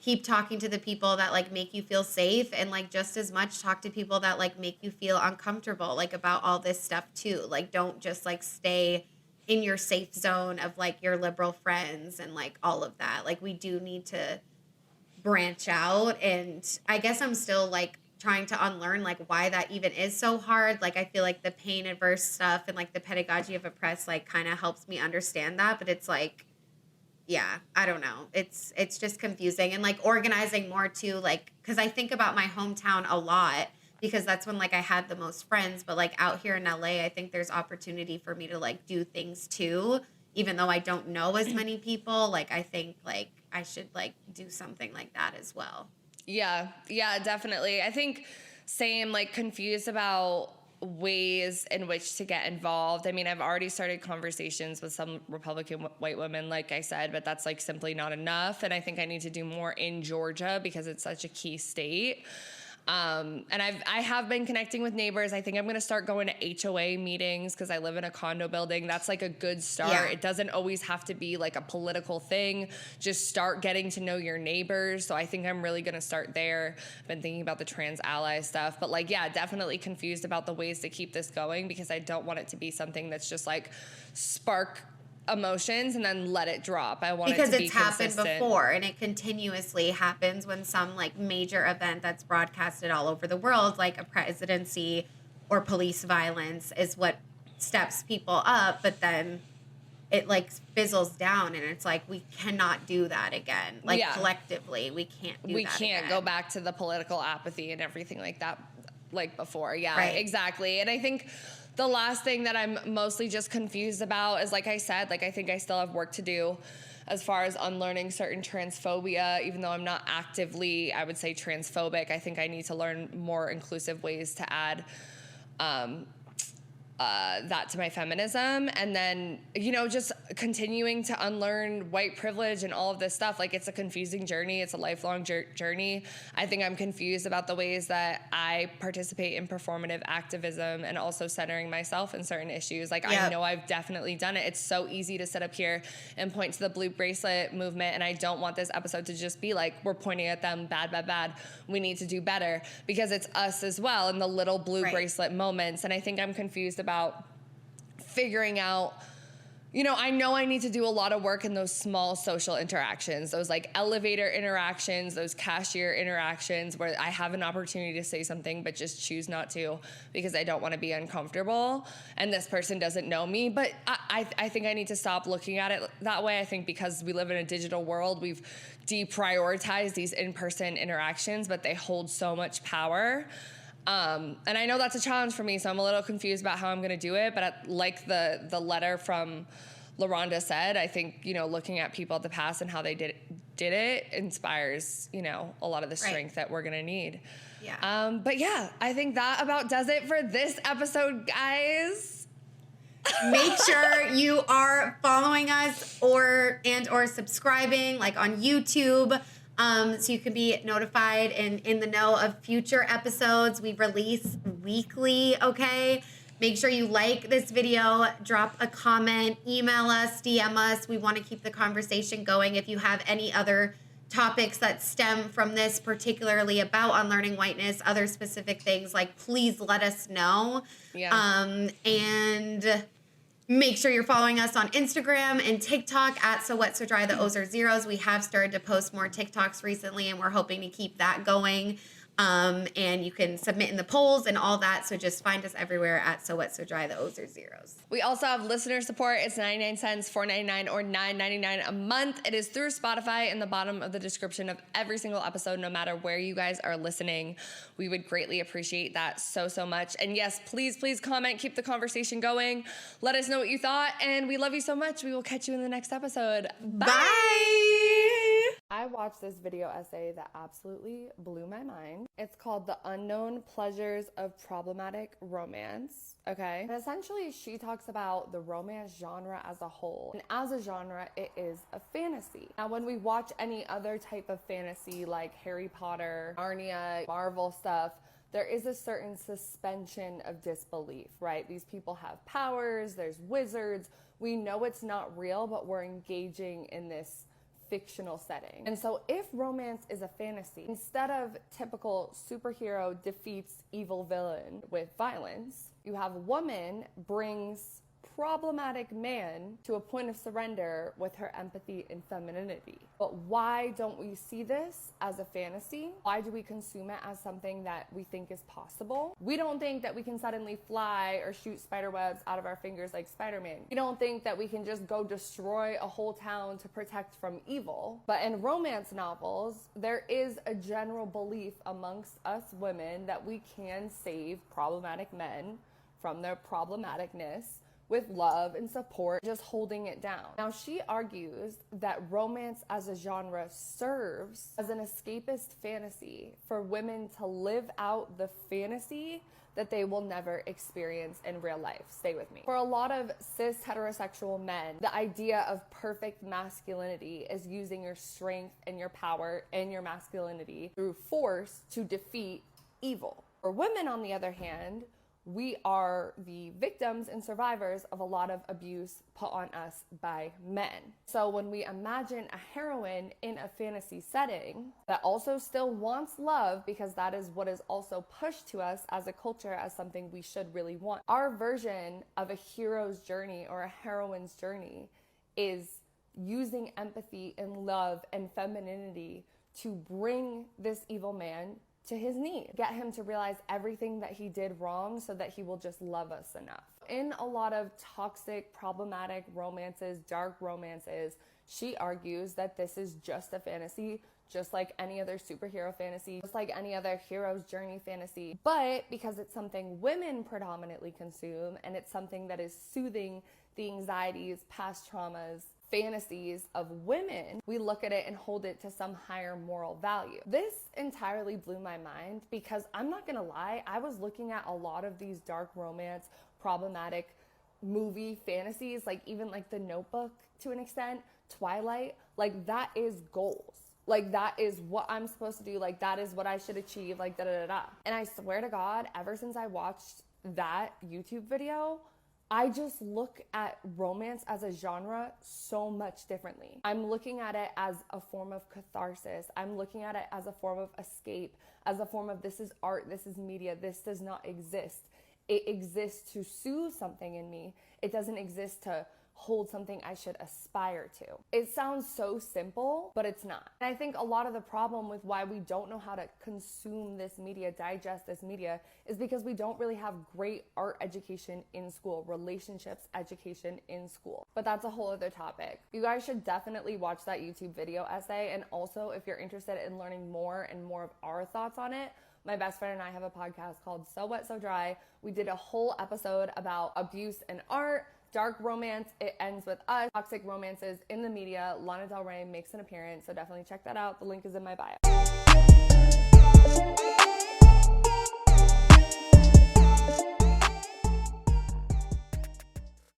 keep talking to the people that like make you feel safe, and like just as much talk to people that like make you feel uncomfortable like about all this stuff too. Like don't just like stay in your safe zone of like your liberal friends and like all of that. Like we do need to branch out, and I guess I'm still like trying to unlearn like why that even is so hard. Like I feel like the pain averse stuff and like the pedagogy of oppress like kind of helps me understand that, but it's like I don't know. It's just confusing, and like organizing more too, like because I think about my hometown a lot because that's when like I had the most friends, but like out here in LA, I think there's opportunity for me to like do things too, even though I don't know as many people. Like I think like I should like do something like that as well.
Yeah, definitely. I think same, like confused about ways in which to get involved. I mean, I've already started conversations with some Republican white women, like I said, but that's like simply not enough. And I think I need to do more in Georgia because it's such a key state. And I have been connecting with neighbors. I think I'm going to start going to HOA meetings because I live in a condo building. That's like a good start.
Yeah.
It doesn't always have to be like a political thing. Just start getting to know your neighbors. So I think I'm really going to start there. I've been thinking about the trans ally stuff, but like, definitely confused about the ways to keep this going because I don't want it to be something that's just like spark emotions and then let it drop. I want
because
it to be
it's happened
consistent.
before, and it continuously happens when some like major event that's broadcasted all over the world, like a presidency or police violence, is what steps people up. But then it like fizzles down, and it's like we cannot do that again. Like collectively, we can't do that.
We can't
again.
go back to the political apathy and everything like that, like before. Yeah,
Right.
Exactly. And I think the last thing that I'm mostly just confused about is, like I said, like I think I still have work to do as far as unlearning certain transphobia, even though I'm not actively, I would say, transphobic. I think I need to learn more inclusive ways to add that to my feminism, and then, just continuing to unlearn white privilege and all of this stuff. Like, it's a confusing journey. It's a lifelong journey. I think I'm confused about the ways that I participate in performative activism and also centering myself in certain issues. Like, I know I've definitely done it. It's so easy to sit up here and point to the blue bracelet movement, and I don't want this episode to just be like, we're pointing at them, bad, bad, bad. We need to do better, because it's us as well in the little blue bracelet moments. And I think I'm confused about figuring out, you know, I know I need to do a lot of work in those small social interactions, those like elevator interactions, those cashier interactions where I have an opportunity to say something but just choose not to because I don't want to be uncomfortable and this person doesn't know me. But I think I need to stop looking at it that way. I think because we live in a digital world, we've deprioritized these in-person interactions, but they hold so much power. And I know that's a challenge for me, so I'm a little confused about how I'm going to do it. But like the letter from LaRonda said, I think, you know, looking at people at the past and how they did it inspires, you know, a lot of the strength that we're going to need.
Yeah.
But yeah, I think that about does it for this episode, guys.
Make sure you are following us or subscribing, like on YouTube. So you can be notified and in the know of future episodes. We release weekly, okay? Make sure you like this video, drop a comment, email us, DM us. We want to keep the conversation going. If you have any other topics that stem from this, particularly about unlearning whiteness, other specific things, like please let us know.
Yeah.
And make sure you're following us on Instagram and TikTok at So Wet So Dry, the O's are zeros. We have started to post more TikToks recently, and we're hoping to keep that going. And you can submit in the polls and all that. So just find us everywhere at So Wet So Dry, the O's are zeros.
We also have listener support. It's 99 cents, $4.99, or $9.99 a month. It is through Spotify in the bottom of the description of every single episode, no matter where you guys are listening. We would greatly appreciate that so much. And yes, please comment, keep the conversation going. Let us know what you thought, and we love you so much. We will catch you in the next episode. Bye! I watched this video essay that absolutely blew my mind. It's called The Unknown Pleasures of Problematic Romance, okay? And essentially, she talks about the romance genre as a whole. And as a genre, it is a fantasy. Now, when we watch any other type of fantasy like Harry Potter, Narnia, Marvel stuff, there is a certain suspension of disbelief, right? These people have powers, there's wizards. We know it's not real, but we're engaging in this fictional setting. And so if romance is a fantasy, instead of typical superhero defeats evil villain with violence, you have a woman brings problematic man to a point of surrender with her empathy and femininity. But why don't we see this as a fantasy? Why do we consume it as something that we think is possible? We don't think that we can suddenly fly or shoot spider webs out of our fingers like Spider-Man. We don't think that we can just go destroy a whole town to protect from evil. But in romance novels, there is a general belief amongst us women that we can save problematic men from their problematicness with love and support, just holding it down. Now, she argues that romance as a genre serves as an escapist fantasy for women to live out the fantasy that they will never experience in real life. Stay with me. For a lot of cis heterosexual men, the idea of perfect masculinity is using your strength and your power and your masculinity through force to defeat evil. For women, on the other hand, we are the victims and survivors of a lot of abuse put on us by men. So when we imagine a heroine in a fantasy setting that also still wants love, because that is what is also pushed to us as a culture as something we should really want, our version of a hero's journey or a heroine's journey is using empathy and love and femininity to bring this evil man to his knees. Get him to realize everything that he did wrong so that he will just love us enough. In a lot of toxic, problematic romances, dark romances, she argues that this is just a fantasy, just like any other superhero fantasy, just like any other hero's journey fantasy. But because it's something women predominantly consume, and it's something that is soothing the anxieties, past traumas, fantasies of women, we look at it and hold it to some higher moral value. This entirely blew my mind because I'm not gonna lie, I was looking at a lot of these dark romance, problematic movie fantasies, like even like The Notebook to an extent, Twilight, like that is goals. Like that is what I'm supposed to do, like that is what I should achieve, like da-da-da-da. And I swear to God, ever since I watched that YouTube video, I just look at romance as a genre so much differently. I'm looking at it as a form of catharsis. I'm looking at it as a form of escape, as a form of this is art, this is media, this does not exist. It exists to soothe something in me. It doesn't exist to hold something I should aspire to. It sounds so simple, but it's not. And I think a lot of the problem with why we don't know how to consume this media, digest this media, is because we don't really have great art education in school, relationships education in school. But that's a whole other topic. You guys should definitely watch that YouTube video essay. And also, if you're interested in learning more and more of our thoughts on it, my best friend and I have a podcast called So Wet, So Dry. We did a whole episode about abuse in art, dark romance, It Ends With Us, toxic romances in the media. Lana Del Rey makes an appearance, so definitely check that out. The link is in my bio.